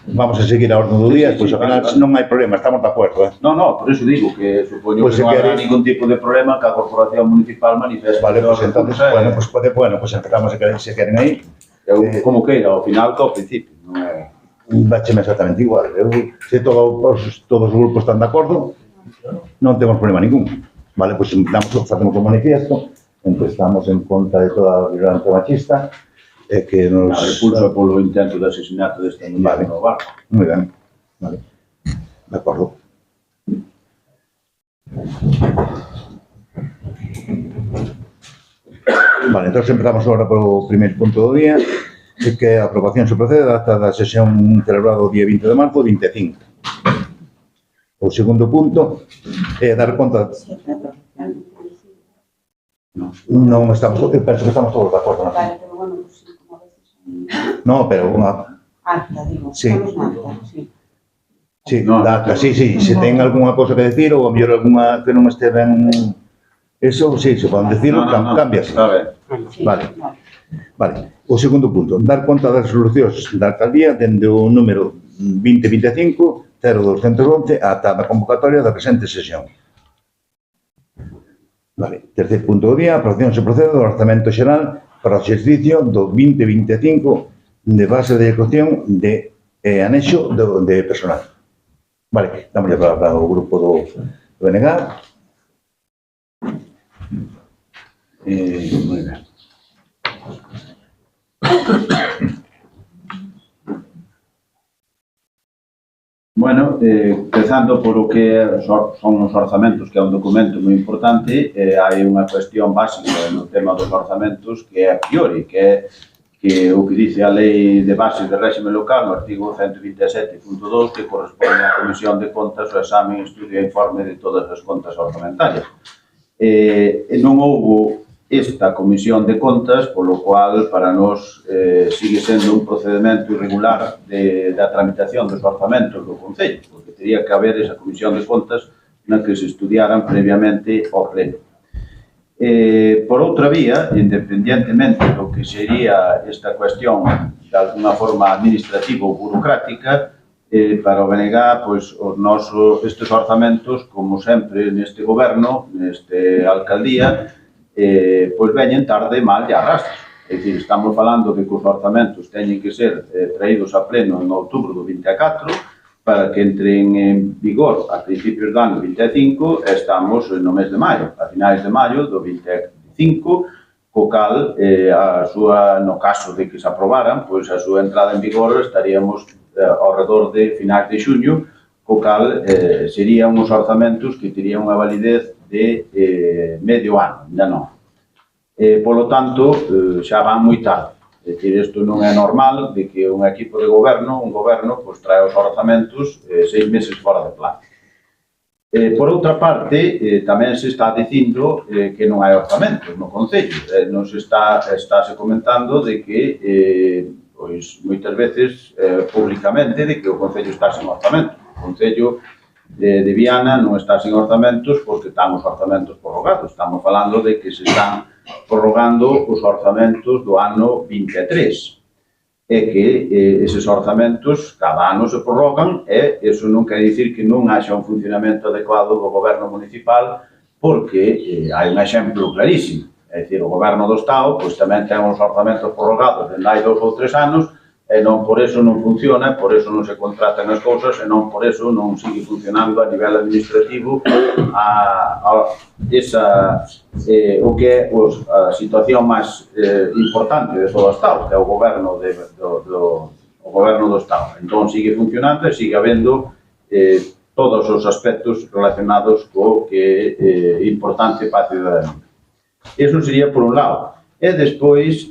vamos a seguir a orden do día, pois ao final non hai problema, estamos de acordo. Non, por eso digo que supoño que non habrá ningún tipo de problema que a Corporación Municipal manifeste. Vale, pois entonces, pois empezamos se queren aí. Como queira, ao final que ao principio. Bácheme exactamente igual. Se todos os grupos están de acordo, non temos problema ningún. Vale, pois facemos un manifiesto, estamos en contra de toda a violencia machista, que nos... repulsa polo intento de asesinato deste muller no barco. Moi ben, vale. De acordo. Vale, entón empezamos agora polo primeiro punto do día, que a aprobación se procede da acta da sesión celebrada o día 20 de marzo, 25. O segundo punto é dar conta... Non estamos, penso que estamos todos de acordo. Vale, pero bueno, pues sí, como a veces... No, pero unha... Acta, digo, sí. estamos na acta, sí. Sí, da acta, sí, se ten algunha cosa que decir ou a mellor algunha que non este ben... Eso, sí, se poden decirlo, cámbiase. Vale. O segundo punto, dar conta das resolucións da alcaldía dende o número 2025-0211 ata a convocatoria da presente sesión. Vale. Terceiro punto do día, a aprobación se procede do orzamento xeral para o exercicio do 2025 de base de ejecución de anexo de personal. Vale, damos a palabra ao grupo do BNG. Moi ben. Bueno, empezando por o que son os orzamentos, que é un documento moi importante, hai unha cuestión básica no tema dos orzamentos que é a priori, que é o que dice a Lei de Bases de Réxime Local, no artigo 127.2, que corresponde á Comisión de Contas o exame, estudio e informe de todas as contas orzamentarias. Non houbo esta Comisión de Contas, polo cual para nós sigue sendo un procedimento irregular da tramitación dos orzamentos do Concello, porque teria que haber esa Comisión de Contas na que se estudiaran previamente ao pleno. Por outra vía, independientemente do que sería esta cuestión de alguna forma administrativa ou burocrática, para o BNG, pois, estes orzamentos, como sempre neste goberno, neste alcaldía, pois veñen tarde, mal e arrastras. É dicir, estamos falando de que os orzamentos teñen que ser traídos a pleno en outubro do 24 para que entren en vigor a principios do ano 25 e estamos no mes de maio, a finais de maio do 25, co cal, no caso de que se aprobaran, pois a súa entrada en vigor estaríamos ao redor de finais de xuño, co cal serían uns orzamentos que terían unha validez de medio ano, ainda non. Polo tanto, xa van moi tarde. É dicir, isto non é normal de que un equipo de goberno, un goberno, pois trae os orzamentos 6 meses fora de plan. Por outra parte, tamén se está dicindo que non hai orzamentos no Concello. Nos estáse comentando de que, pois, moitas veces, públicamente, de que o Concello está sen orzamentos. O Concello de Viana non está sen orzamentos porque están os orzamentos prorrogados. Estamos falando de que se están prorrogando os orzamentos do ano 23. É que eses orzamentos cada ano se prorrogan e iso non quer dicir que non haxa un funcionamento adecuado do goberno municipal porque hai un exemplo clarísimo. É dicir, o goberno do Estado pois tamén ten uns orzamentos prorrogados dende hai 2 ou 3 anos e non por eso non funciona, por eso non se contratan as cousas e non por eso non sigue funcionando a nivel administrativo o que é a situación máis importante de todo o Estado, que é o goberno do Estado. Entón sigue funcionando e sigue habendo todos os aspectos relacionados co que é importante para a ciudadanía. Iso sería por un lado. E despois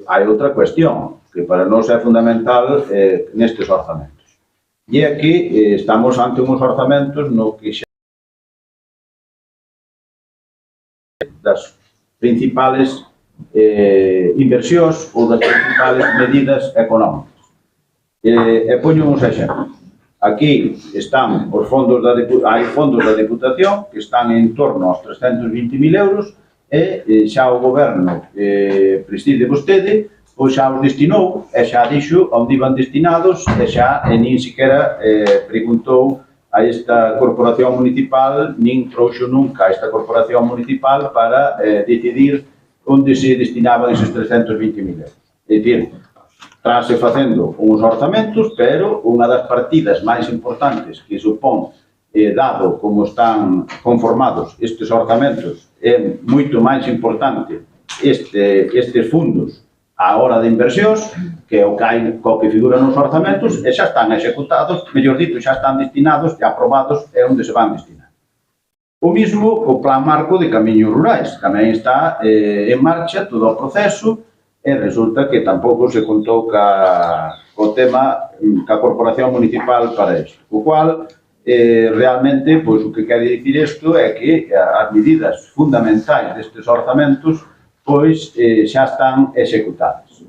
hai outra cuestión que para nós é fundamental nestes orzamentos. E é que estamos ante uns orzamentos no que xa das principales inversións ou das principales medidas económicas. E poño uns exemplos. Aquí están os fondos hai fondos da Deputación que están en torno aos 320.000 euros e xa o goberno preside vostede pois xa os destinou e xa dixo onde iban destinados e xa nin siquiera preguntou a esta corporación municipal, nin trouxo nunca a esta corporación municipal para decidir onde se destinaban esos 320.000 euros. É dicir, estánse facendo uns orzamentos, pero unha das partidas máis importantes que supón, dado como están conformados estes orzamentos, é moito máis importante estes fundos á hora de inversións, que é o que figura nos orzamentos, e xa están executados, mellor dito, xa están destinados e aprobados e onde se van destinar. O mismo o Plan Marco de Camiños Rurais, tamén está en marcha todo o proceso e resulta que tampouco se contou co tema ca Corporación Municipal para isto. O cual, realmente, pois o que quere dicir isto é que as medidas fundamentais destes orzamentos pois xa están executadas.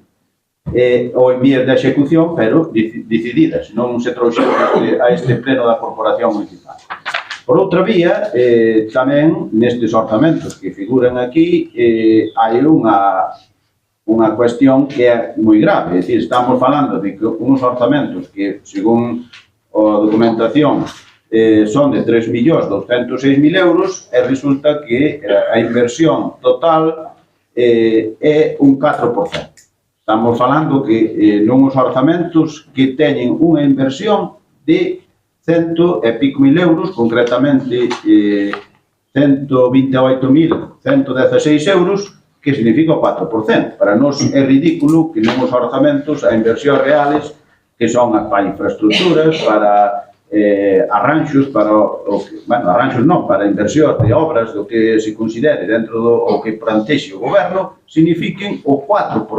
Ou en vías de execución, pero decididas, non se trouxeron a este pleno da Corporación Municipal. Por outra vía, tamén nestes orzamentos que figuran aquí, hai unha cuestión que é moi grave, é dicir, estamos falando de que uns orzamentos que, según a documentación, son de 3.206.000 euros e resulta que a inversión total é un 4%. Estamos falando que non os orzamentos que teñen unha inversión de 100 e pico mil euros, concretamente 128.116 euros, que significa o 4%. Para nós é ridículo que non os orzamentos a inversións reales, que son para infraestructuras, para arranxos, arranxos non, para inversións de obras do que se considere dentro do que plantexe o goberno, signifiquen o 4%.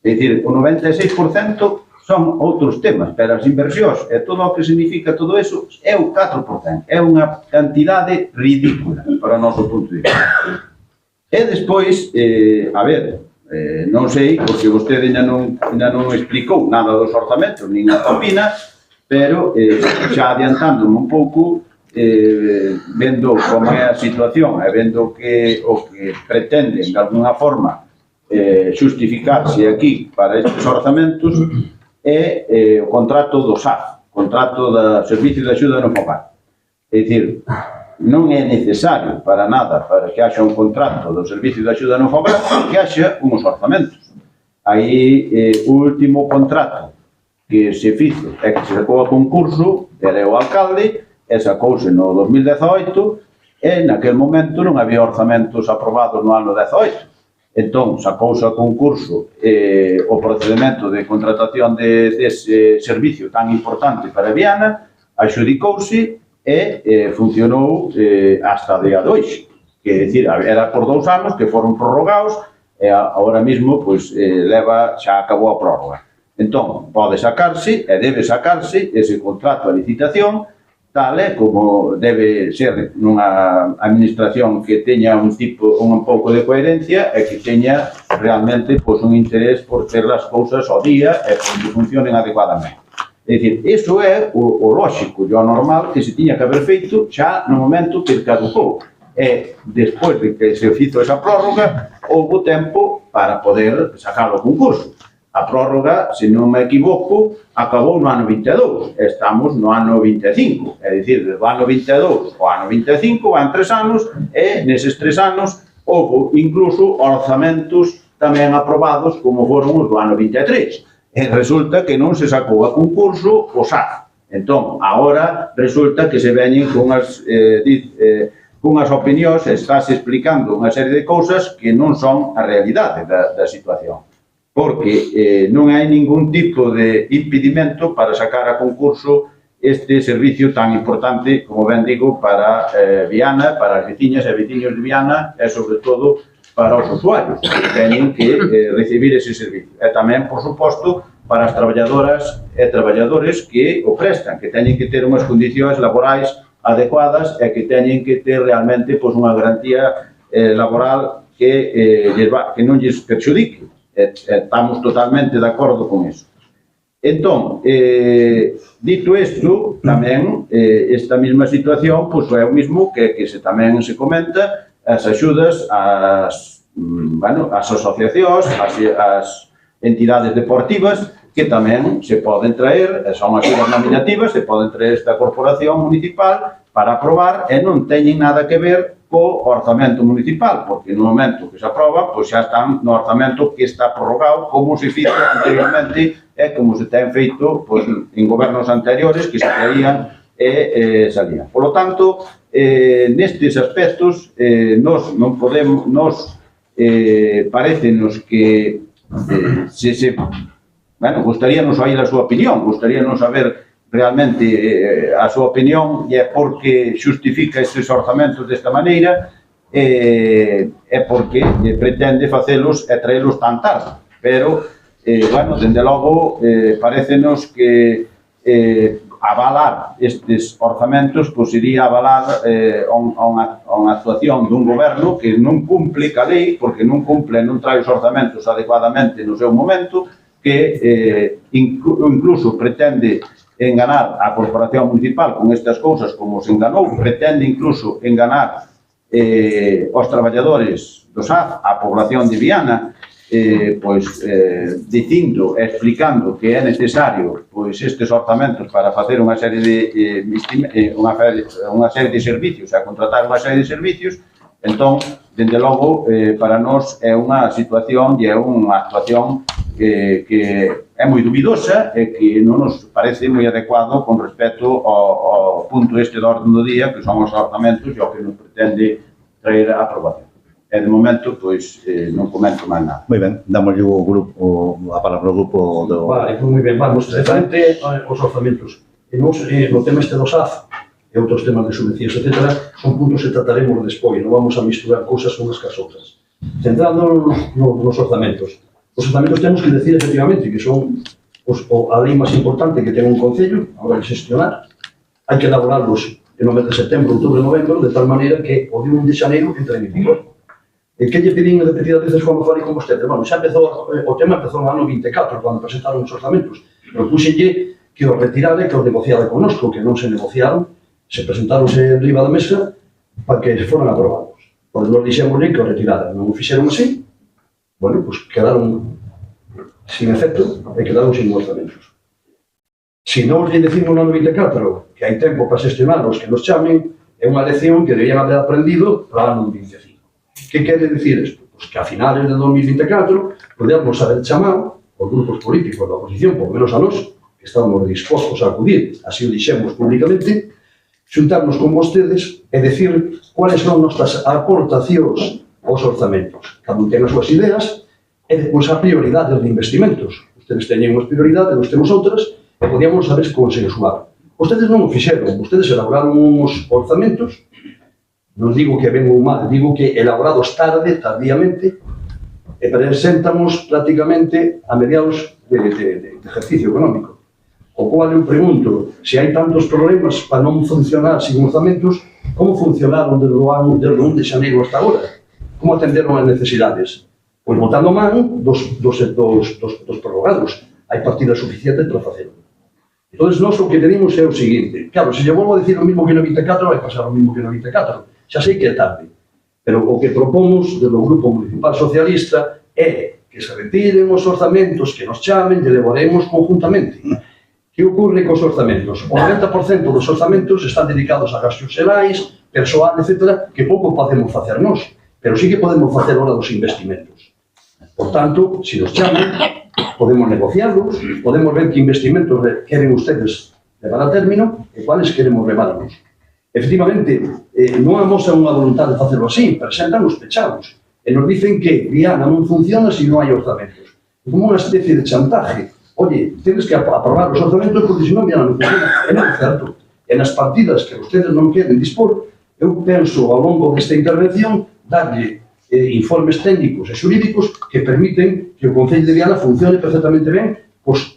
É dicir, o 96% son outros temas, pero as inversións e todo o que significa todo eso é o 4%. É unha cantidade ridícula para o noso punto de vista. E despois, non sei, porque vostede ainda non explicou nada dos orzamentos, nin a opina, pero xa adiantándome un pouco, vendo como é a situación e vendo que o que pretenden de alguna forma xustificarse aquí para estes orzamentos é o contrato do SAF, contrato do Servicio de Axuda no Fogar. É dicir, non é necesario para nada para que haxa un contrato do Servicio de Axuda no Fogar que haxa uns orzamentos. Aí, o último contrato que se fizo é que se sacou a concurso, era o alcalde, e sacouse no 2018, e naquel momento non había orzamentos aprobados no ano 18. Entón, sacouse a concurso o procedimento de contratación dese servicio tan importante para Viana, axudicouse e funcionou hasta o día de hoxe. Que, é dicir, era por 2 anos que foron prorrogados e agora mesmo xa acabou a prórroga. Entón, pode sacarse e debe sacarse ese contrato a licitación tal como debe ser nunha administración que teña un pouco de coherencia e que teña realmente un interés por ter as cousas ao día e que funcionen adecuadamente. É dicir, iso é o lógico e o normal que se tiña que haber feito xa no momento que caducou. E despois de que se fizo esa prórroga, houve tempo para poder sacar o concurso. A prórroga, se non me equivoco, acabou no ano 22, estamos no ano 25, é dicir, do ano 22 ao ano 25 van 3 anos e neses 3 anos houve incluso orzamentos tamén aprobados como foron os do ano 23 e resulta que non se sacou a concurso o SAF. Entón, agora resulta que se veñen cunhas opinións e estáse explicando unha serie de cousas que non son a realidade da situación. Porque non hai ningún tipo de impedimento para sacar a concurso este servicio tan importante, como ben digo, para Viana, para as veciñas e veciños de Viana e, sobre todo, para os usuarios que teñen que recibir ese servicio. E tamén, por suposto, para as traballadoras e traballadores que o prestan, que teñen que ter unhas condicións laborais adecuadas e que teñen que ter realmente unha garantía laboral que non lles perxudique. Estamos totalmente de acordo con iso. Entón, dito isto, tamén esta mesma situación é o mismo que tamén se comenta as axudas ás asociacións, entidades deportivas que tamén se poden traer, son axudas nominativas, se poden traer esta corporación municipal para aprobar e non teñen nada que ver co orzamento municipal, porque no momento que se aproba, pois xa están no orzamento que está prorrogado, como se fixo anteriormente e como se ten feito pois, en gobernos anteriores que se traían e salían. Por lo tanto, nestes aspectos, nos non podemos, parecenos que gustaríanos oír a súa opinión, gustaríanos saber realmente a súa opinión e por que xustifica estes orzamentos desta maneira e por que pretende facelos e traelos tan tarde. Pero, dende logo, parecenos que avalar estes orzamentos iría avalar unha actuación dun goberno que non cumple ca lei, porque non cumple, non trae os orzamentos adecuadamente no seu momento, que incluso pretende enganar a corporación municipal con estas cousas como se enganou, pretende incluso enganar os traballadores do SAF, a población de Viana, dicindo e explicando que é necesario estes orzamentos para facer unha serie de servicios, a contratar unha serie de servicios. Entón, dende logo, para nós é unha situación e é unha actuación que é moi dubidosa e que non nos parece moi adecuado con respecto ao punto este do orden do día, que son os orzamentos e o que nos pretende traer a aprobación. E, de momento, pois, non comento máis nada. Moi ben, damoslle a palabra ao grupo do... Vale, moi ben, vamos, directamente aos orzamentos. No tema este do SAF e outros temas de subvencións, etc., son puntos que trataremos despois, non vamos a misturar cousas unhas cas outras. Centrando nos orzamentos. Os orzamentos temos que decir, efectivamente, que son a lei máis importante que ten un concello, a hora de gestionar, hai que elaborarlos en o mes de setembro, outubro, novembro, de tal maneira que o de 1 de xaneiro entre en vigor. E que lle pedín repetidas veces cando falei con vostedes? Bueno, xa empezou, o tema empezou no ano 24, cando presentaron os orzamentos. Propúxenlle que os retirara e que os negociara connosco, que non se negociaron, se presentaronse en riba da mesa para que foran aprobados. Pois nos dixémosle que os retiraran. Non o fixeron así, bueno, pois quedaron sin efecto e quedaron sin orzamentos. Se non lle decimos no ano 24 que hai tempo para gestionarlos, que nos chamen, é unha lección que deberían haber aprendido para o ano 25. Que quere dicir isto? Pois que a finales de 2024 podemos haber chamado os grupos políticos da oposición, por menos a nós, que estábamos dispostos a acudir, así o dixemos públicamente, xuntarnos con vostedes e decir cuáles son nosas aportacións aos orzamentos. Cada un ten as súas ideas e depois a prioridades de investimentos. Ustedes teñen unhas prioridades, nós temos outras, e podíamos saber consensuar. Vostedes non o fixeron, vostedes elaboraron uns orzamentos, non digo que ben ou mal, digo que elaborados tardíamente, e presentamos prácticamente a mediados de ejercicio económico. O cual eu pregunto, se hai tantos problemas para non funcionar sin orzamentos, como funcionaron desde o 1 de xaneiro hasta agora? Como atenderon as necesidades? Pois botando man dos prorrogados. Hai partidas suficientes para facerlo. Entón, nós o que pedimos é o seguinte. Claro, se lle volvo a decir o mismo que no 24, vai pasar o mismo que no 24. Xa sei que é tarde. Pero o que propomos desde o Grupo Municipal Socialista é que se retiren os orzamentos, que nos chamen e levaremos conjuntamente. Que ocorre cos orzamentos? O 90% dos orzamentos están dedicados a gastos xerais, persoal, etc., que pouco podemos facer nós, pero sí que podemos facer hora dos investimentos. Por tanto, se nos chaman, podemos negociarlos, podemos ver que investimentos queren ustedes levar a término e cuáles queremos levar a nós. Efectivamente, non amosan unha voluntad de facerlo así, presentan os pechados e nos dicen que Viana non funciona se non hai orzamentos. Como unha especie de chantaje. Oye, tienes que aprobar os orzamentos porque senón Viana non funciona. E non é certo. E nas partidas que ustedes non queren dispor, eu penso ao longo desta intervención darlle informes técnicos e xurídicos que permiten que o Concello de Viana funcione perfectamente ben cos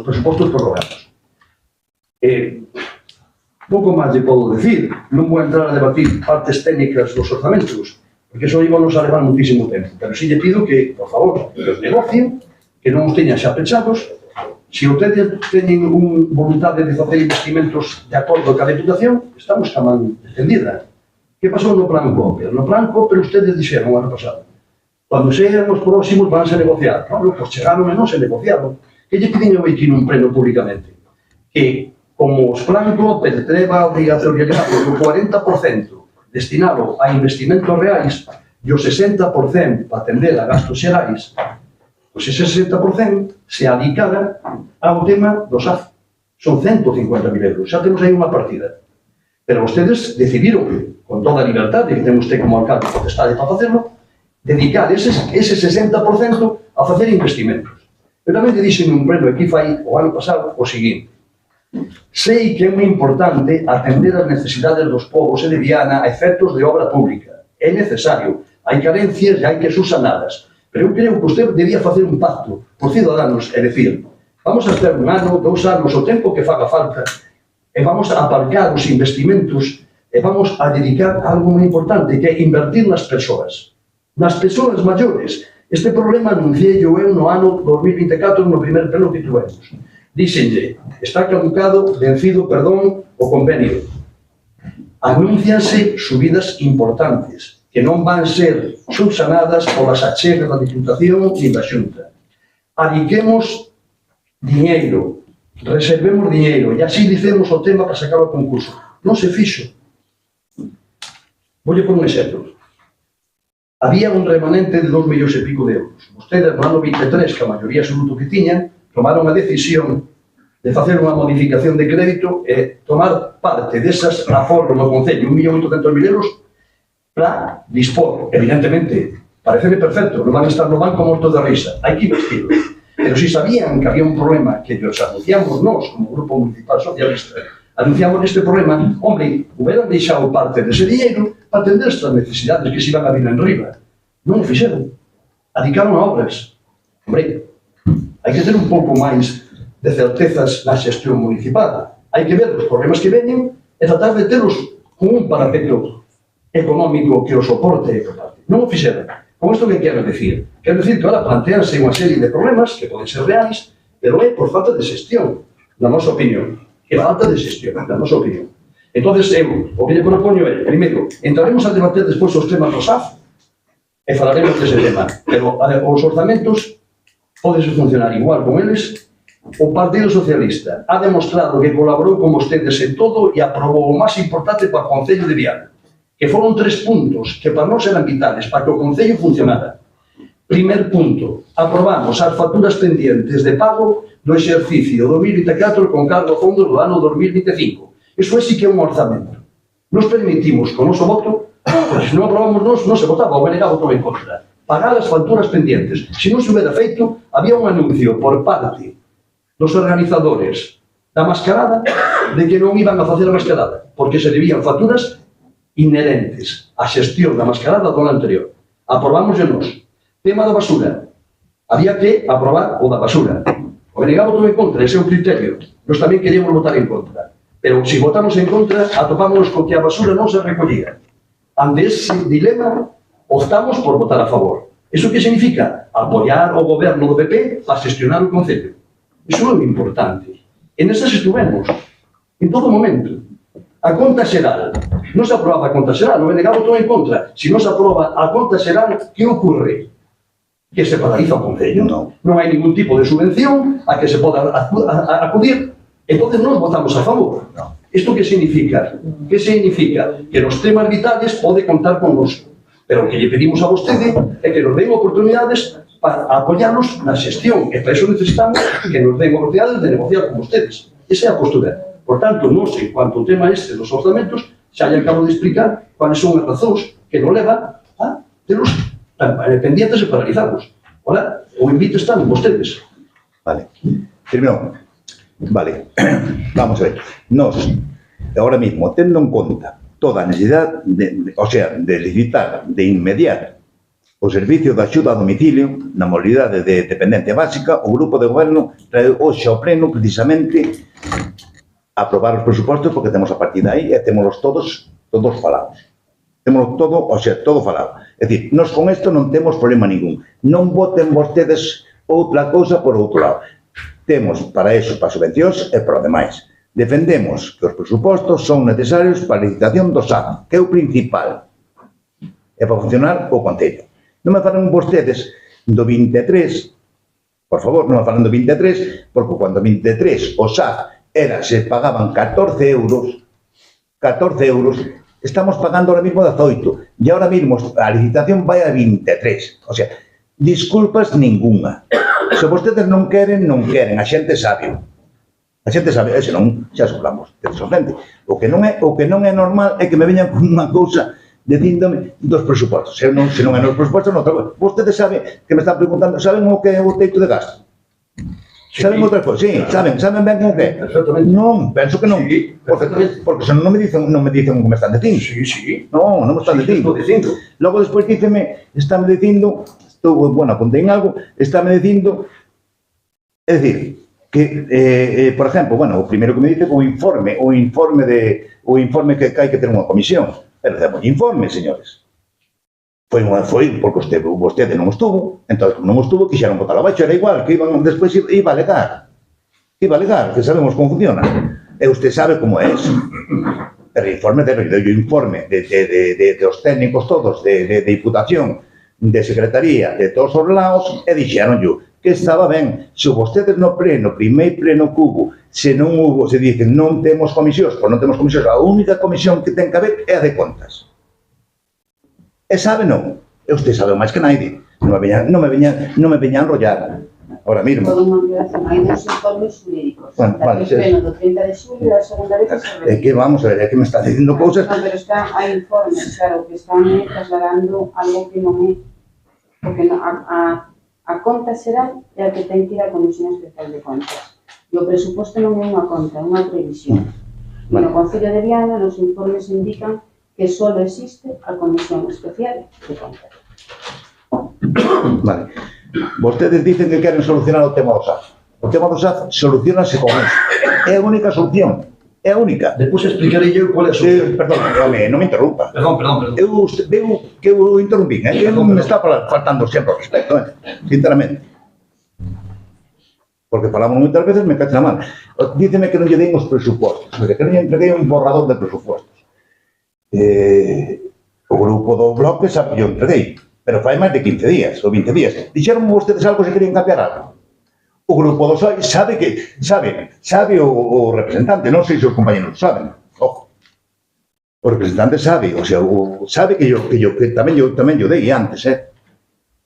presupostos prorrogados. Pouco máis lle podo decir, non vou entrar a debatir partes técnicas dos orzamentos, porque iso íbanos a levar muitísimo tempo, pero si lle pido que, por favor, que os negocien, que non os teñan xa pechados. Se ustedes teñen voluntade de facer investimentos de acordo ca Deputación, estamos ca man defendida. Que pasou no Plan Cooper? No Plan Cooper ustedes dixeron o ano pasado, Cando sean os próximos vanse negociar. Bueno, pois chegaron e non se negociaron. Que lle piden ao Eiquino un pleno públicamente? Que, como os Plan López leva a obrigatoriedade do 40% destinado a investimentos reais e o 60% para atender a gastos xerais, pois ese 60% se adicara ao tema do SAF. Son 150.000 euros. Xa temos aí unha partida. Pero vostedes decidiron, con toda a liberdade que ten usted como alcalde potestade para facerlo, dedicar ese 60% a facer investimentos. Eu tamén te dixen un pleno aquí fai o ano pasado o seguinte: sei que é moi importante atender as necesidades dos povos e de Viana a efectos de obra pública. É necesario. Hai carencias e hai que subsanadas. Pero eu creo que usted debía facer un pacto por Ciudadanos e decir: vamos a estar un ano, 2 anos, o tempo que faga falta, e vamos a aparcar os investimentos e vamos a dedicar a algo moi importante, que é invertir nas persoas maiores. Este problema anunciei eu no ano 2024 no primer pleno que tuvemos. Díxenlle, está caducado, vencido, perdón, o convenio. Anúncianse subidas importantes, que non van ser subsanadas polas achegas da Diputación e da Xunta. Adiquemos diñeiro, reservemos diñeiro, e así dicemos o tema para sacar o concurso. Non se fixo. Voulle por un exemplo. Había un remanente de 2 millóns e pico de euros. Vostedes, no ano 23, que a maioría absoluto que tiñan, tomaron a decisión de facer unha modificación de crédito e tomar parte desas aforros no Concello, 1.800.000 euros, para dispor. Evidentemente, pareceme perfecto, non van a estar no banco mortos de risa, hai que investir. Pero si sabían que había un problema que os anunciamos nós, como Grupo Municipal Socialista, anunciamos este problema, hombre, hubieran deixado parte dese dinheiro para atender estas necesidades que se iban a vir en riba. Non o fixeron. Adicaron a obras. Hombre, hai que ter un pouco máis de certezas na xestión municipal. Hai que ver os problemas que veñen e tratar de telos con un parapeto económico que o soporte. Non o fixeron. Con isto que quero decir? Quero decir que ahora planteanse unha serie de problemas que poden ser reais, pero é por falta de xestión, na nosa opinión. É falta de xestión, na nosa opinión. Entón, eu, o que lle propoño é, primeiro, entraremos a debater despois os temas do SAF e falaremos dese tema. Pero os orzamentos podes funcionar igual con eles. O Partido Socialista ha demostrado que colaborou con vostedes en todo e aprobou o máis importante para o Concello de Viana, que foron 3 puntos que para nós eran vitales para que o Concello funcionara. Primer punto, aprobamos as facturas pendientes de pago do exercicio 2024 con cargo a fondos do ano 2025. Iso é sí que é un orzamento. Nos permitimos, con o noso voto, porque se non aprobamos nós, non se votaba, o BNG votou en contra. Pagar as facturas pendientes. Se non se hubiera feito, había un anuncio por parte dos organizadores da mascarada de que non iban a facer a mascarada, porque se debían facturas inherentes á xestión da mascarada do ano anterior. Aprobamos de nós. Tema da basura. Había que aprobar o da basura. O BNG votou en contra, ese é o criterio. Nós tamén queríamos votar en contra. Pero se votamos en contra, atopámonos con que a basura non se recollía. Ante ese dilema, optamos por votar a favor. Iso que significa? Apoiar o goberno do PP para gestionar o Concello. Iso é o importante. E nesas estuvemos, en todo momento. A conta xeral. Non se aprobaba a conta xeral, o BNG votou en contra. Se non se aproba a conta xeral, que ocorre? Que se paraliza o Concello. Non hai ningún tipo de subvención a que se poda acudir. Entón, nós votamos a favor. Isto que significa? Que significa? Que nos temas vitales pode contar con nos. Pero o que lle pedimos a vostede é que nos den oportunidades para apoiarnos na xestión. E para iso necesitamos que nos den oportunidades de negociar con vostedes. Esa é a postura. Por tanto, nós, en cuanto ao tema este dos orzamentos, xa lle acabo de explicar cuáles son as razóns que nos levan a terlos pendientes e paralizados. Ahora, o invito están vostedes. Vale. Primero, vale, vamos a ver. Nos, ahora mismo, tendo en conta toda a necesidade, de licitar de inmediato o servicio de axuda a domicilio na modalidade de dependencia básica, o Grupo de Goberno trae hoxe ao pleno precisamente a aprobar os presupostos porque temos a partir de aí e temos todos falados. Temos todo, o sea, todo falado. É dicir, nós con isto non temos problema ningún. Non voten vostedes outra cousa por outro lado. Temos para iso, para subvencións e para o demais. Defendemos que os presupostos son necesarios para a licitación do SAF, que é o principal. É para funcionar o Concello. Non me falen vostedes do 23, por favor, non me falen do 23, porque cando 23 o SAF se pagaban 14 euros, estamos pagando ahora mismo 18, e ahora mismo a licitación vai a 23. O sea, disculpas ninguna. Se vostedes non queren, a xente sabe. A xente sabe, se non, xa soplamos, personalmente. O que non é normal é que me veñan con unha cousa dicíndome dos presupostos. Se non é nos presupostos, non trago. Vostedes saben que me están preguntando, saben o que é o teito de gasto? Saben outra cosa? Sí, saben ben como que é? Perfectamente. Non, penso que non. Sí, porque se non me dicen o que me están dicindo. Sí. Non me están dicindo. Logo despois estáme dicindo, apuntei en algo, estáme dicindo, é dicir, que, por exemplo, o primeiro que me dice o informe que hai que ter unha comisión. Pero demos informe, señores. Foi porque vostede non estuvo, entón, como non estuvo, quixeron botar abaixo, era igual, que despois iba a alegar, que sabemos como funciona. E usted sabe como é eso. Pero informe de os técnicos todos, de Diputación, de Secretaría, de todos os lados, e dixeron que estaba ben. Se vostedes no primeiro pleno que hubo, se non hubo, se dicen, non temos comisións, pois non temos comisións, a única comisión que ten que haber é a de contas. E sabe non? E usted sabe máis que naide. Non me veña a enrollar. Ahora mismo. Toda unha ampliación, hai dos informes jurídicos. Vale, o pleno do 30 de xulio e a segunda vez é que vamos a ver, é que me está dicindo cousas. Non, pero hai informes, claro, que están trasladando algo que non é. Porque a conta xeral é a que ten que ir a Comisión Especial de Contas. E o presuposto non é unha conta, é unha previsión. E no Concello de Viana, nos informes indican que só existe a Comisión Especial de Contas. Vale. Vostedes dicen que queren solucionar o tema do SAF. O tema do SAF solucionase con eso. É a única solución. É a única. Depois explicarei eu cuál é a solución. Perdón, non me interrumpa. Perdón. Eu veo que eu interrumpín, que me está faltando sempre o respeto, sinceramente. Porque falamos moitas veces, me cacho na man. Díceme que non lle den os presupostos, que non lle entreguei un borrador de presupostos. O grupo do bloque sabe, eu entreguei, pero fai máis de 15 días, ou 20 días. Dixeron vostedes algo se querían cambiar algo. O grupo do PSOE sabe o representante, non sei se os compañeros saben, ojo. O representante sabe, o sea, sabe que tamén yo dei antes,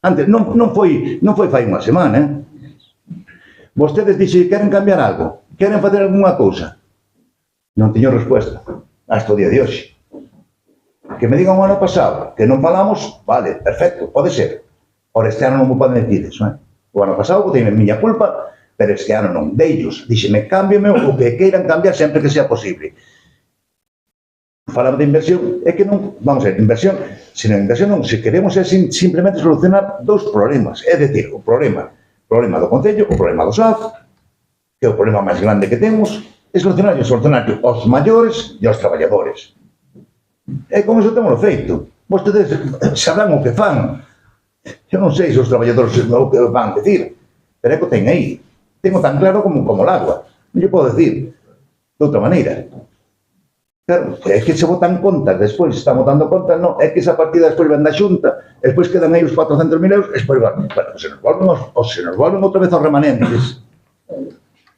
Antes, non foi fai unha semana, Vostedes dixen que queren cambiar algo, queren facer algunha cousa. Non teño resposta, hasta o día de hoxe. Que me digan o ano pasado, que non falamos, vale, perfecto, pode ser. Ora este ano non me poden decir eso, O ano pasado botei miña culpa, pero este ano non. Deillos, díxeme, cámbiame o que queiran cambiar sempre que sea posible. Falaba de inversión, é que non, vamos a ver, inversión non, se queremos é simplemente solucionar dous problemas, é dicir, o problema do Concello, o problema do SAF, que é o problema máis grande que temos, é solucionar os maiores e os traballadores. E con iso temos feito. Vostedes sabrán o que fan. Eu non sei se os traballadores o que van decir, pero é que o ten aí. Tengo tan claro como o agua. Non lle podo decir de outra maneira. Claro, é que se botan contas, despois se están botando contas, non, é que esa partida despois ven da xunta, despois quedan aí os 400.000 euros, despois van, bueno, se nos volven outra vez os remanentes,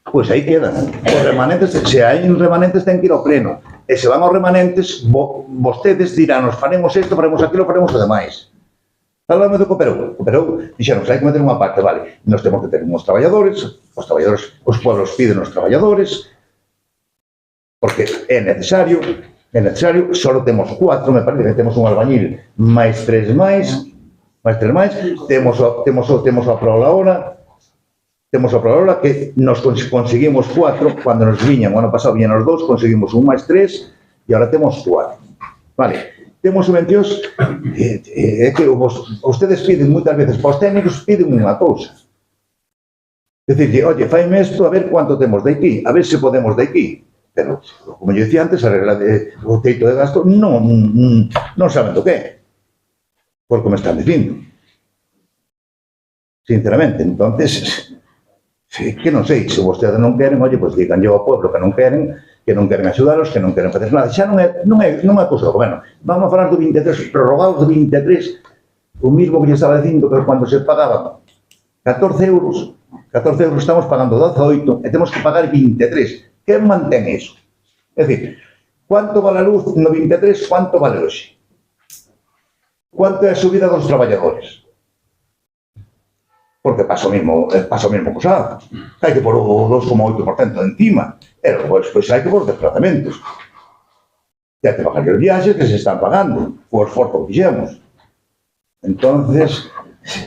pois aí quedan. Os remanentes, se hai remanentes, ten que ir ao pleno. E se van aos remanentes, vostedes dirán, nos faremos isto, faremos aquilo, faremos o demais. Falame do Cooperou. Cooperou, dixeron, hai que meter unha parte, vale, nos temos que ter uns traballadores, os pueblos piden os traballadores, porque é necesario, só temos 4, me parece que temos un albañil, máis 3 máis, temos a Prolaora, que nos conseguimos 4, cando nos viñan, o ano pasado viñan os 2, conseguimos un máis 3, e agora temos 4. Vale, temos subvencións, é que ustedes piden moitas veces para os técnicos, piden unha cousa. Decirlle, oye, faime isto, a ver cuánto temos de aquí, a ver se podemos de aquí. Pero, como yo decía antes, a regla o teito de gasto non saben do que é, porque me están dicindo. Sinceramente, entonces, que non sei, se vostedes non queren, oye, pois digan yo ao pueblo que non queren axudaros, que non queren facer nada. Xa non é cousa do goberno. Vamos a falar do 23, prorrogados do 23, o mismo que lle estaba dicindo que cando se pagaban 14 euros estamos pagando 18 e temos que pagar 23. Quen mantén iso? É dicir, quanto vale a luz no 23, quanto vale hoxe? Quanto é a subida dos traballadores? Porque pasa o mesmo cosa. Hai que pôr o 2,8% encima. E logo, despois hai que pôr desplazamentos. E hai que pagar os viaxes que se están pagando. O esforzo que fixemos. Entonces,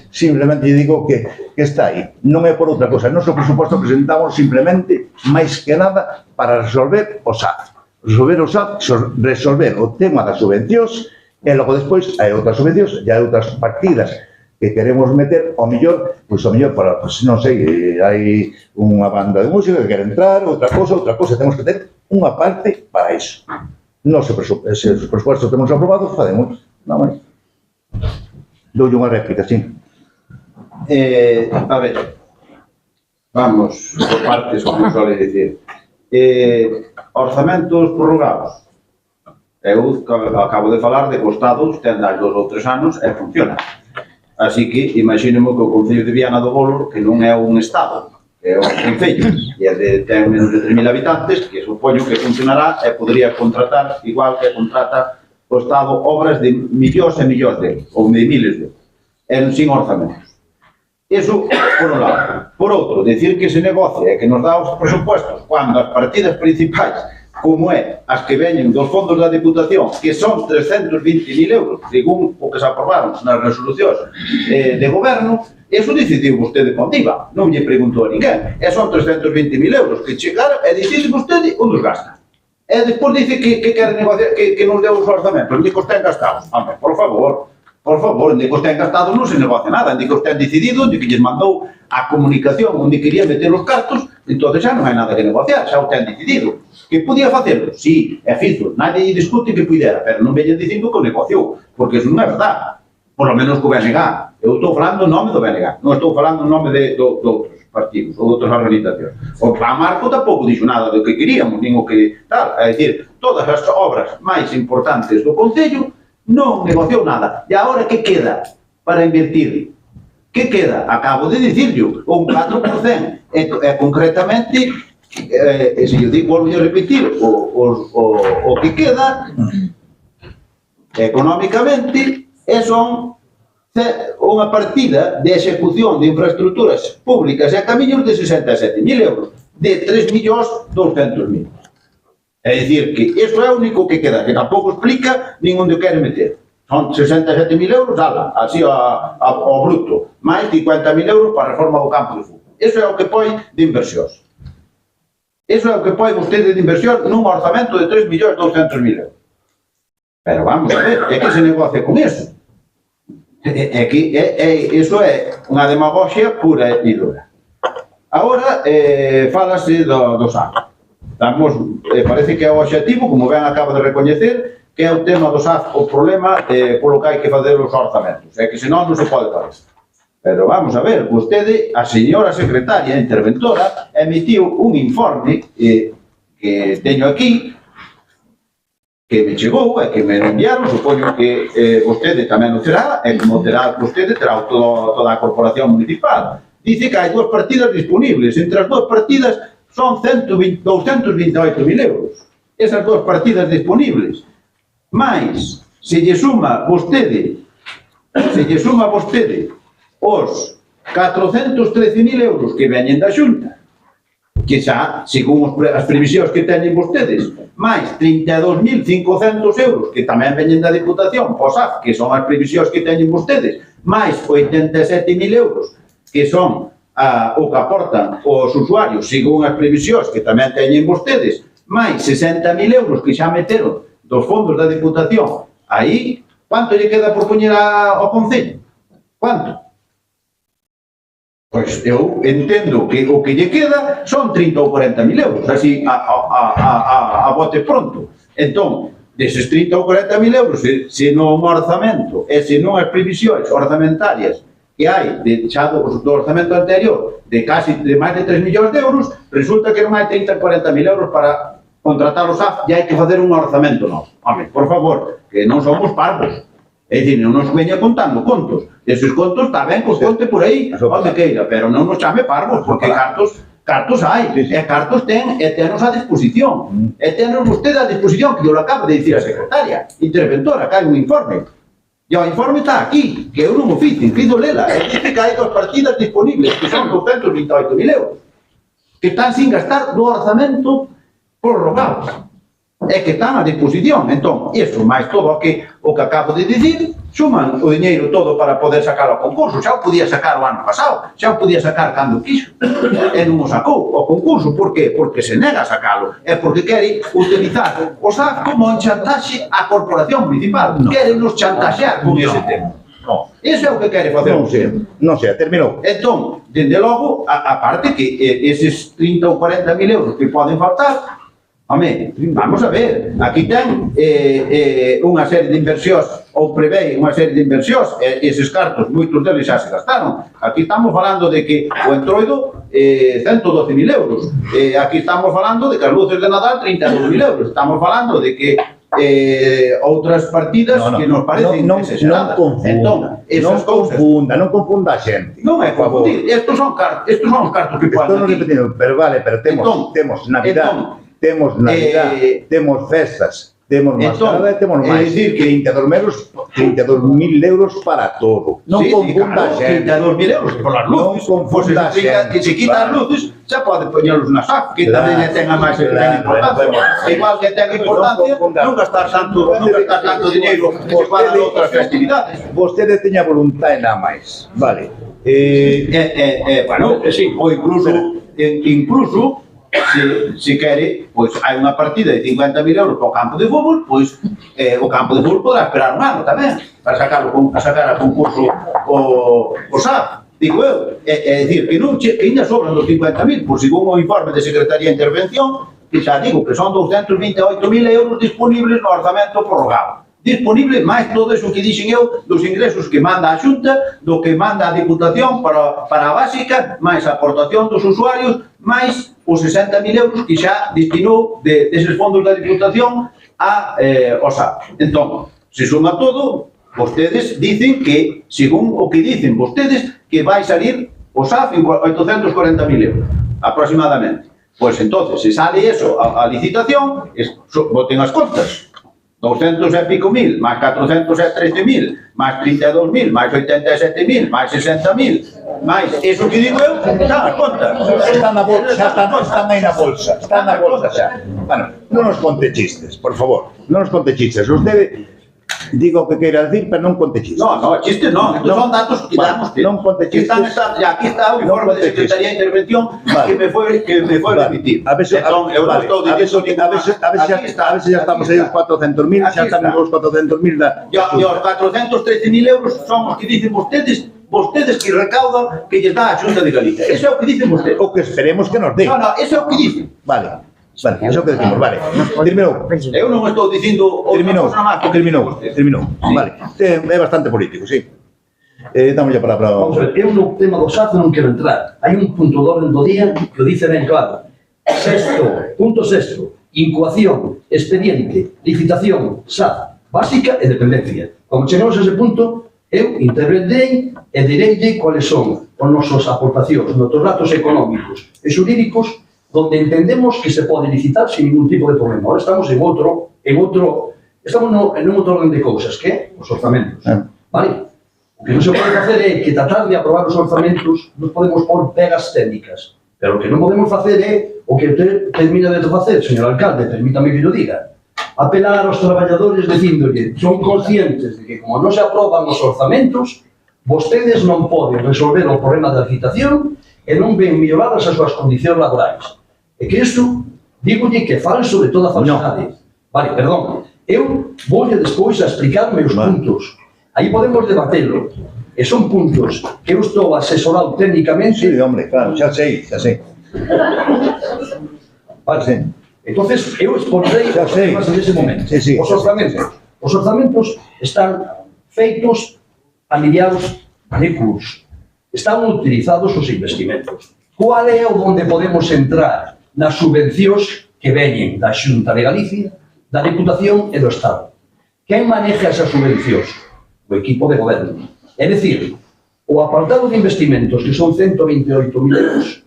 simplemente digo que está aí. Non é por outra cosa. Noso presuposto presentamos simplemente, máis que nada, para resolver o SAF. Resolver o tema das subvencións e logo despois hai outras subvencións e hai outras partidas que queremos meter, ao mellor, para, non sei, hai unha banda de música que quere entrar, outra cosa, temos que ter unha parte para iso. Non se os presupuestos temos aprobados, facemos, non máis. Doulle unha réplica, sí. A ver, vamos por partes, como suele dicir. Orzamentos prorrogados. Eu acabo de falar de que o Estado ten 2 ou 3 anos e funciona. Así que, imagínemo que o Concello de Viana do Bolo, que non é un Estado, é un concello, e ten menos de 3.000 habitantes, que supoño que funcionará e podría contratar, igual que contrata o Estado, obras de millóns e millóns de euros, ou de miles de euros, sin orzamentos. Iso, por un lado. Por outro, decir que se negocia e que nos dá os presupuestos cando as partidas principais, como é as que veñen dos fondos da Diputación, que son 320.000 euros, según o que se aprobaron nas resolucións de goberno, eso decidiu vostede con IVA, non lle preguntou a ninguén. E son 320.000 euros que chegaron e decide vostede onde os gasta. E despois dice que quere negociar, que nos deu os orzamentos, onde que os ten gastados. Home, por favor, onde que os ten gastados non se negocia nada, onde que os ten decidido, onde que lles mandou a comunicación onde quería meter os cartos, entón xa non hai nada que negociar, xa o ten decidido. Que podía facelo? Sí, é fizo, nadie discute que pudera, pero non veña dicindo que o negociou, porque eso non é verdad, por lo menos co BNG. Eu estou falando en nome do BNG, non estou falando en nome de outros partidos ou outras organizacións. O Plan Marco tampouco dixo nada do que queríamos, nin o que tal, é dicir, todas as obras máis importantes do Concello non negociou nada. E agora que queda para invertir? Que queda? Acabo de dicirlo, un 4%. E concretamente, se yo digo, volvo a repetir, o que queda económicamente son unha partida de execución de infraestructuras públicas e camiños de 67.000 euros, de 3.200.000. É dicir, que iso é o único que queda, que tampouco explica nin onde o quere meter. Son 67.000 euros, así ao bruto, máis 50.000 euros para a reforma do campo de fútbol. Iso é o que põe de inversións. Iso é o que põe vostede de inversión nun orzamento de 3.200.000 euros. Pero vamos a ver, é que se negocia con iso. É que iso é unha demagogia pura e dura. Agora, falase do SAF. Parece que é o obxectivo, como ben acaba de recoñecer, que é o tema do SAF, o problema polo que hai que fazer os orzamentos. É que senón non se pode fazer. Pero vamos a ver, vostede, a señora secretaria interventora, emitiu un informe que teño aquí, que me chegou e que me enviaron, supoño que vostede tamén o terá, e como terá vostede, terá toda a corporación municipal. Dice que hai 2 partidas disponibles, entre as 2 partidas son 228.000 euros. Esas 2 partidas disponibles. Mais, se lle suma vostede os 413.000 euros que veñen da Xunta, que xa, según as previsións que teñen vostedes, máis 32.500 euros que tamén veñen da Diputación, o SAF, que son as previsións que teñen vostedes, máis 87.000 euros que son o que aportan os usuarios, según as previsións que tamén teñen vostedes, máis 60.000 euros que xa meteron dos fondos da Diputación. Aí, quanto lle queda por poñer ao Concello? Quanto? Pois eu entendo que o que lle queda son 30 ou 40.000 euros, así a bote pronto. Entón, deses 30 ou 40.000 euros, se non o orzamento e se non as previsións orzamentarias que hai xa do orzamento anterior de máis de 3 millóns de euros, resulta que non hai 30 ou 40.000 euros para contratar o SAF e hai que facer un orzamento novo. Home, por favor, que non somos parvos. É dicir, non nos veña contando contos. Eses contos está ben que os conte por aí, onde queira, pero non nos chame parvos, porque cartos hai, e cartos ten, e tenos a disposición. E tenos vostede a disposición, que eu lo acabo de dicir a secretaria, interventora, que hai un informe. E o informe está aquí, que eu non o fiz lela. E dice que hai 2 partidas disponibles, que son 228.000 euros, que están sin gastar do orzamento prorrogado. É que están a disposición. Entón, iso, máis todo o que acabo de dicir, suman o diñeiro todo para poder sacar o concurso. Xa o podía sacar o ano pasado, xa o podía sacar cando quiso. E non o sacou o concurso. Por qué? Porque se nega a sacalo. É porque quere utilizar o SAF como en chantaxe á corporación municipal. Quere nos chantaxear con ese tema. Iso é o que quere facer o museo. Non sei, terminou. Entón, dende logo, a parte que eses 30 ou 40.000 euros que poden faltar, home, vamos a ver, aquí ten unha serie de inversións, ou prevé unha serie de inversións, eses cartos, moitos deles xa se gastaron. Aquí estamos falando de que o entroido 112.000 euros, aquí estamos falando de que as luces de Nadal 32.000 euros, estamos falando de que outras partidas que nos parecen exageradas. Non confunda a xente. Non é confundir, estos son cartos que poden aquí. Pero vale, pero temos Navidad, temos festas, temos mascarada e temos máis. É dicir, 32.000 euros para todo. Non confunda a xente. 32.000 euros por as luces. Non confunda a xente. Que se quita as luces, xa pode poñelos na SAF, que tamén tenga máis importancia. Igual que ten importancia, non gastar tanto dinheiro que se pagan outras festividades. Vostede teña voluntade nada máis. Vale. Bueno, ou incluso se quere, pois hai unha partida de 50.000 euros para o campo de fútbol, pois o campo de fútbol poderá esperar un ano tamén para sacar a concurso o SAF, digo eu. É dicir, que ainda sobran dos 50.000, por segundo o informe de Secretaría de Intervención, que xa digo que son 228.000 euros disponibles no orzamento prorrogado. Disponible máis todo iso que dixen eu dos ingresos que manda a Xunta, do que manda a Diputación para a básica, máis a aportación dos usuarios, máis os 60.000 euros que xa destinou deses fondos da Diputación ao SAP. Entón, se suma todo, vostedes dicen que, según o que dicen vostedes, que vai salir o SAF en 840.000 euros, aproximadamente. Pois entonces, se sale eso a licitación, boten as contas. 200 e pico mil, máis 413.000, máis 32.000, máis 87.000, máis 60.000, máis eso que digo eu, está as contas. Están na bolsa, están aí na bolsa, están na bolsa xa. Bueno, non nos conte chistes, por favor, non nos conte chistes. Usted digo o que queira decir, pero non conte chistes. No, chistes non, estos son datos que damos. Non conte chistes. Aquí está o informe de Secretaría de Intervención que me foi remitir. A ver se xa estamos aí os 400.000, xa estamos os 400.000 da... E os 413.000 euros son os que dicen vostedes que recaudan que lles dá a Xunta de Galicia. Eso é o que dicen vostedes. O que esperemos que nos den. No, eso é o que dicen. Vale, eso que decimos, vale. Terminou. Eu non estou dicindo Terminou. Vale. É bastante político, sí. Estamos ya para... Vamos a ver, eu no tema do SAF non quero entrar. Hai un punto do orden do día que o dice ben claro. Punto sexto, incoación, expediente, licitación, SAF, básica e dependencia. Como chegamos a ese punto, eu intervendei e direille cuáles son os nosos aportacións, nosos datos económicos e xurídicos donde entendemos que se pode licitar sin ningún tipo de problema. Ahora estamos en outro orden de cousas, que é os orzamentos. Vale? O que non se pode facer é que tratar de aprobar os orzamentos nos podemos pôr pegas técnicas. Pero o que non podemos facer é o que termina de facer, señor alcalde, permítame que yo diga, apelar aos traballadores dicíndolle, son conscientes de que como non se aproban os orzamentos, vostedes non poden resolver o problema da licitación e non ven melloradas as súas condicións laborais. E que isto, dígolle que é falso de toda falsidade. Vale, perdón. Eu voulle despois a explicarme os puntos. Aí podemos debatelo. E son puntos que eu estou asesorado técnicamente. Sí, hombre, claro, xa sei. Vale, entonces eu expondrei os temas en ese momento. Os orzamentos están feitos a mediados de curso. Están utilizados os investimentos. Qual é o onde podemos entrar nas subvencións que veñen da Xunta de Galicia, da Diputación e do Estado? Quen maneja esas subvencións? o equipo de goberno. É dicir, o apartado de investimentos, que son 128.000 euros,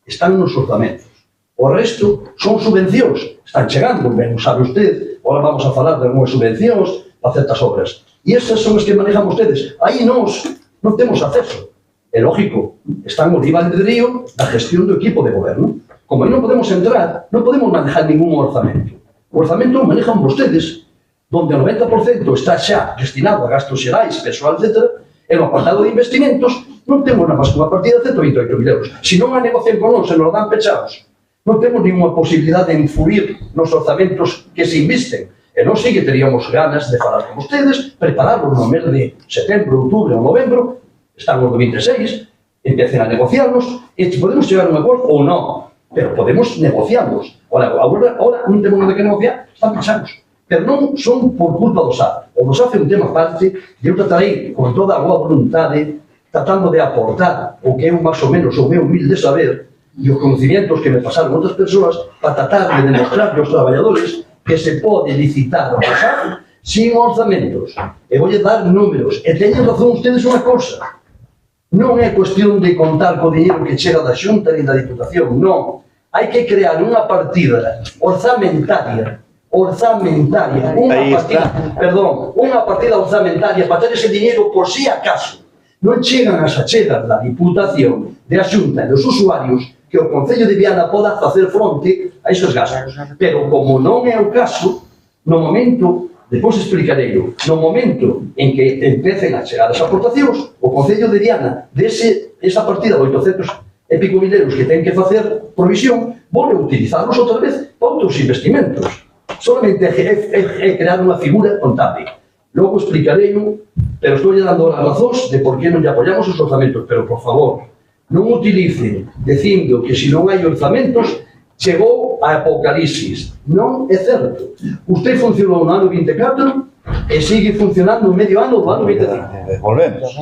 están nos orzamentos. O resto son subvencións. Están chegando, ben, sabe usted, ahora vamos a falar de algunhas subvencións a certas obras. E esas son as que manejan ustedes. Aí nós non temos acceso. É lógico, están o libre albedrío da gestión do equipo de goberno. Como aí non podemos entrar, non podemos manejar ningún orzamento. O orzamento o manejan vostedes, donde o 90% está xa destinado a gastos xerais, persoal, etc. E no apartado de investimentos non temos nada máis que unha partida de 128.000 euros. Se non a negocian con nós e nos dan pechados, non temos ninguna posibilidad de influir nos orzamentos que se invisten. E nós sí que teríamos ganas de falar con vostedes, prepararlos no mes de setembro, outubro ou novembro, estamos no 26, empecen a negociarnos, e podemos chegar a un acordo ou non, pero podemos negociarlos. Ahora non temos nada que negociar, están pechados. Pero non son por culpa do SAF. O do SAF é un tema aparte, e eu tratarei con toda a boa voluntade, tratando de aportar o que é máis ou menos o meu humilde saber e os conocimientos que me pasaron outras persoas para tratar de demostrar aos traballadores que se pode licitar o SAF sin orzamentos. E voulle dar números. E teñen razón ustedes unha cosa. Non é cuestión de contar co dinheiro que chega da Xunta ni da Diputación, non. Hai que crear unha partida orzamentaria, unha partida orzamentaria para ter ese dinheiro por si acaso non chegan as achegas da Diputación, da Xunta e dos usuarios, que o Concello de Viana poda facer fronte a esos gastos. Pero como non é o caso, no momento, depois explicarei, no momento en que empecen a chegar as aportacións, o Concello de Viana, esa partida de 800 e pico mil euros que ten que facer provisión, volve a utilizarlos outra vez para outros investimentos. Solamente é crear unha figura contable. Logo explicarei, pero estou dando as razóns de por que non lle apoiamos os orzamentos. Pero, por favor, non utilicen dicindo que se non hai orzamentos chegou a apocalipsis. Non é certo. Usted funcionou no ano 24 e sigue funcionando no medio ano do ano 25. Volvemos.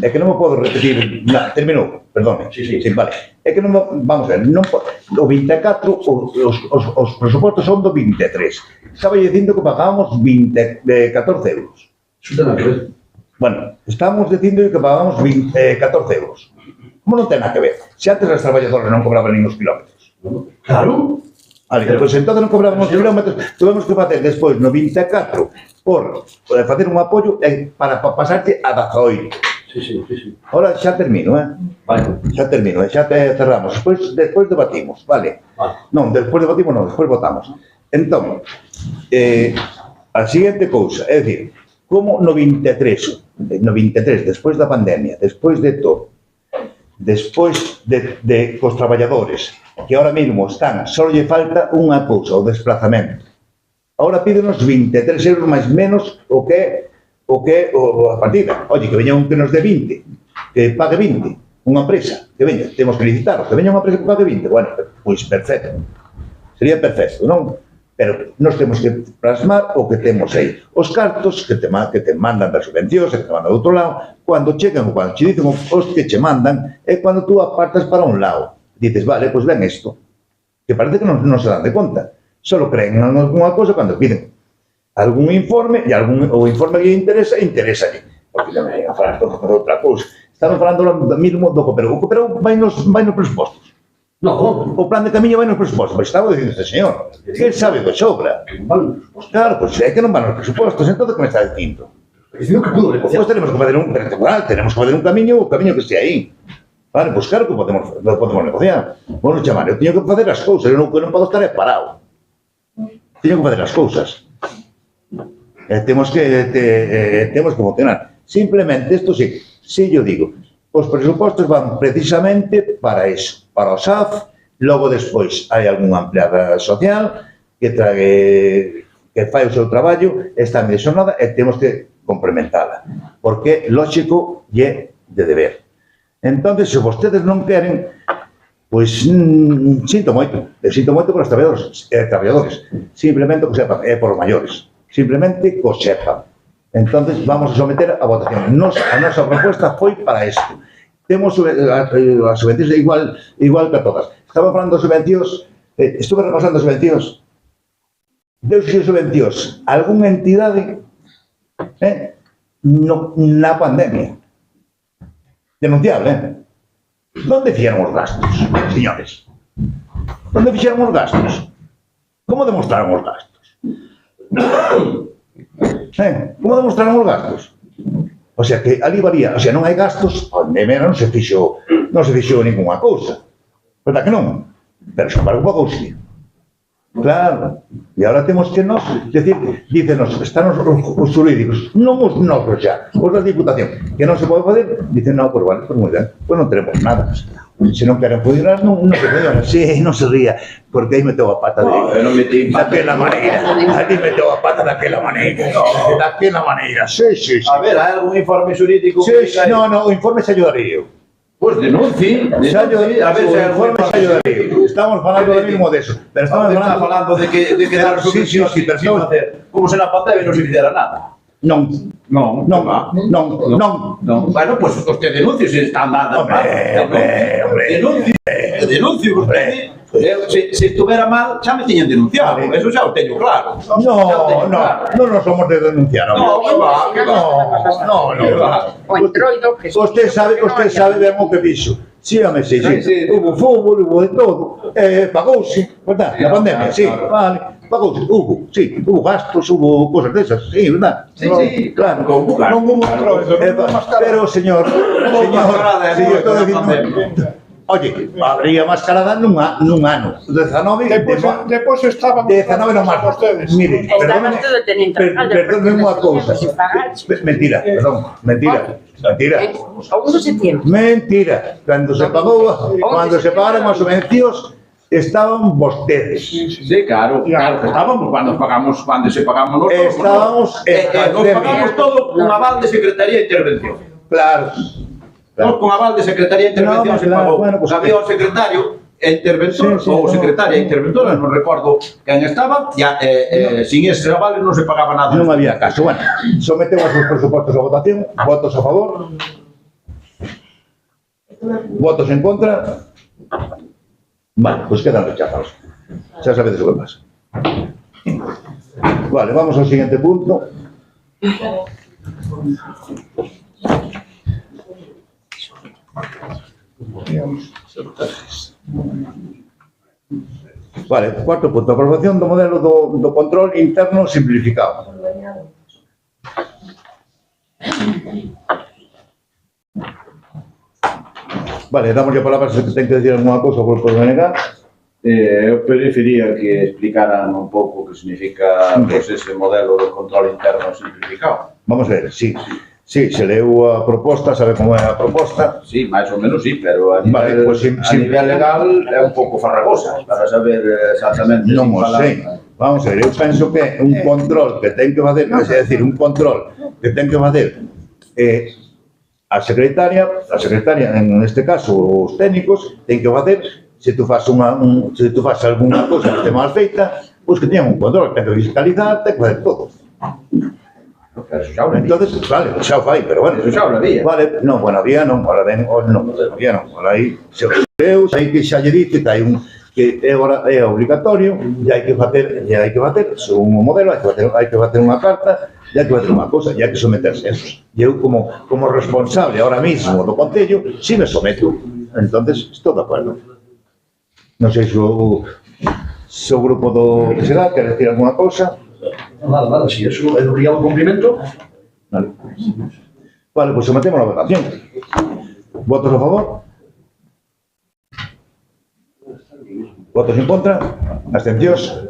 É que non me podo repetir. Terminou, perdone. Sí, vale. É que non, vamos a ver, o 24, os presupostos son do 23. Estaba dicindo que pagábamos 14 euros. Iso ten a que ver. Bueno, estamos dicindo que pagábamos 14 euros. Como non ten nada que ver? Se antes as traballadoras non cobraban nin os kilómetros. Claro. Vale, pois entón non cobramos os kilómetros, tuvemos que facer despois no 24 por facer un apoio para pasarte a 18. Sí. Ahora xa termino, Vale. Xa termino, xa cerramos. Despois debatimos, vale? Non, despois debatimos non, despois votamos. Entón, a seguinte cousa, é dicir, como no 23, despois da pandemia, despois de todo, despois de cos traballadores, que ahora mesmo están, só lle falta unha cousa, o desplazamento. Ahora pídenos 23 euros máis menos o que a partida. Oye, que veña un que nos dé 20, que pague 20, unha empresa, que veña, temos que licitar, que veña unha empresa que pague 20, bueno, pois perfecto. Sería perfecto, non? Pero nós temos que plasmar o que temos aí. Os cartos que te mandan das subvencións, que te mandan do outro lado, cando chegan ou cando che dicen os que che mandan, é cando tú apartas para un lado. Dices, vale, pois ven isto. Que parece que non se dan de conta. Solo creen en alguna cosa cando piden algún informe, e o informe que lle interesa. Porque non me a falar de outra cousa. Estamos falando mesmo do Cooperou. O Cooperou vai nos prespostos. Non, o plan de camiño vai nos prespostos. Pois estaba dicindo este señor. Que sabe do sobra. Claro, pois é que non van nos prespostos. Entón, que me está dicindo? Dicindo que pudo negociar. Pois tenemos que fazer un camiño, o camiño que estea aí. Vale, pois claro que podemos negociar. Vamos chamar, eu teño que facer as cousas. Eu non podo estar parado. Teño que facer as cousas. Temos que funcionar. Simplemente, isto sí, yo digo, os presupostos van precisamente para eso, para o SAF, logo despois hai algunha empleada social que fai o seu traballo, está en mesonada e temos que complementala, porque lógico é de deber. Entón, se vostedes non queren, pois sinto moito por os traballadores, simplemente que sepan, é por os maiores. Simplemente que o sepan. Entón, vamos a someter a votación. A nosa proposta foi para isto. Temos as subvencións igual que a todas. Estamos falando de subvencións, estuve repasando as subvencións. Deus e subvencións. Algúna entidade Na pandemia. Denunciable, ¿Dónde fixeron os gastos, señores? ¿Dónde fixeron os gastos? ¿Cómo demostraron os gastos? Como demostraron os gastos? O sea que ali varía, o sea, non hai gastos, a pandemia non se fixo ninguna cousa. Verdad que non? Pero xa embargo pagouse. Claro. E agora temos que nos, decir, dícenos, están os jurídicos, non os nosos xa, os da Diputación, que non se pode fazer, dicen, non, pues vale, pues moi ben, pues non tenemos nada. Se non queren poder, non se poden, sí, non se ría, porque aí meteu a pata daquela maneira, ali meteu a pata daquela maneira, sí. A ver, hai algún informe xurídico? Sí, no, o informe xa ayudaría eu. Pois denuncie, a ver se hai algún informe xa ayudaría. Estamos falando do mismo de eso, pero estamos falando de que dar subvencións sin facer, como se na pandemia non se fixera nada. Non. Bueno, pois usted denuncie se está nada. Denuncie usted. Se estuvera mal, xa me tiñen denunciado, eso xa o teño claro. Non somos de denunciar. No. O entroido que... Usted sabe ben o que fixo. Sí, hubo fútbol, hubo de todo, pagouse, verdad, na pandemia, sí, vale, pagouse, hubo gastos, hubo cosas desas, sí, verdad. Sí, claro. Non hubo pero, señor, estou dicindo... Oye, habría mascarada nun ano. 19... Depois estaban... 19 non máis. Mire, perdónme unha cousa. Mentira. Segundo septiembre. Mentira. Cando se pagaron as subvencións, estaban vostedes. Sí, claro, que estábamos cando se pagamos nosotros. Estábamos nos pagamos todo con aval de Secretaría de Intervención. Claro. Nos con aval de Secretaría de Intervención se pagou. Había o secretario interventor ou secretaria interventora, non recordo quen estaba, sin ese aval non se pagaba nada. Non había caso. Bueno, sometemos os presupostos a votación. Votos a favor. Votos en contra. Vale, pues quedan rechazados. Xa sabedes o que pasa. Vale, vamos ao siguiente punto. Vale, cuarto punto, aprobación do modelo do control interno simplificado. Vale, damos a palabra se ten que decir alguna cousa por BNG. Eu prefería que explicaran un pouco o que significa ese modelo de control interno simplificado. Vamos a ver, sí, se leu a proposta, sabe como é a proposta. Sí, máis ou menos sí, pero a nivel legal é un pouco farragosa para saber exactamente. Non o sei. Vamos a ver, eu penso que un control que ten que facer, é dicir, un control que ten que facer a secretaria, en este caso, os técnicos, ten que facer, se tu faz alguna cousa que este mal feita, pois que teñan un control, ten que fiscalizar, ten que facer todo. Entonces, vale, xa o fai, pero bueno. Eso xa o había. Vale, non, bueno, había non, ahora ben, non, ahora aí, se os seus, aí que xa lle dice que hai un, que é obligatorio, e hai que facer, según o modelo, hai que facer unha carta, e hai que facer unha cousa, e hai que someterse a eso. E eu, como responsable ahora mismo do Concello, si me someto. Entonces, estou de acuerdo. Non sei se o grupo do que será, quer decir alguna cousa. Nada, si eso é do guiado cumprimento. Vale, pues sometemos a votación. ¿Votos a favor? ¿Votos en contra? ¿Abstencións?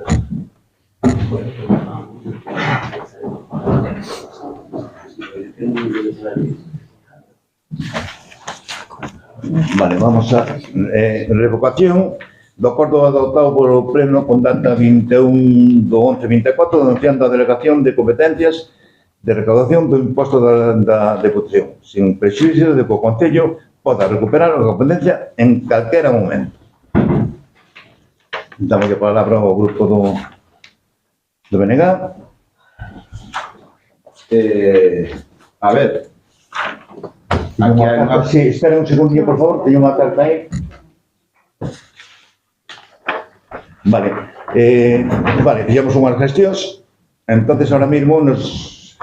Vale, vamos a revocación do acordo adoptado polo Pleno con data 21 do 11-24 denunciando a delegación de competencias de recaudación do imposto da Deputación, sin prexuízo de que o Concello poda recuperar a competencia en calquera momento. Damos a palabra ao grupo do BNG. A ver. Sí, espera un segundillo, por favor, teño unha carta aí. Vale, fixemos unhas gestións, entonces ahora mismo nos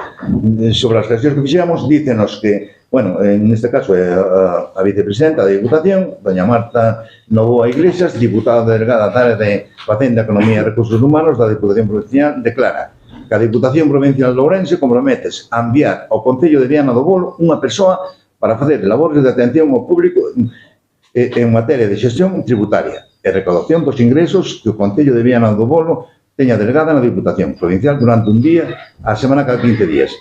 sobre as gestións que fixemos, dícenos que, bueno, en este caso é a vicepresidenta da Diputación, doña Marta Novoa Iglesias, diputada delegada da área de Facenda, Economía e Recursos Humanos da Diputación Provincial, declara que a Diputación Provincial de Ourense comprometes a enviar ao Concello de Viana do Bolo unha persoa para facer labores de atención ao público en materia de xestión tributaria e recaudación dos ingresos que o Concello de Viana do Bolo teña delegada na Diputación Provincial durante un día a semana cada 15 días.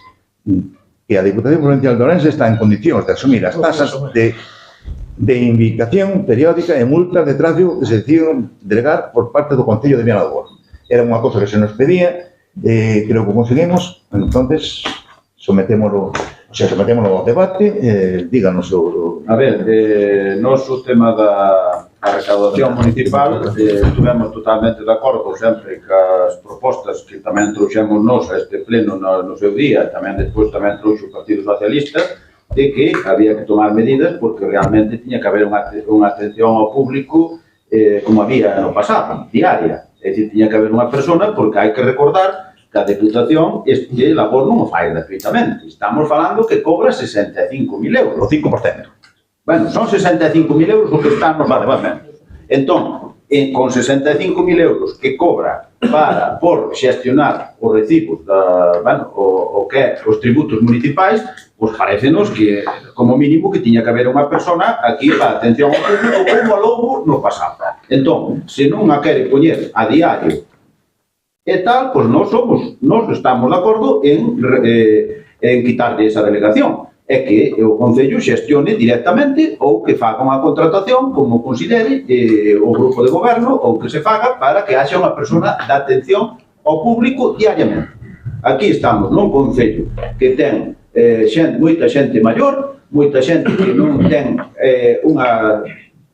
Que a Diputación Provincial de Ourense está en condicións de asumir as tasas de indicación periódica e multas de tráfico que se deciden delegar por parte do Concello de Viana do Bolo. Era unha cosa que se nos pedía, creo que conseguimos, entonces sometémoslo ao debate, díganos o... A ver, nos o tema da recaudación municipal estuvemos totalmente de acordo sempre cas propostas que tamén trouxemos nos a este pleno no seu día, tamén despois tamén trouxe o Partido Socialista, de que había que tomar medidas porque realmente tiña que haber unha atención ao público como había no pasado, diaria. É dicir, tiña que haber unha persona porque hai que recordar que a Deputación este labor non o fai gratuitamente. Estamos falando que cobra 65.000 euros. O 5%. Bueno, son 65.000 euros o que están normalmente. Entón, con 65.000 euros que cobra por xestionar os recibos, o que os tributos municipais, pois parécenos que, como mínimo, que tiña que haber unha persona aquí para atención ao público como a logo no pasado. Entón, se non a quere poñer a diario e tal, pois nós estamos de acordo en quitarle esa delegación. É que o Concello xestione directamente ou que faga unha contratación como considere o grupo de goberno ou que se faga para que haxa unha persona de atención ao público diariamente. Aquí estamos nun Concello que ten moita xente maior, moita xente que non ten unha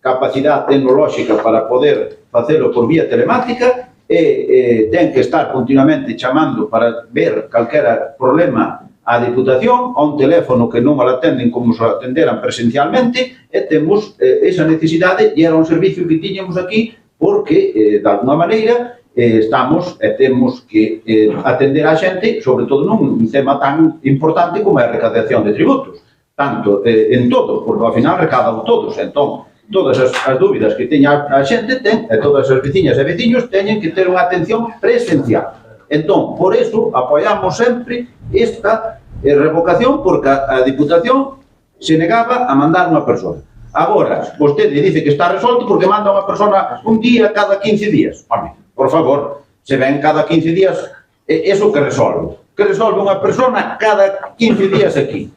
capacidade tecnolóxica para poder facelo por vía telemática e ten que estar continuamente chamando para ver calquera problema a Diputación, a un teléfono que non o atenden como se atenderan presencialmente e temos esa necesidade e era un servicio que tiñamos aquí porque, de alguna maneira, estamos e temos que atender a xente, sobre todo nun tema tan importante como a recaudación de tributos, tanto en todo, porque ao final recaudan todos, entón, todas as dúbidas que teña a xente e todas as veciñas e veciños teñen que ter unha atención presencial. Entón, por iso, apoiamos sempre esta revocación porque a Diputación se negaba a mandar unha persona. Agora, vostede dice que está resolto porque manda unha persona un día cada 15 días. Home, por favor, se ven cada 15 días, eso que resolve. Que resolve unha persona cada 15 días aquí.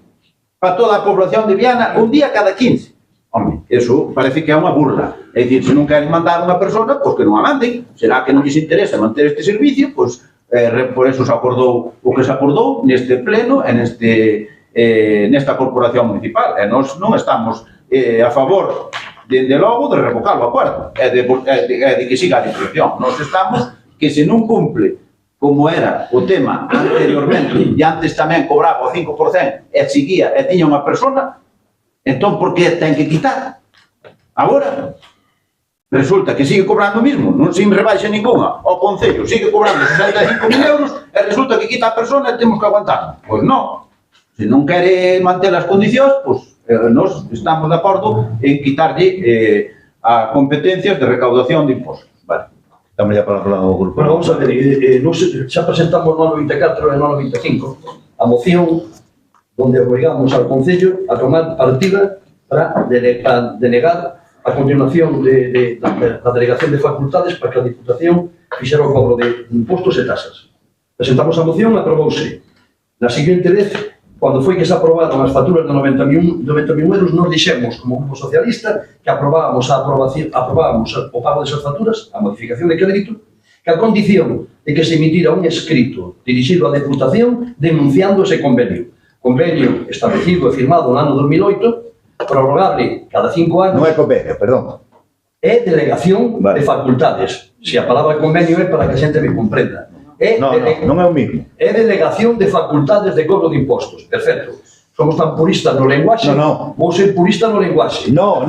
Para toda a población de Viana, un día cada 15. Home, eso parece que é unha burla. É dicir, se non queren mandar unha persona, pois que non a manden. Será que non lles interesa manter este servicio, pois por eso se acordou o que se acordou neste pleno e nesta corporación municipal. E nós non estamos a favor, dende logo, de revocar o acordo e de que siga a Diputación. Nós estamos que se non cumple como era o tema anteriormente e antes tamén cobraba o 5% e seguía e tiña unha persona, entón por que ten que quitar? Agora resulta que sigue cobrando o mismo, non sin rebaixa ninguna, o Concello sigue cobrando 65.000 euros e resulta que quita a persona e temos que aguantar. Pois non, se non quere manter as condicións, pois nós estamos de acordo en quitarlle a competencias de recaudación de impostos. Vale. Estamos ya para falar do grupo. Bueno, vamos a ver, nos xa presentamos no ano 24 e no ano 25 a moción onde obrigamos ao Concello a tomar partida para denegar a continuación da delegación de facultades para que a Diputación fixera o cobro de impostos e tasas. Presentamos a moción e aprobouse. Na seguinte vez, cando foi que se aprobaron as facturas de 90.000 euros, nos dixemos, como Grupo Socialista, que aprobábamos o pago desas facturas, a modificación de crédito, que a condición de que se emitira un escrito dirixido á Deputación denunciando ese convenio. Convenio establecido e firmado no ano 2008, prorrogable cada 5 anos. Non é convenio, perdón. É delegación de facultades. Se a palabra convenio é para que a xente me comprenda. Non é o mismo. É delegación de facultades de cobro de impostos. Perfecto. Somos tan puristas no lenguaxe. Vou ser purista no lenguaxe. No.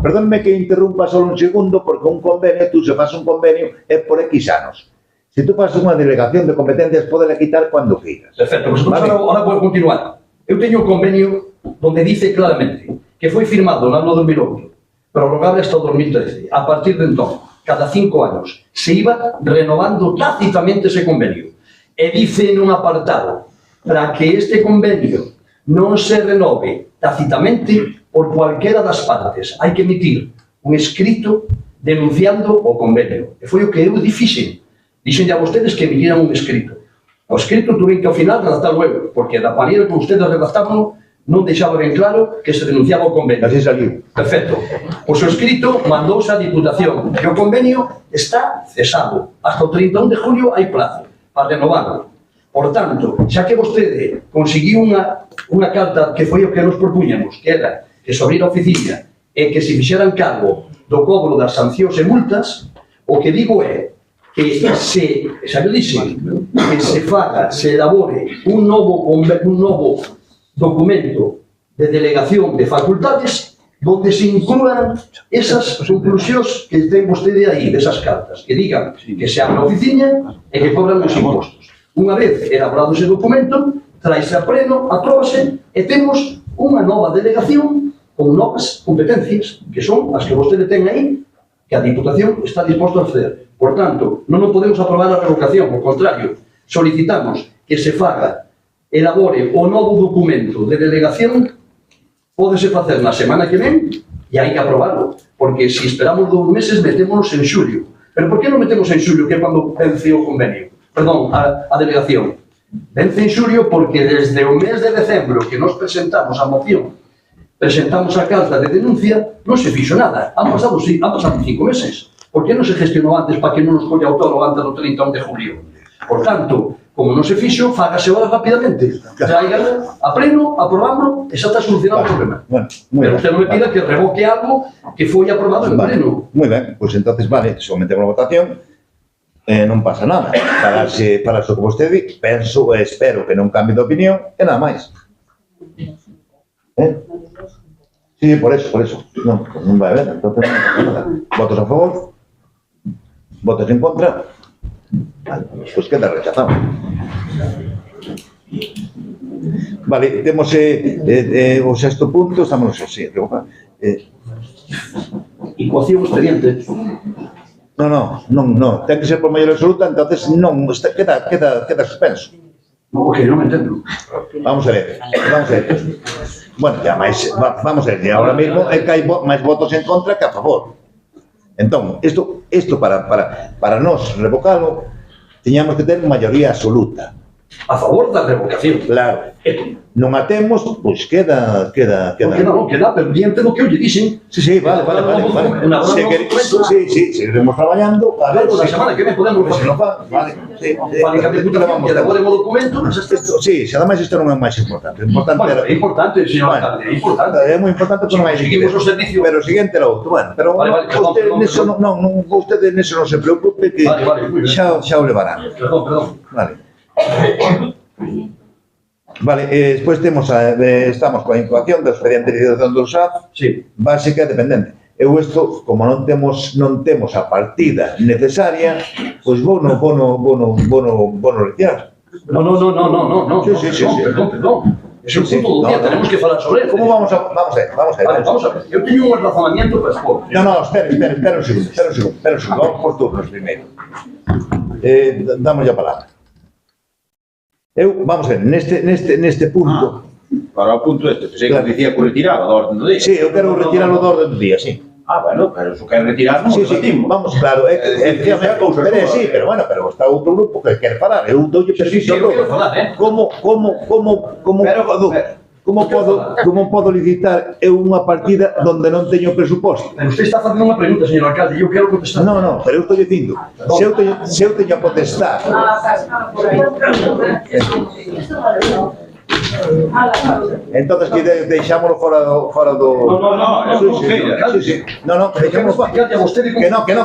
Perdónme que interrumpa só un segundo, porque un convenio, tú se faz un convenio, é por X anos. Se tú pasas unha delegación de competencias, podela quitar cando queiras. Perfecto, pues Vale. ahora puedo continuar. Eu teño un convenio donde dice claramente que foi firmado no ano 2008, prorrogable hasta o 2013. A partir de entón, cada 5 anos, se iba renovando tácitamente ese convenio. E dice nun apartado, para que este convenio non se renove tácitamente por cualquera das partes, hai que emitir un escrito denunciando o convenio. E foi o que eu dixen. Dixen a vostedes que emitiran un escrito. O escrito tuve que ao final redactarlo eu, porque da maneira que ustedes redactaron non deixaba ben claro que se denunciaba o convenio. Así saliu. Perfecto. Pois o escrito mandouse a Diputación e o convenio está cesado. Hasta o 31 de julio hai plazo para renovarlo. Por tanto, xa que vostede conseguiu unha carta que foi o que nos propuñamos, que era que se abrira a oficina e que se fixeran cargo do cobro das sancións e multas, o que digo é que xa que dixen, que se faga, se elabore un novo documento de delegación de facultades donde se incluan esas conclusións que ten vostede aí, desas cartas, que digan que se abre a oficina e que cobran os impostos. Unha vez elaborado ese documento, traise a pleno, apróbase e temos unha nova delegación con novas competencias, que son as que vostede ten aí, que a Diputación está disposto a facer. Por tanto, non podemos aprobar a revocación, ao contrario, solicitamos que se faga, elabore o novo documento de delegación, pódese facer na semana que ven e hai que aprobarlo, porque se esperamos 2 meses metémonos en xulio. Pero por que non metemos en xulio, que é cando vence o convenio? Perdón, a delegación. Vence en xulio porque desde o mes de decembro que nos presentamos a moción, presentamos a carta de denuncia, non se fixo nada. Han pasado 5 meses. Por que non se gestionou antes para que non nos colla autónomo antes do 31 de julio? Por tanto, como non se fixo, fágase ahora rapidamente. Traigan a pleno, aprobámoslo, e xa está solucionado o problema. Bueno, Pero usted non me pida que revoque algo que foi aprobado en pleno. Moi ben, pois entonces vale, sometemos a votación, non pasa nada. Para o que vostede, penso e espero que non cambie de opinión, e nada máis. Sí, por eso. Non vai haber, entonces non pasa nada. Votos a favor, votos en contra, vale, pois queda rechazado. Vale, temos o sexto punto, estamos así, Ecuación expediente. Non, ten que ser por maioría absoluta, entonces non, queda suspenso. Ok, non me entendo. Vamos a ver. Bueno, ya máis, vamos a ver, que ahora mismo é que hai máis votos en contra que a favor. Entón, isto para nós revocalo, tiñamos que ter maioría absoluta. A favor da revocación. Claro. Non a temos, pois queda. Non queda pendiente do que eu lle dixen. Sí, vale. Seguiremos traballando. A ver, a semana que ven podemos se non fa, vale. Para que a Diputación que elaboremos o documento. Sí, se ademais isto non é máis importante. O importante era... É importante, señor alcalde, é importante. É moi importante que non hai seguimos o servicio. Pero o siguiente era outro, bueno, pero vostede neso non se preocupe que xa o levarán. Perdón. Vale, despois estamos coa incoación da expediente de liquidación do SAF, básica e dependente. Eu isto, como non temos a partida necesaria, pois vou no retirar. No. Sí. Perdón. Es un punto do día, tenemos que falar sobre eso. Como vamos a ver. Vamos a ver. Eu teño un razonamiento para expor. No, espera un segundo. Vamos por turnos primeiro. Damos a palabra. Vamos a ver, neste punto... Para o punto este, pensei que dicía que o retiraba do orden do día. Sí, eu quero retirarlo do orden do día, sí. Bueno, pero se o quero retirar, non o debatimos. Vamos, claro, sí, pero bueno, pero está outro grupo que quer falar, eu doulle permiso a todo. Como podo licitar eu unha partida onde non teño presuposto? Pero usted está facendo unha pregunta, señor alcalde, e eu quero contestar. No, pero eu estou dicindo, se eu teño a potestad... Entonces que deixámoslo fora do... No, No, que deixámoslo fora. Que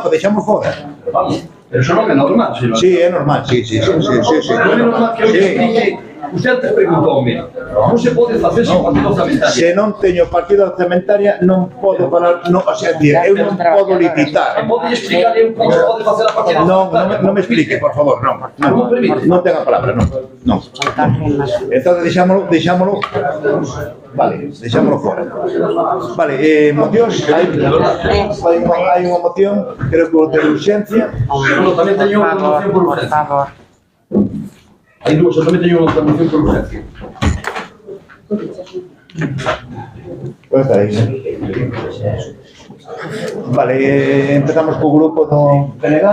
deixámoslo fora. Vamos, pero eso non é normal, señor. Sí, é normal, sí. Non é normal que eu explique Usted antes preguntoume, non se pode facer sin partido orzamentario. Se non teño partido orzamentaria non podo falar, non, o sea, eu non podo licitar. Pode explicar como se pode facer a partida orzamentaria? Non me explique, por favor, non. Non ten a palabra, non. Entón, deixámolo. Vale, deixámoslo fora. Vale, mocións, hai unha moción, creo que vou ter urxencia. Bueno, tamén teño unha moción por urgencia. Hai dúas, eu tamén teño unha moción por urgencia. Pois está aí. Vale, empezamos co grupo do PNG.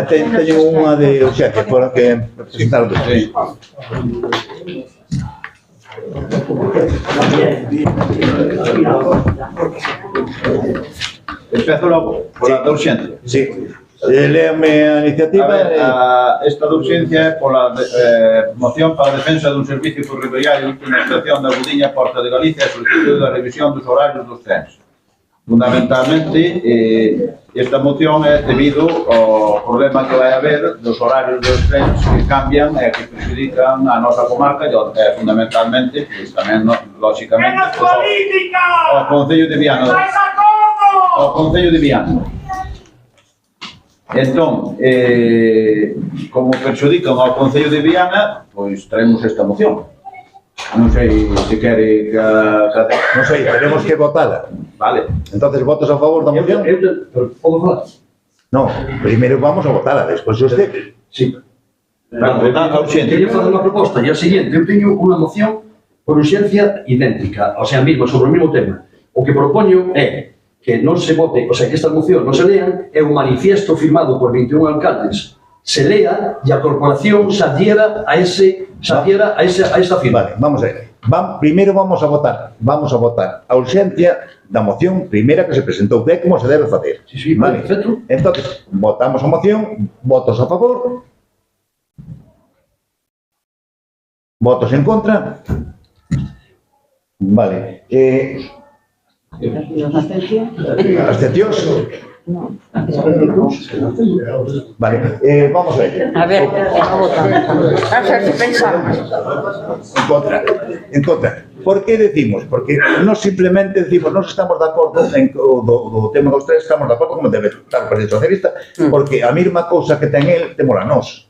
Teño unha de urxencia, por que presentaron despois. Empezo logo, pola de urxencia. Sí. Léame a iniciativa. Esta de urxencia é pola moción para a defensa dun servicio ferroviario de última estación da Budiña, Porta de Galicia, e solicitud da revisión dos horarios dos trens. Fundamentalmente, esta moción é debido ao problema que vai haber dos horarios dos trens que cambian e que perjudican a nosa comarca e fundamentalmente, pois tamén, lóxicamente, ao Concello de Viana. Ao Concello de Viana. Entón, como perjudican ao Concello de Viana, pois traemos esta moción. Non sei se quere que... Non sei, tenemos que votala. Vale. Entonces, votos a favor da moción? Podo falar? No, primeiro vamos a votala, despois usted. Sí. Para votar a urxencia. Quería fazer unha proposta, e a seguinte, eu teño unha moción por urxencia idéntica, o sea, mesmo, sobre o mesmo tema. O que propoño é que non se vote, o sea, que esta moción non se lean, é un manifiesto firmado por 21 alcaldes, se lea e a corporación se adhiera a esa firma. Vale, vamos a ver. Primeiro vamos a votar a urxencia da moción primeira que se presentou, que é como se debe facer. Sí, vale, perfecto. Entón, votamos a moción, votos a favor, votos en contra. Vale. Abstencións? Vale, vamos a ver. A ver, a ver si pensamos. En contra. ¿Por qué decimos? Porque no simplemente decimos, nos estamos de acordo en o tema dos tres, estamos de acordo como debe estar o Partido Socialista, porque a mesma cousa que ten el, temos a nós.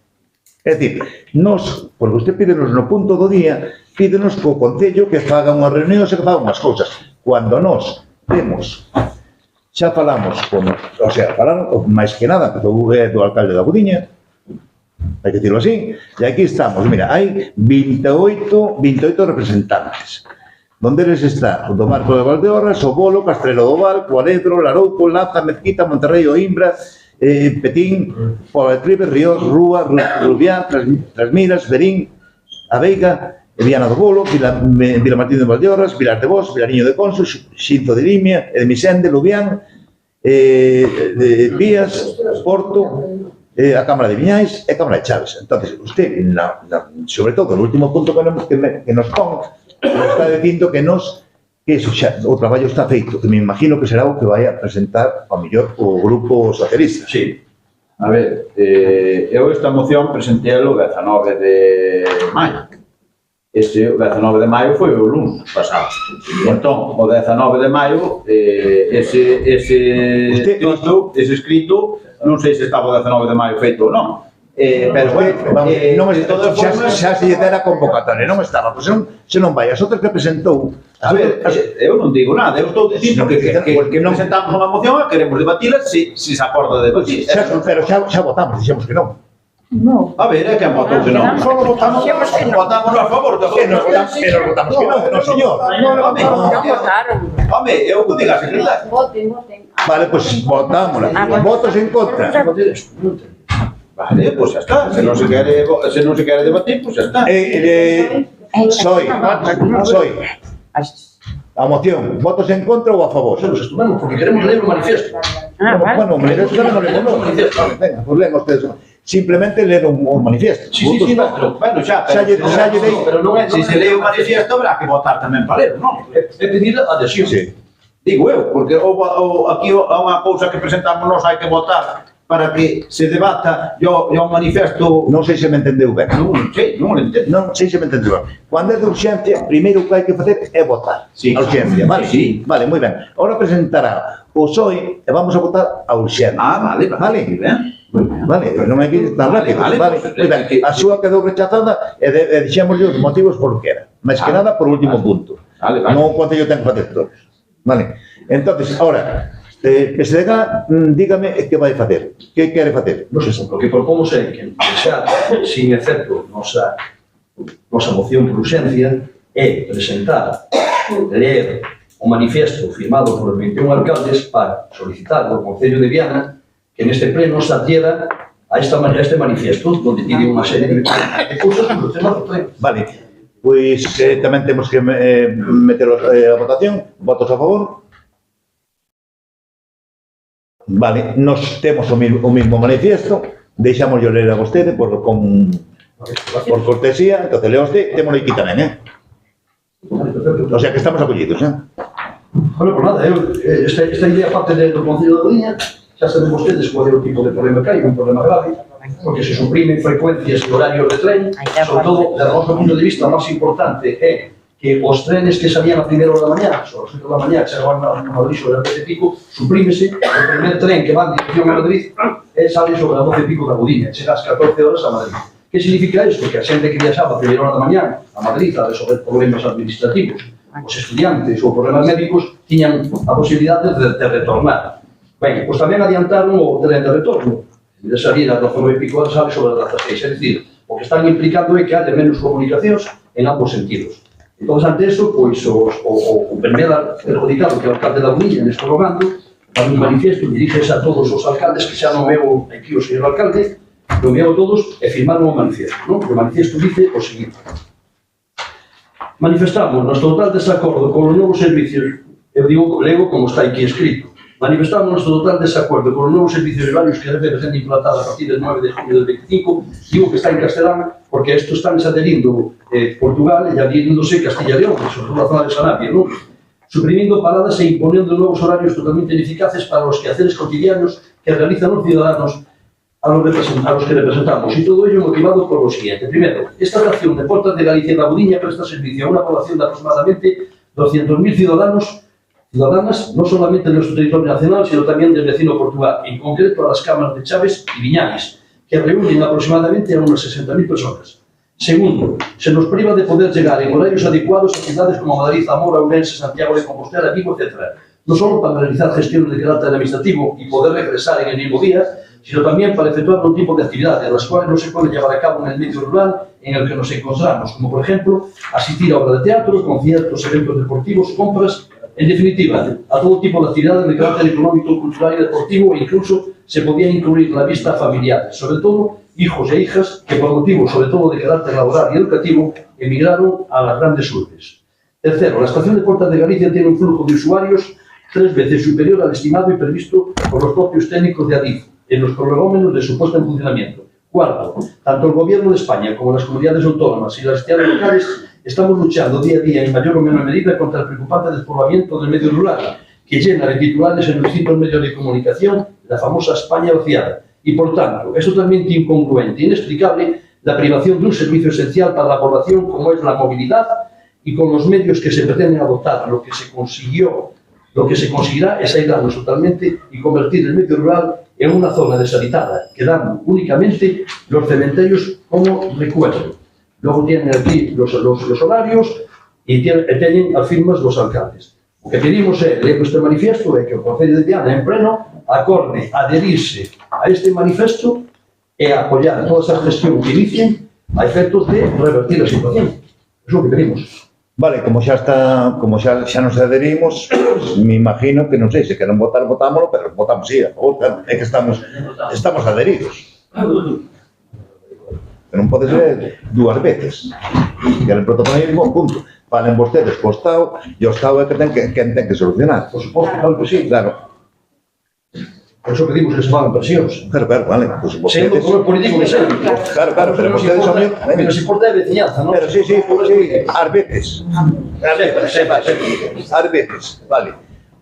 É dicir, nos, porque usted pídenos no punto do día, pídenos que o Concello que faga unha reunión e que faga unhas cousas. Cuando nos temos, xa falamos con, o sea, falaron máis que nada, que é do alcalde da Budiña, hai que decirlo así, e aquí estamos, mira, hai 28 representantes, donde eles está o do Marco de Valdeorras, o Bolo, Castrelo do Val, Cuaredro, Larouco, Laza, Mezquita, Monterrey, Oimbra, Petín, Pola de Tribe, Ríos, Rúa, Rubián, Trasmiras, Verín, A Veiga, Viana do Bolo, Vila Martín de Valdeorras, Vilar de Bos, Vilariño de Conso, Xinzo de Limia, Edmisende, Lubián, Vías, Porto, a Cámara de Viñais e a Cámara de Chaves. Entonces, usted, sobre todo, no último punto que nos pon, nos está dicindo que o traballo está feito, que me imagino que será o que vai a presentar ao mellor o Grupo Socialista. Sí. A ver, eu esta moción presentei o 19 de maio. Ese 19 de maio foi o lunes pasado. Entón, o 19 de maio, ese escrito, non sei se estaba o 19 de maio feito ou non. Pero, bueno, xa se lle dera a convocatoria, non estaba, pois se non vai, as outras que presentou. A ver, eu non digo nada, eu estou dicindo que presentamos unha moción e queremos debatila se se acorda de debatir. Pero xa votamos, dixemos que non. No. A ver, é que votou que non. Só votamos a favor. Que nos votamos que non, non, señor. No votaron. Home, eu que diga a secretaria. Voten. Vale, pois votámola. Votos en contra. Vale, pois xa está. Se non se quere debatir, pois xa está. Soy. A moción, votos en contra ou a favor? Nos estudamos, porque queremos ler o manifiesto. Bueno, o manifiesto non lemos. Venga, pues leen ustedes. Simplemente ler un manifiesto. Sí, no, pero, bueno, xa lle dei. Pero non é, se se lee o manifiesto, habrá que votar tamén para ler, non? É pedir adhesión. Sí. Digo eu, porque aquí há unha cousa que presentamos nós, hai que votar para que se debata yo un manifesto. Non sei se me entendeu ben. Non sei, non o entendo. Non sei se me entendeu ben. Cando é de urxencia, primeiro o que hai que facer é votar. Sí. A urxencia, vale? Sí. Vale, moi ben. Ahora presentará o PSOE e vamos a votar a urxencia. Vale. Vale. Moi ben. Vale, non hai que ir tan Vale, rápido. vale, Vale. pues, Moi ben. A súa quedou rechazada e dixémoslle os motivos por que era. Mais que nada por último punto. Vale. Non o Concello ten que facer todos. Vale. Entonces, ahora, PSDG, dígame que vai facer. Que quere facer? Non sei, o que propomos é que xa, sin efecto, nosa moción por urxencia é presentar, ler o manifesto firmado por os 21 alcaldes para solicitar ao Concello de Viana que neste pleno se adhiera a este manifesto, onde tiene unha serie de cousas sobre o tema do pleno. Vale. Pois tamén temos que meter a votación. Votos a favor? Vale, nos temos o mismo manifiesto, deixámoslo ler a vostede por cortesía, entonces leo usted, témoslo aquí tamén, O sea que estamos acollidos, Bueno, pues nada, esta idea parte do Concello da Liña, xa saben vostedes qual é o tipo de problema que hai, un problema grave, porque se suprimen frecuencias e horarios de tren, sobre todo, desde o noso punto de vista, o máis importante é que os trenes que salían a primeira hora da mañá, sobre as 7 da mañá, chegaban a Madrid sobre as 10 e pico, suprímese, o primer tren que va en dirección a Madrid sale sobre as 12 e pico da Budiña, chega ás 14 horas a Madrid. Que significa isto? Que a xente que viaxaba a primeira hora da mañá a Madrid a resolver problemas administrativos, os estudiantes ou problemas médicos, tiñan a posibilidade de retornar. Ben, pois tamén adiantaron o tren de retorno, de salir a 12 e pico horas sale sobre as 16, é dicir, o que están implicando é que haya menos comunicacións en ambos sentidos. Entón, ante eso, pois, o primeiro perjudicado, que é o alcalde da Budiña, neste rogando, para un manifiesto, diríxese a todos os alcaldes, que xa nomeo aquí o señor alcalde, nomeo a todos e firmaron o manifiesto, non? O manifiesto dice o seguinte: manifestamos nuestro total desacordo con os novos servicios, eu digo, lego como está aquí escrito, manifestamos nuestro total desacuerdo con los nuevos servicios horarios que deben ser implantados a partir del 9 de junio del 25. Digo que está en castelán porque esto están adheriendo Portugal y adheriéndose Castilla y León, sobre todo la zona de Sanabria, ¿no? Suprimiendo paradas e imponiendo nuevos horarios totalmente ineficaces para los quehaceres cotidianos que realizan los ciudadanos a los que representamos. Y todo ello motivado por lo siguiente. Primero, esta estación de Portas de Galicia en la Budiña presta servicio a una población de aproximadamente 200.000 ciudadanas, no solamente de nuestro territorio nacional, sino también del vecino Portugal, en concreto a las cámaras de Chaves y Viñales, que reúnen aproximadamente a unas 60.000 personas. Segundo, se nos priva de poder llegar en horarios adecuados a ciudades como Madrid, Zamora, Ourense, Santiago de Compostela, Vigo, etc. No solo para realizar gestiones de carácter administrativo y poder regresar en el mismo día, sino también para efectuar un tipo de actividades, las cuales no se pueden llevar a cabo en el medio rural en el que nos encontramos, como por ejemplo asistir a obras de teatro, conciertos, eventos deportivos, compras, en definitiva, a todo tipo de actividades de carácter económico, cultural y deportivo, e incluso se podía incluir la vista familiares, sobre todo hijos e hijas que por motivos sobre todo de carácter laboral y educativo emigraron a las grandes urbes. Tercero, la estación de Portas de Galicia tiene un flujo de usuarios 3 veces superior al estimado y previsto por los propios técnicos de Adif en los prolegómenos de su puesta en funcionamiento. Cuarto, tanto el Gobierno de España como las comunidades autónomas y las entidades locales estamos luchando día a día en mayor o menor medida contra el preocupante despoblamiento del medio rural, que llena de titulares en los distintos medios de comunicación la famosa España vaciada. Y por tanto, es totalmente incongruente e inexplicable la privación de un servicio esencial para la población como es la movilidad y con los medios que se pretenden adoptar. Lo que se conseguirá es aislarnos totalmente y convertir el medio rural en una zona deshabitada, quedando únicamente los cementerios como recuerdo. Luego tienen aquí los horarios y tienen as firmas dos alcaldes. O que pedimos é, leo este manifiesto, é que o Concello de Viana en pleno acorde adherirse a este manifesto e apoiar toda esa gestión que inicien a efectos de revertir a situación. Eso é o que pedimos. Vale, como xa nos adherimos, pues, me imagino que non sei, se queren votar, votámoslo, pero votamos sí, a favor, claro, é que estamos adheridos. Que non pode ser dúas veces. Queren protagonismo, punto. Falen vostedes co Estado, e o Estado é que ten que solucionar. Por suposto, claro que sí. Claro. Por eso pedimos que se fagan presións. Claro, vale, pues vostedes... Sendo color político que sea. Claro, pero vostedes son... Pero se importa de veciñanza, non? Pero sí, ás veces. Ás veces, vale.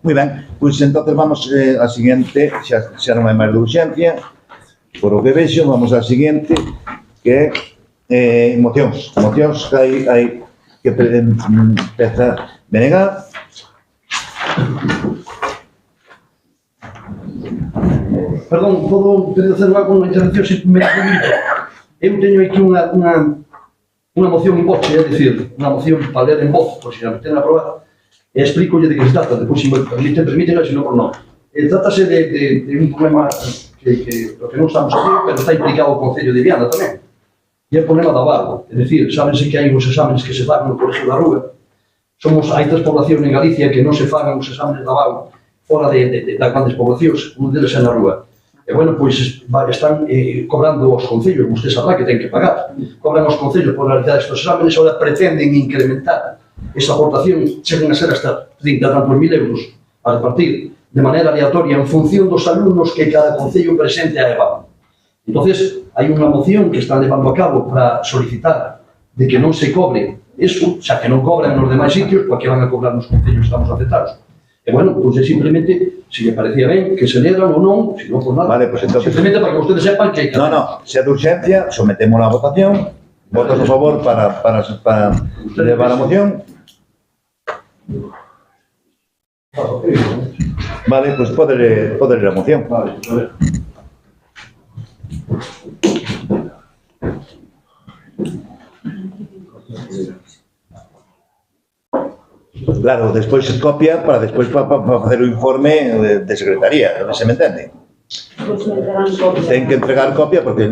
Moi ben, pois entonces vamos a seguinte, xa non hai máis de urxencia, por o que vexo, vamos á seguinte, que é mocións. Mocións que hai que empeza Benegar. Perdón, podo hacer unha intervención se me permite? Eu teño aquí unha moción en voce, é dicir, unha moción para ler en voz, por se a meten a aprobar, e explicolle de que se trata, depois se me permiten, se non por non. Trátase de un problema que non estamos a ver, pero está implicado o Concello de Viana tamén. E é o problema da Barbo, é dicir, sábense que hai uns exámenes que se fan no Colegio da Rúa. Hai 3 poblacións en Galicia que non se fagan os exámenes da Barbo fora das grandes poblacións, un deles é na Rúa. E, bueno, pois están cobrando os concellos, vostede sabrá que ten que pagar. Cobran os concellos por realizar estes exámenes, ahora pretenden incrementar esa aportación, chegan a ser hasta 30 tantos mil euros a repartir de maneira aleatoria en función dos alumnos que cada concello presente a EVA. Entonces, hai unha moción que están levando a cabo para solicitar de que non se cobre eso, xa que non cobran nos demais sitios, porque van a cobrar nos concellos que estamos afectados. E, bueno, pois é simplemente, se lle parecía ben, que se ledran ou non, se non por nada. Vale, pois entonces... Simplemente para que vostedes sepan que... No, se é de urxencia, sometemos a votación, votos a favor para levar a moción. Vale, pois pode ler a moción. Vale, a ver. Claro, despois se copia para despois para facer o informe de secretaría, non se me entende? Pois me darán copia. Ten que entregar copia porque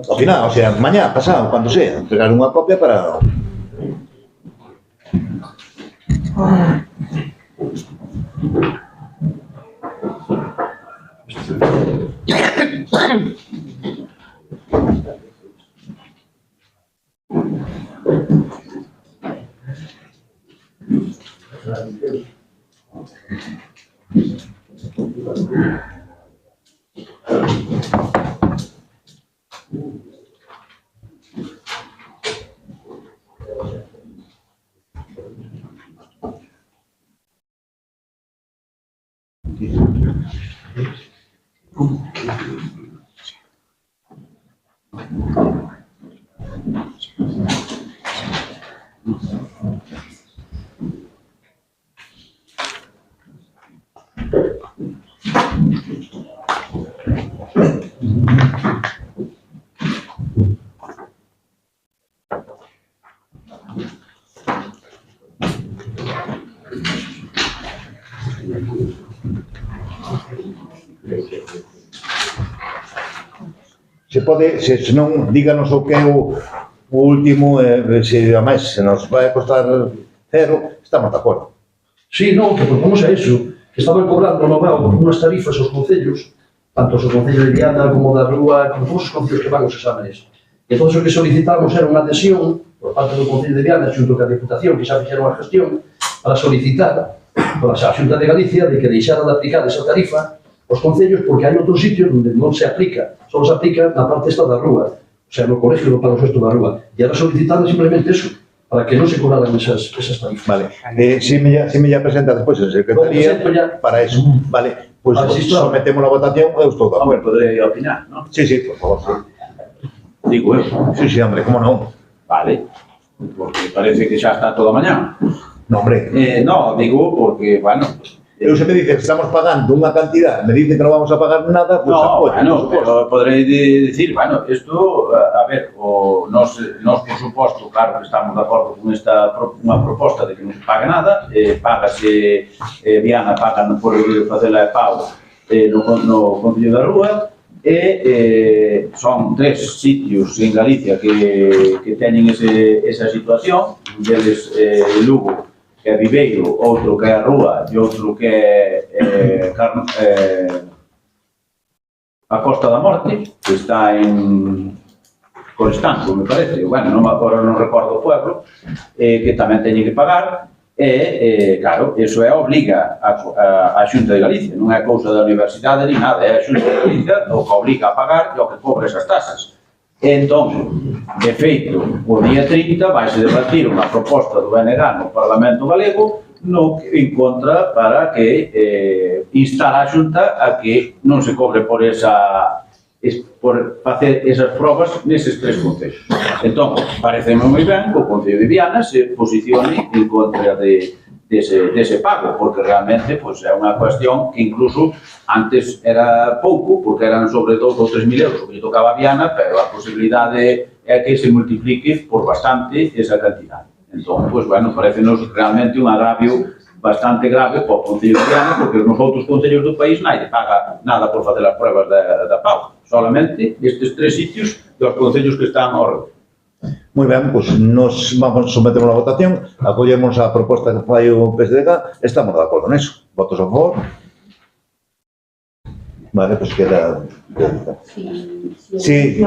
ao final, o sea, mañá, pasado, cando sea, entregar unha copia para... Se pode, se non, díganos o que é o último, se ademais se nos vai a costar cero, estamos de acordo. Sí, non, que propomos a iso, que estaban cobrando no BAO unhas tarifas aos concellos, tanto os concellos de Viana como da Rúa, como todos os concellos que van os exámenes. E todo o que solicitamos era unha adhesión por parte do Concello de Viana, xunto ca Deputación, que xa fixeron a gestión, para solicitar a Xunta de Galicia de que deixara de aplicar esa tarifa os concellos, porque hai outros sitios onde non se aplica, só se aplica na parte esta da Rúa, o sea, no Colegio do Palo Sexto da Rúa. E era solicitar simplemente eso, para que non se cobraran esas tarifas. Vale, si me ya presenta despois en secretaría para eso. Vale, pois sometemos a votación, eu estou de Hombre, acordo. podrei opinar, non? Sí, por favor, sí. Digo eu. Sí, hombre, como non? Vale, porque parece que xa está toda a mañá. No, hombre. No, digo porque, bueno... Eu se me dice que estamos pagando unha cantidad, me dice que non vamos a pagar nada, pues No, apoyo, bueno, pero podrei dicir, bueno, isto, a ver, nos por suposto, claro que estamos de acordo con esta unha proposta de que non se paga nada, págase, Viana paga por facer a EPAO no Concello da Rúa, e son 3 sitios en Galicia que teñen esa situación, un deles Lugo, que é Viveiro, outro que é a Rúa e outro que é a Costa da Morte, que está en Coristanco, me parece, bueno, agora non recordo o pueblo, que tamén teñen que pagar, e, claro, iso obliga a Xunta de Galicia, non é cousa da Universidade ni nada, é a Xunta de Galicia o que obliga a pagar e o que cobre esas tasas. Entón, de feito, o día 30 vaise debatir unha proposta do BNG no Parlamento Galego en contra para que instar a Xunta a que non se cobre por facer esas probas neses 3 concellos. Entón, pareceme moi ben que o Concello de Viana se posicione en contra dese pago, porque realmente é unha cuestión que incluso antes era pouco, porque eran sobre 2 ou 3 mil euros o que lle tocaba a Viana, pero a posibilidade é que se multiplique por bastante esa cantidad. Entón, parecenos realmente un agravio bastante grave para o Concello de Viana, porque nos outros concellos do país nadie paga nada por facer as pruebas da pauta. Solamente estes 3 sitios dos concellos que están ao redor. Moi ben, pois nos vamos sometemos a votación, acollemos a proposta que fai o PSDG, estamos de acordo neso. Votos a favor? Vale, pois queda... Sí,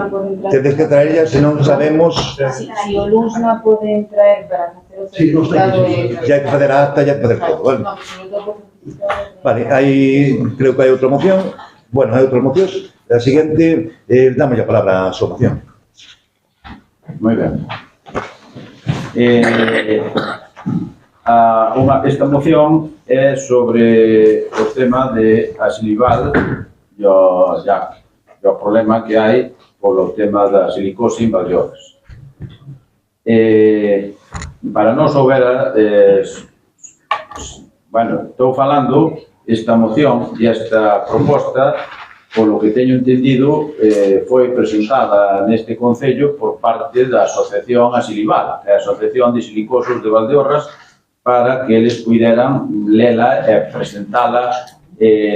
tedes que traerlla, se non sabemos... Si o Lusna poden traer para facer o certificado de... Ya hai que facer a acta, ya hai que facer todo, vale? Vale, creo que hai outra moción. Bueno, hai outras mocións. A seguinte, damos a palabra a súa moción. Moi ben. Esta moción é sobre o tema de Asilival e o problema que hai polo tema da silicose en Valdeorras. Para nós houbera, estou falando, esta moción e esta proposta, polo que teño entendido, foi presentada neste Concello por parte da Asociación Asilival, a Asociación de Silicosos de Valdeorras, para que eles puderan lela e presentala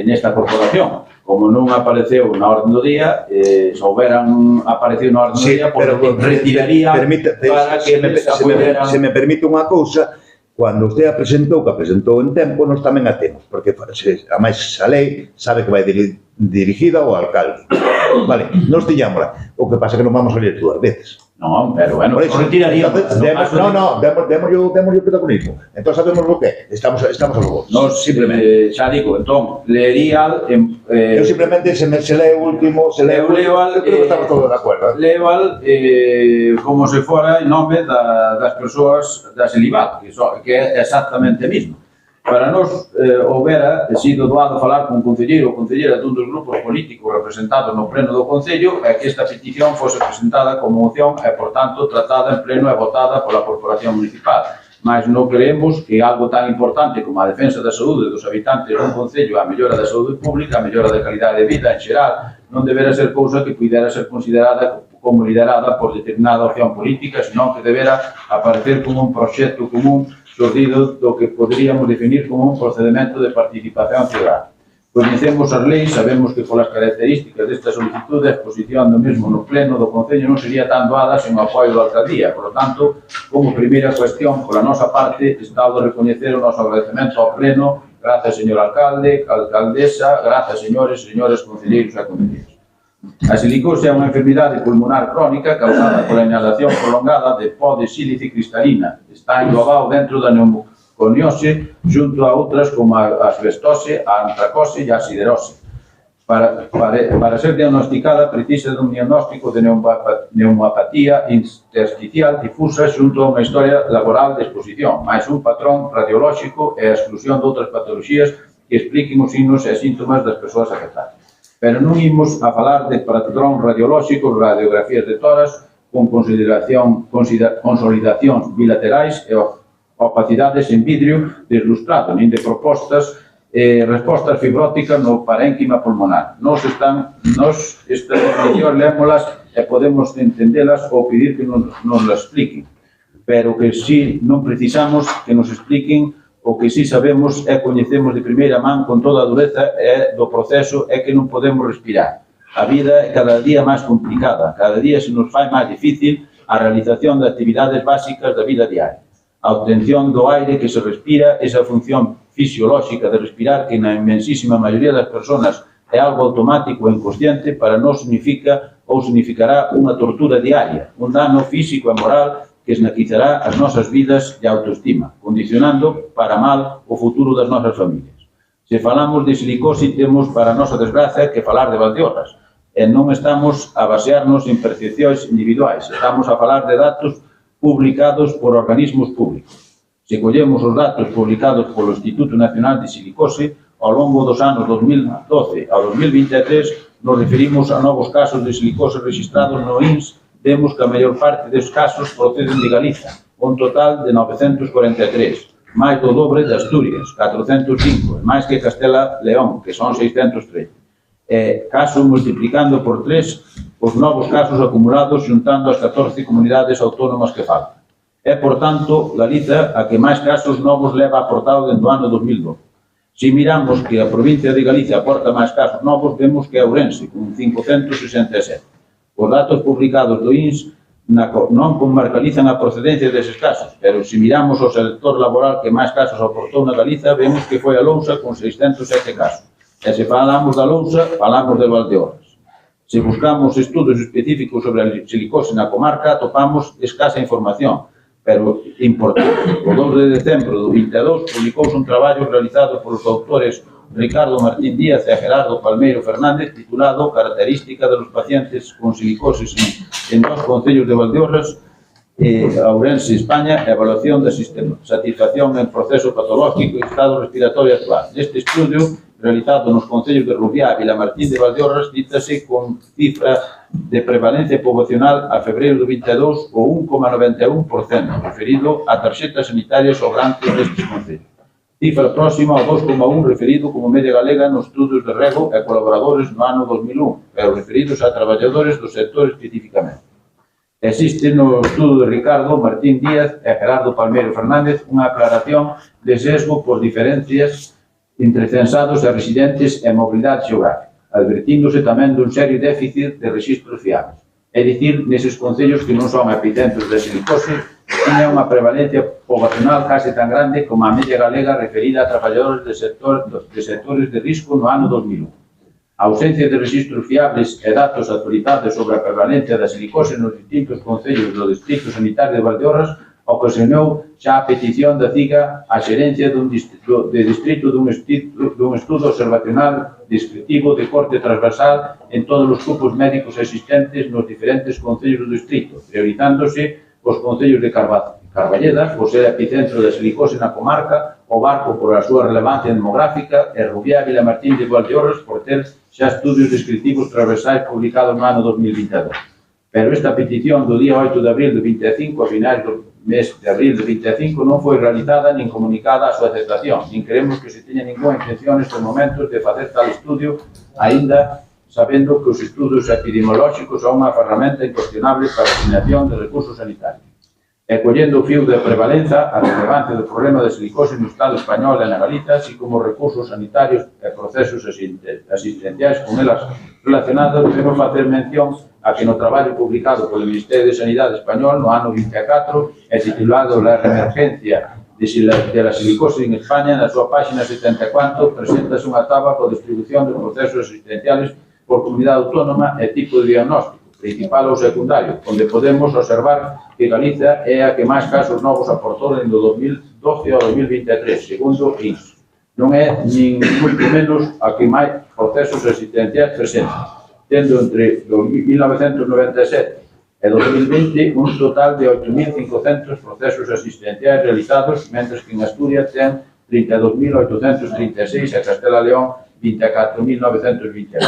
nesta corporación. Como non apareceu na orde do día, se houberan aparecido na orde do día, porque retiraría para que eles a puderan... Se me permite unha cousa, cando usted a presentou, que a presentou en tempo, nos tamén a temos, porque a máis a lei sabe que vai dirigida ao alcalde. Vale, nos tiñámola. O que pasa é que non vamos a ler dúas veces. Non, pero bueno, retiraríamos. Démoslle o protagonismo. Entón sabemos o que estamos a favor. Simplemente, xa digo, entón, leería... Eu simplemente se leo o último, se leo... Eu creo que estamos todos de acordo. Leo como se fora en nome das persoas da Asilival, que é exactamente o mismo. Para nós, houbera sido doado falar con un concelleiro ou concelleira dun dos grupos políticos representados no pleno do Concello e que esta petición fose presentada como moción e, por tanto, tratada en pleno e votada pola Corporación Municipal. Mas non creemos que algo tan importante como a defensa da saúde dos habitantes dun Concello, a mellora da saúde pública, a mellora da calidade de vida en xeral, non debera ser cousa que pudera ser considerada como liderada por determinada opción política, senón que debera aparecer como un proxecto común xordido do que poderíamos definir como un procedimento de participación ciudadana. Coñecemos as leis, sabemos que polas características desta solicitude a exposición do mesmo no pleno do Concello non sería tan doada sen o apoio da alcaldía. Por lo tanto, como primeira cuestión, pola nosa parte, está o de recoñecer o noso agradecemento ao pleno, grazas, señor alcalde, alcaldesa, grazas, señores e señores concelleiros e concelleiras. A silicose é unha enfermidade pulmonar crónica causada pola inhalación prolongada de pó de sílice cristalina. Está englobado dentro da pneumoconiose junto a outras como a asbestose, a antracose e a siderose. Para ser diagnosticada precisa dun diagnóstico de pneumopatía intersticial difusa junto a unha historia laboral de exposición, máis un patrón radiolóxico e a exclusión de outras patoloxías que expliquen os signos e síntomas das persoas afectadas. Pero non imos a falar de patrón radiolóxicos, radiografías de tórax, con consolidacións bilaterais e opacidades en vidrio deslustrado, nin de respostas fibróticas no parénquima pulmonar. Estas definicións lémolas e podemos entendelas ou pedir que nos las expliquen, pero que si non precisamos que nos expliquen. O que si sabemos e coñecemos de primeira man con toda a dureza do proceso é que non podemos respirar. A vida é cada día máis complicada, cada día se nos fai máis difícil a realización de actividades básicas da vida diaria. A obtención do aire que se respira, esa función fisiolóxica de respirar que na inmensísima maioría das persoas é algo automático e inconsciente, para nós significa ou significará unha tortura diaria, un dano físico e moral que esnaquizará as nosas vidas e autoestima, condicionando para mal o futuro das nosas familias. Se falamos de silicose, temos para a nosa desgracia que falar de Valdeorras, e non estamos a basearnos en percepcións individuais, estamos a falar de datos publicados por organismos públicos. Se collemos os datos publicados polo Instituto Nacional de Silicose, ao longo dos anos 2012 ao 2023, nos referimos a novos casos de silicose registrados no INS, vemos que a maior parte dos casos proceden de Galiza, un total de 943, máis do dobre de Asturias, 405, e máis que Castela León, que son 630. Caso multiplicando por 3 os novos casos acumulados xuntando as 14 comunidades autónomas que faltan. É, por tanto, Galiza a que máis casos novos leva aportado dentro do ano 2012. Se miramos que a provincia de Galicia aporta máis casos novos, vemos que é Ourense, con 567. Os datos publicados do INS non comarcalizan a procedencia deses casos, pero se miramos o sector laboral que máis casos aportou na Galiza, vemos que foi a Lousa con 607 casos. E se falamos da Lousa, falamos de Valdeorras. Se buscamos estudos específicos sobre a silicose na comarca, atopamos escasa información, pero importante. O 2 de decembro do 22 publicouse un traballo realizado polos doutores Ricardo Martín Díaz e Gerardo Palmeiro Fernández titulado Característica de los pacientes con silicosis en dos concellos de Valdeorras, Ourense, España, evaluación da satisfacción en proceso patológico e estado respiratorio actual. Neste estudio, realizado nos concellos de Rubiá e Vilamartín de Valdeorras, dítase con cifra de prevalencia poblacional a febreiro do 22 o 1,91%, referido a tarxetas sanitarias sobrantes destes concellos. Cifra próxima ao 2,1 referido como media galega nos estudos de rego e colaboradores no ano 2001, pero referidos a traballadores do sector especificamente. Existe no estudo de Ricardo Martín Díaz e Gerardo Palmeiro Fernández unha aclaración de sesgo por diferencias entre censados e residentes e mobilidade xeográfica, advertíndose tamén dun serio déficit de registros fiables. É dicir, neses concellos que non son epicentros de silicose, tiña unha prevalencia poblacional case tan grande como a media galega referida a traballadores de sectores de risco no ano 2001. A ausencia de registros fiables e datos actualizados sobre a prevalencia da silicose nos distintos concellos do Distrito Sanitario de Valdeorras ocasionou xa a petición da CIGA a xerencia dun distrito dun estudo observacional descriptivo de corte transversal en todos os grupos médicos existentes nos diferentes concellos do distrito, priorizándose os concellos de Carballeda, por ser epicentro da silicose na comarca, o Barco por a súa relevancia demográfica e Rubiá e Vilamartín de Valdeorras por ter xa estudios descriptivos transversais publicados no ano 2022. Pero esta petición do día 8 de abril do 25, a finais do mes de abril do 25, non foi realizada nin comunicada a súa aceptación, nin creemos que se teña ninguna intención nestes momentos de facer tal estudio, aínda sabendo que os estudos epidemiolóxicos son unha ferramenta incuestionable para a asignación de recursos sanitarios. E collendo o fío de prevalenza, a relevancia do problema de silicose no Estado español e na Galiza, así como recursos sanitarios e procesos asistenciais con elas relacionados, debemos facer mención a que no traballo publicado polo Ministerio de Sanidade español no ano 24 e titulado La Reemergencia de la silicose en España, na súa página 74, presentase unha tabla coa distribución dos procesos asistenciales por comunidade autónoma e tipo de diagnóstico, principal ou secundario, onde podemos observar que Galiza é a que máis casos novos aportou do 2012 ao 2023, segundo INS. Non é nin moito menos a que máis procesos asistenciais presenta, tendo entre 1997 e 2020 un total de 8.500 procesos asistenciais realizados, mentres que en Asturias ten 32.836 e Castela León 24.928.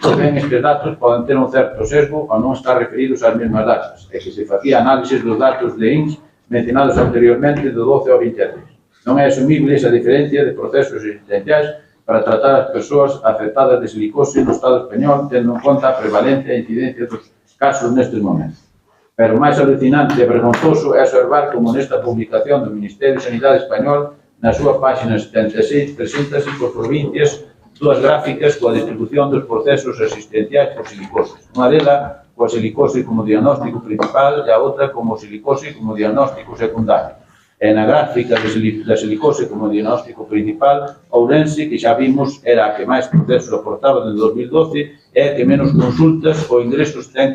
Se ben, estes datos poden ter un certo sesgo ao non estar referidos ás mesmas datas, e que se facía análisis dos datos de INS mencionados anteriormente do 12 ao 23. Non é asumible esa diferencia de procesos asistenciais para tratar as persoas afectadas de silicose no Estado español, tendo en conta a prevalencia e incidencia dos casos nestes momentos. Pero máis alucinante e vergonzoso é observar como nesta publicación do Ministerio de Sanidade español, na súa página 76, preséntase por provincias dúas gráficas coa distribución dos procesos asistenciais por silicose. Unha delas coa silicose como diagnóstico principal e a outra como silicose como diagnóstico secundario. E na gráfica da silicose como diagnóstico principal, Ourense, que xa vimos, era a que máis procesos aportaba en 2012, é a que menos consultas ou ingresos ten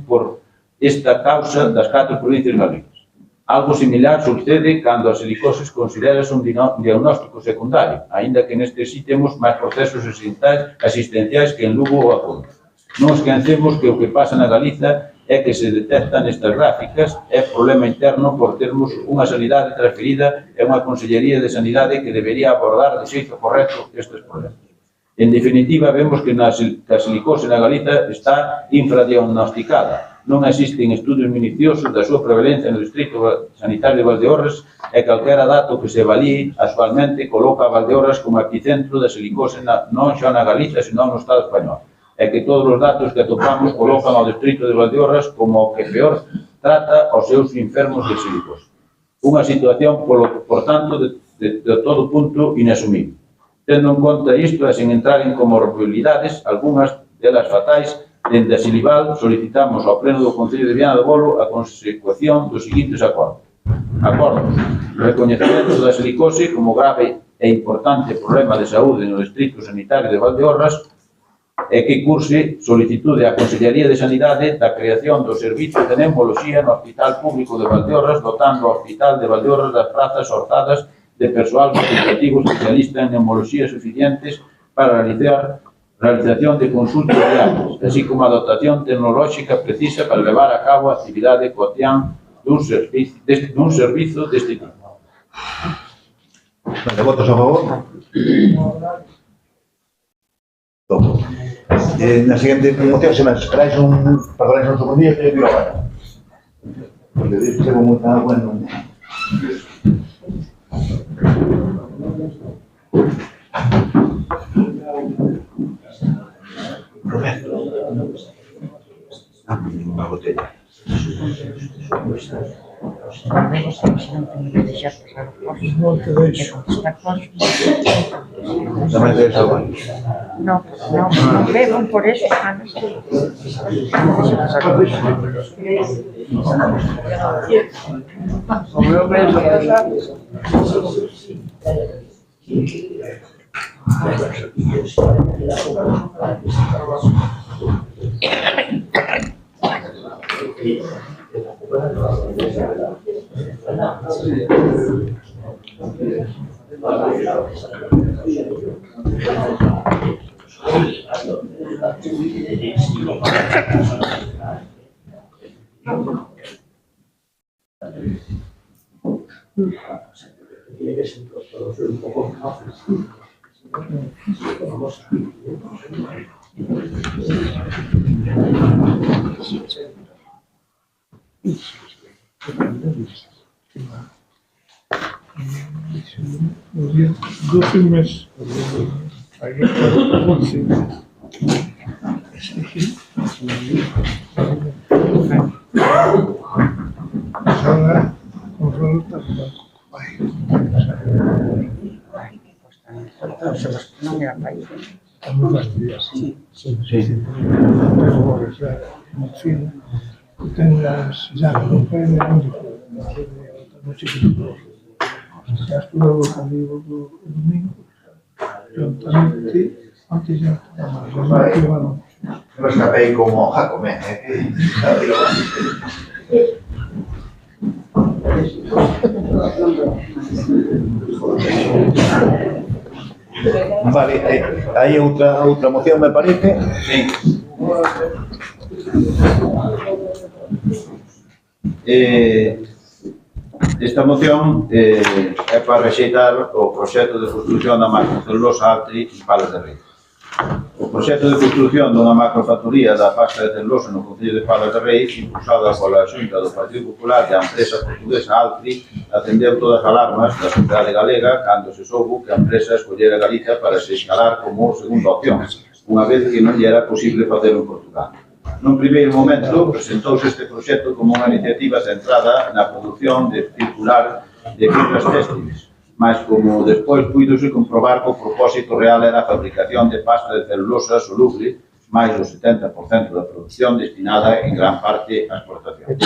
por esta causa das 4 provincias galegas. Algo similar sucede cando a silicose considerase un diagnóstico secundario, aínda que neste sí temos máis procesos asistenciais que en Lugo ou a Conde. Non esquecemos que o que pasa na Galiza é que se detecta nestas gráficas é problema interno por termos unha sanidade transferida e unha Consellería de Sanidade que debería abordar de xeito correcto estes problemas. En definitiva, vemos que a silicose na Galiza está infradiagnosticada. Non existen estudios minuciosos da súa prevalencia no Distrito Sanitario de Valdeorras e calquera dato que se valíe actualmente coloca a Valdeorras como epicentro da silicose non xa na Galiza, senón no Estado español. É que todos os datos que atopamos colocan ao Distrito de Valdeorras como o que peor trata aos seus enfermos de silicose. Unha situación, por tanto, de todo punto inasumible. Tendo en conta isto e sen entrar en comorbilidades, algunhas delas fatais, dende a Silival solicitamos ao Pleno do Concello de Viana do Bolo a consecución dos seguintes acordos. Acordos. Recoñecemento da silicose como grave e importante problema de saúde no Distrito Sanitario de Valdeorras e que curse solicitude á Consellería de Sanidade da creación do Servizo de Neumoloxía no Hospital Público de Valdeorras, dotando o Hospital de Valdeorras das prazas orzadas de persoal facultativo especialista en neumoloxía suficientes para realización de consultas diarias, así como a dotación tecnolóxica precisa para levar a cabo a actividade cotidiana dun servizo deste tipo. Votos a favor? Tomo. Na seguinte moción, se me traes para traes un segundo día, te digo agora. Porque chego moita agua, non... Roberto. Unha botella. Tamén te agua. No beben por eso. Dos filmes. Hay que ahora consulta Non era país. estamos las días. Sí. Tengas ya no puede mucho ya estuvo conmigo el domingo prontamente antes ya no No escapéis como Jacome, Vale, hai outra moción, me parece. Sí. Esta moción é para rexeitar o proxecto de construción da macrocelulosa Altri en Palos de Rei. O proxecto de construción dunha macrofactoría da pasta de celulosa no Concello de Palos de Rei, impulsada pola Xunta do Partido Popular e a empresa portuguesa Altri, atendeu todas as alarmas da sociedade galega cando se soubo que a empresa escollera Galicia para se escalar como segunda opción, unha vez que non lle era posible facelo en Portugal. Nun primeiro momento, presentouse este proxecto como unha iniciativa centrada na produción de circular de fibras téxtiles, mas como despois puidose comprobar que o propósito real era a fabricación de pasta de celulosa soluble, máis do 70% da produción destinada en gran parte á exportación.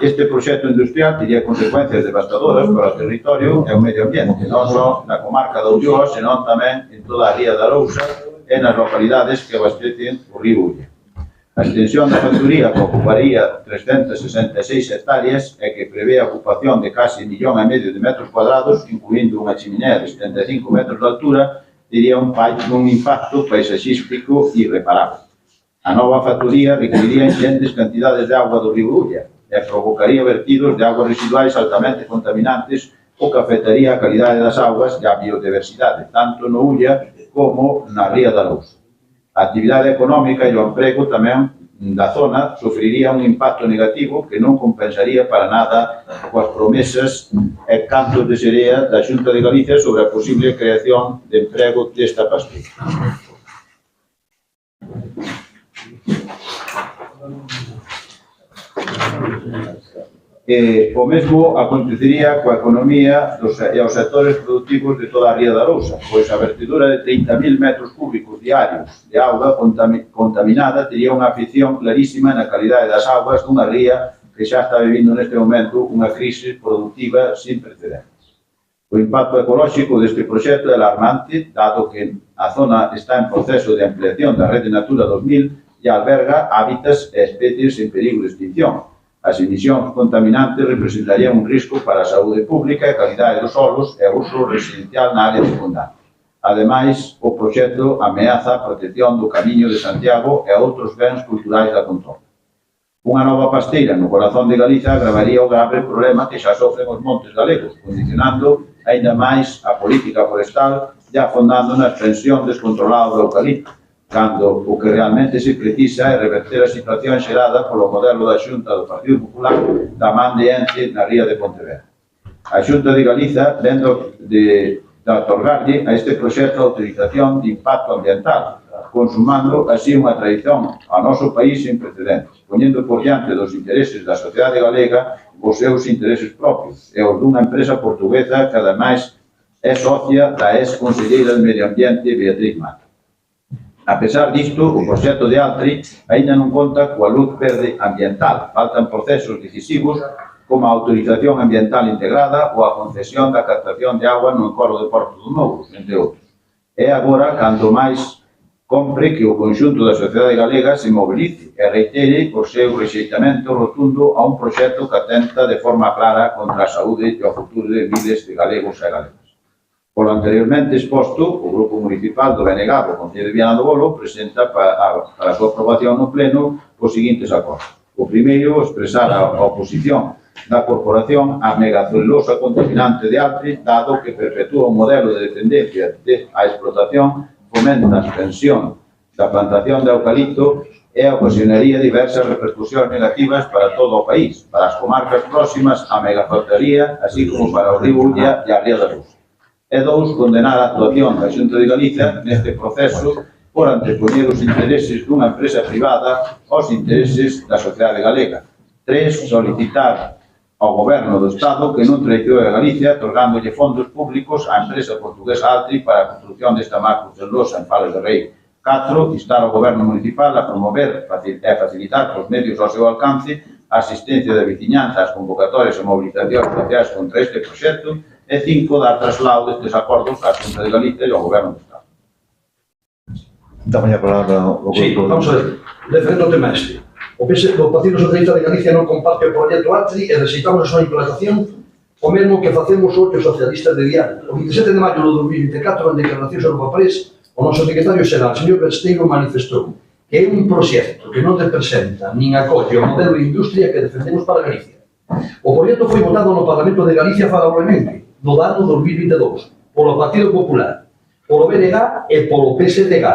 Este proxecto industrial tiría consecuencias devastadoras para o territorio e o medio ambiente, non só na comarca da Ulloa, senón tamén en toda a ría da Arousa e nas localidades que abastecen o río Ulla. A extensión da factoría que ocuparía 366 hectáreas e que prevé a ocupación de case 1,5 millón de metros cuadrados, incluindo unha chimenea de 75 metros de altura, diría un impacto paisaxístico irreparable. A nova factoría requeriría ingentes cantidades de agua do río Ulla e provocaría vertidos de aguas residuais altamente contaminantes o que afectaría a calidade das augas e a biodiversidade, tanto no Ulla como na ría da Lousa. A actividade económica e o emprego tamén da zona sofriría un impacto negativo que non compensaría para nada coas promesas e cantos de serea da Xunta de Galicia sobre a posible creación de emprego desta pastilla. O mesmo acontecería coa economía e aos sectores productivos de toda a ría da Lousa, pois a vertedura de 30.000 metros cúbicos diarios de auga contaminada tería unha afección clarísima na calidade das augas dunha ría que xa está vivindo neste momento unha crise productiva sin precedentes. O impacto ecolóxico deste proxecto é alarmante, dado que a zona está en proceso de ampliación da rede Natura 2000 e alberga hábitats e especies en perigo de extinción. As emisións contaminantes representarían un risco para a saúde pública e a calidade dos solos e o uso residencial na área circundante. Ademais, o proxecto ameaza a protección do Camiño de Santiago e outros bens culturais da contorna. Unha nova pasteira no corazón de Galiza agravaría o grave problema que xa sofren os montes galegos, condicionando aínda máis a política forestal e afondando na extensión descontrolada do eucalipto, cando o que realmente se precisa é reverter a situación xerada polo modelo da Xunta do Partido Popular da man de Ence na ría de Pontevedra. A Xunta de Galiza vendo de otorgarlle a este proxecto a autorización de impacto ambiental, consumando así unha traición ao noso país sin precedentes, poñendo por diante dos intereses da sociedade galega os seus intereses propios e os dunha empresa portuguesa que ademais é socia da ex-conselleira de Medio Ambiente Beatriz Mata. A pesar disto, o proxecto de Altri aínda non conta coa luz verde ambiental. Faltan procesos decisivos como a autorización ambiental integrada ou a concesión da captación de agua no encorro de Porto do Novo, entre outros. É agora cando máis compre que o conxunto da sociedade galega se mobilice e reitere o seu rexeitamento rotundo a un proxecto que atenta de forma clara contra a saúde e o futuro de miles de galegos e galegas. Polo anteriormente exposto, o Grupo Municipal do BNG do Concello de Viana do Bolo presenta para a súa aprobación no Pleno os seguintes acordos. O primeiro, expresar a oposición da Corporación á megacelulosa contaminante de Altri, dado que perpetúa un modelo de dependencia á explotación, fomenta a extensión da plantación de eucalipto e ocasionaría diversas repercusións negativas para todo o país, para as comarcas próximas á megafactoría, así como para o río Ulla e a ría da Luz. E dous, condenar a actuación da Xunta de Galicia neste proceso por antepoñer os intereses dunha empresa privada aos intereses da sociedade galega. 3, solicitar ao Goberno do Estado que non traicione a Galicia otorgándolle fondos públicos á empresa portuguesa Altri para a construción desta macrocelulosa en Palos de Rei. 4, instar ao Goberno Municipal a promover e facilitar os medios ao seu alcance a asistencia da veciñanza, as convocatorias e mobilizacións sociais contra este proxecto. E 5, dar traslado destes acordos á Xunta de Galicia e ao Goberno do Estado. Dame a palabra ao Sí, vamos a ver. Referendo ao tema este. O Partido Socialista de Galicia non comparte o proxecto Altri e rexeitamos a súa implantación o mesmo que facemos outros socialistas de diario. O 27 de maio de 2024, en declaracións ao Paprés, o noso secretario xeral, señor Besteiro, manifestou que é un proxecto que non representa nin acolle o modelo de industria que defendemos para Galicia. O proxecto foi votado no Parlamento de Galicia favorablemente no ano 2022, polo Partido Popular, polo BNG e polo PSDG.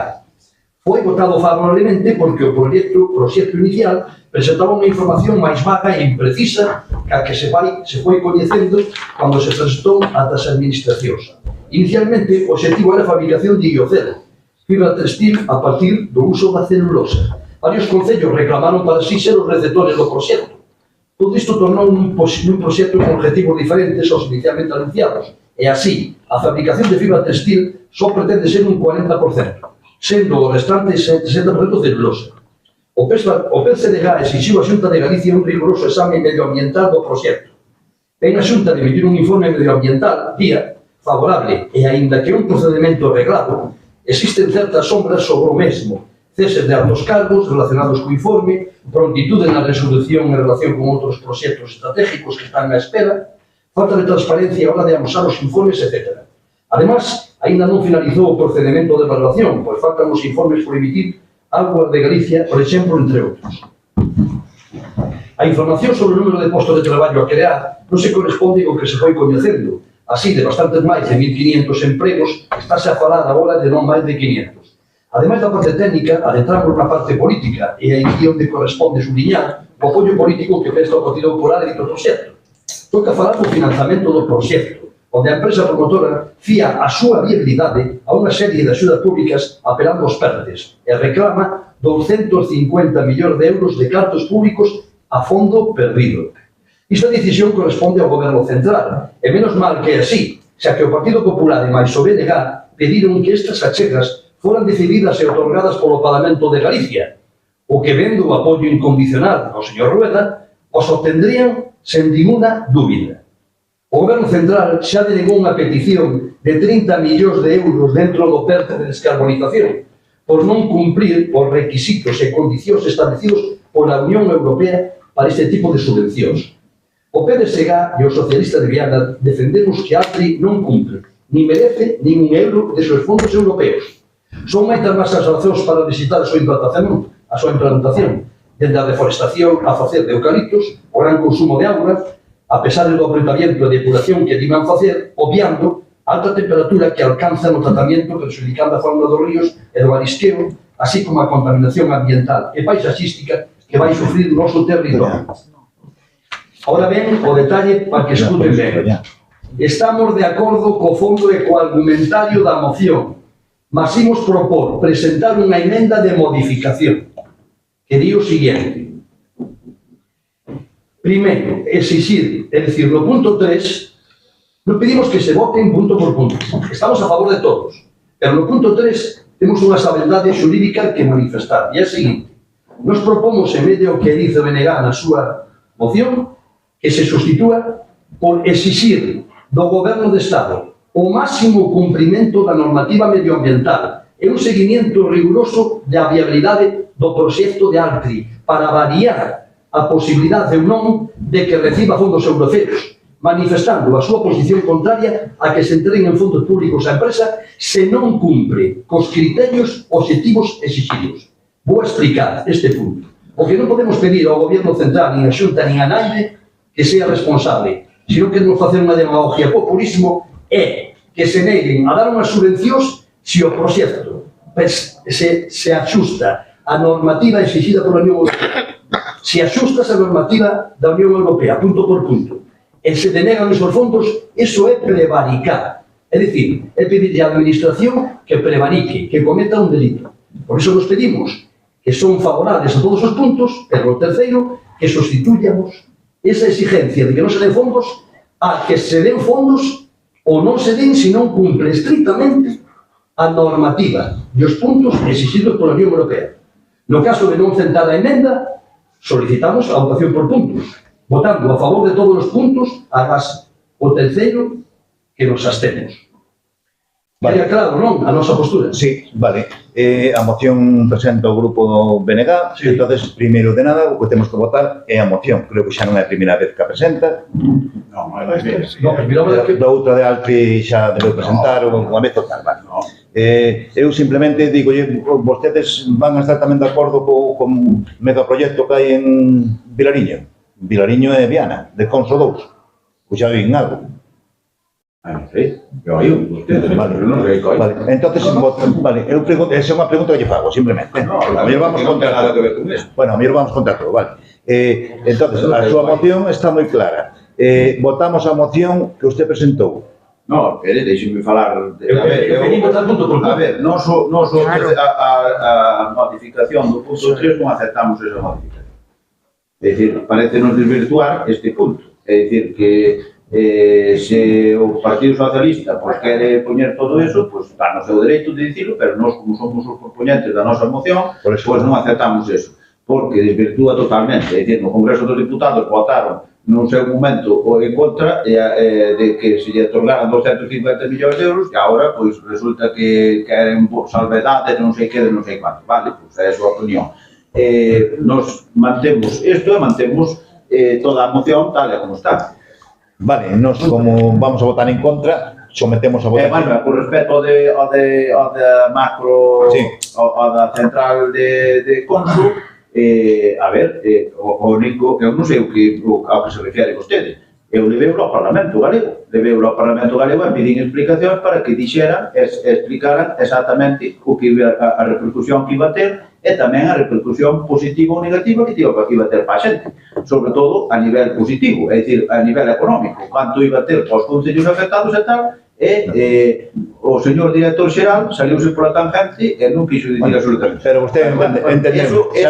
Foi votado favorablemente porque o proxecto inicial presentaba unha información máis vaga e imprecisa que a que se foi coñecendo cando se presentou ata as administracións. Inicialmente, o objetivo era a fabricación de iocelo, fibra textil a partir do uso da celulosa. Varios concellos reclamaron para si ser os receptores do proxecto. Todo isto tornou un proxecto con objetivos diferentes aos inicialmente anunciados, e así, a fabricación de fibra textil só pretende ser un 40%, sendo o restante 60% celulosa. O PSDG exixiu a Xunta de Galicia un rigoroso exame medioambiental do proxecto. Ten a Xunta de emitir un informe medioambiental, DIA, favorable, e aínda que un procedimento reglado, existen certas sombras sobre o mesmo, ceses de altos cargos relacionados co informe, prontitude na resolución en relación con outros proxectos estratégicos que están na espera, falta de transparencia a hora de amosar os informes, etc. Ademais, aínda non finalizou o procedimento de evaluación, pois faltan os informes por emitir Auga de Galicia, por exemplo, entre outros. A información sobre o número de postos de traballo a crear non se corresponde co que se foi coñecendo. Así, de bastantes máis de 1.500 empregos, estáse a falar agora de non máis de 500. Ademais da parte técnica, adentramos na parte política e aí onde corresponde subliñar o apoio político que presta o Partido Popular dito proxecto. Toca falar do financiamento do proxecto, onde a empresa promotora fía a súa viabilidade a unha serie de axudas públicas apelando aos perdes e reclama 250 millóns de euros de cartos públicos a fondo perdido. Esta decisión corresponde ao Goberno Central, e menos mal que é así, xa que o Partido Popular e máis o BNG pediron que estas achegas foran decididas e otorgadas polo Parlamento de Galicia, o que vendo o apoio incondicional ao señor Rueda, os obtendrían sen ninguna dúbida. O Goberno Central xa denegou unha petición de 30 millóns de euros dentro do PERTE de descarbonización por non cumprir os requisitos e condicións establecidos pola Unión Europea para este tipo de subvencións. O PDSG e os socialistas de Viana defendemos que ATRI non cumpre, ni merece nin un euro de seus fondos europeos. Son moitas máis as razóns para visitar a súa implantación, desde a deforestación a facer de eucaliptos, o gran consumo de auga, a pesar do aproveitamento e depuración que digan facer, obviando a alta temperatura que alcanza no tratamento perxudicando a fauna dos ríos e do marisqueo, así como a contaminación ambiental e paisaxística que vai sufrir o noso territorio. Ahora ben, o detalle para que escuten ben. Estamos de acordo co fondo e co argumentario da moción, mas imos propor presentar unha emenda de modificación que di o siguiente. Primeiro, exixir, é dicir, no punto 3, non pedimos que se voten punto por punto. Estamos a favor de todos. Pero no punto 3 temos unha sabedade xurídica que manifestar. E é o seguinte. Nos propomos, en medio que dice o BNG na súa moción, que se sustitúa por exixir do Goberno de Estado o máximo cumprimento da normativa medioambiental e un seguimiento riguroso da viabilidade do proxecto de ALTRI para variar a posibilidade ou non de que reciba fondos europeos, manifestando a súa posición contraria a que se entreguen en fondos públicos á empresa se non cumpre cos criterios obxectivos exigidos. Vou explicar este punto. O que non podemos pedir ao Goberno Central, nin a Xunta, nin a naide, que sea responsable, sino que nos facer unha demagogia populismo é que se neguen a dar unhas subvencións se o proxecto se axusta a normativa exigida pola Unión Europea. Se axustas a normativa da Unión Europea, punto por punto, e se denegan esos fondos, iso é prevaricar. É dicir, é pedir a administración que prevarique, que cometa un delito. Por iso nos pedimos que son favorables a todos os puntos, pero o terceiro, que sustituyamos esa exigencia de que non se den fondos a que se den fondos ou non se den se non cumple estrictamente a normativa e os puntos exigidos pola Unión Europea. No caso de non sentar a emenda, solicitamos a votación por puntos, votando a favor de todos os puntos, agás o terceiro que nos abstemos. Vale. Queda claro, non? A nosa postura. Sí, vale. A moción presenta o grupo do BNG, sí. Entonces, primeiro de nada, o que temos que votar é a moción. Creo que xa non é a primeira vez que a presenta. Non, é a primeira vez. Da outra de Altri xa debeu presentar unha vez total, vale. Eu simplemente digo, vostedes van a estar tamén de acordo co megaproxecto que hai en Vilariño. Vilariño é Viana, de Conso 2. Ou xa oín algo. Non sei, eu aí ustedes, vale, non sei coi. Vale, entonces, vale, eu pregunto, esa é unha pregunta que lle fago, simplemente. No, a mellor vamos contra nada que ver con eso. Bueno, a mellor vamos contra todo, vale. Entonces, a súa moción está moi clara. Votamos a moción que usted presentou. No, deixenme falar. A ver, non a modificación do punto 3 non aceptamos esa modificación. É dicir, parece-nos desvirtuar este punto. É dicir, que se o Partido Socialista quere poñer todo eso, está no seu dereito de dicilo, pero nós, como somos os proponentes da nosa moción, non aceptamos eso, porque desvirtúa totalmente. É dicir, no Congreso dos Diputados votaron nun seu momento en contra de que se lle otorgaran 250 millóns de euros e agora resulta que queren salvedades, non sei que, non sei quanto. Vale, é a súa opinión. Nos mantemos isto e mantemos toda a moción tal e como está. Vale, nos como vamos a votar en contra, sometemos a Bueno, votación. con respecto ao de macro, Sí. ao da central de Consu, a ver, o único, eu non sei ao que se refiere vostede. Eu levei ao Parlamento Galego. Levei ao Parlamento Galego e pedín explicacións para que dixeran e explicaran exactamente o que iba a repercusión que iba a ter e tamén a repercusión positiva ou negativa que iba a ter para a xente. Sobre todo a nivel positivo, é dicir, a nivel económico. Quanto iba a ter para os concellos afectados e tal, e o señor director xeral saliuse pola tangente e non quixo dicir absolutamente. Pero usted entende, Eso foi-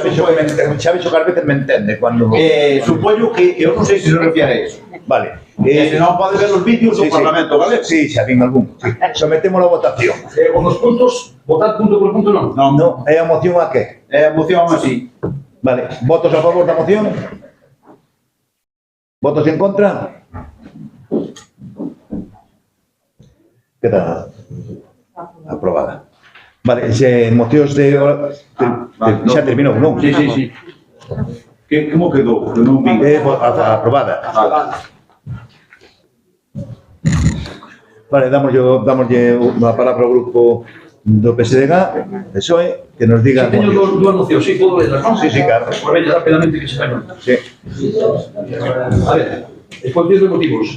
xa vexo que ás veces me entende cuando... Supoño que eu non sei se se refiere a eso. Vale. Se non pode ver os vídeos do Sí, sí. Parlamento Galego. Sí, xa vin algún. Sí. Sometemos a votación. Con os puntos, votar punto por punto non. Non, No, é a moción a que? é a moción así. Vale, votos a favor da moción? Votos en contra? Queda aprobada. Vale, se mocións de... xa terminou, non? Sí, sí, sí. Como quedou? Que non vi. Aprobada. Vale. Vale, damoslle unha palabra ao grupo do PSDG, PSOE, que nos diga... Si teño dúas nocións, si podo lelas, non? Sí, sí, claro. Por veña rapidamente que se caen. Sí. A ver, exposición de motivos.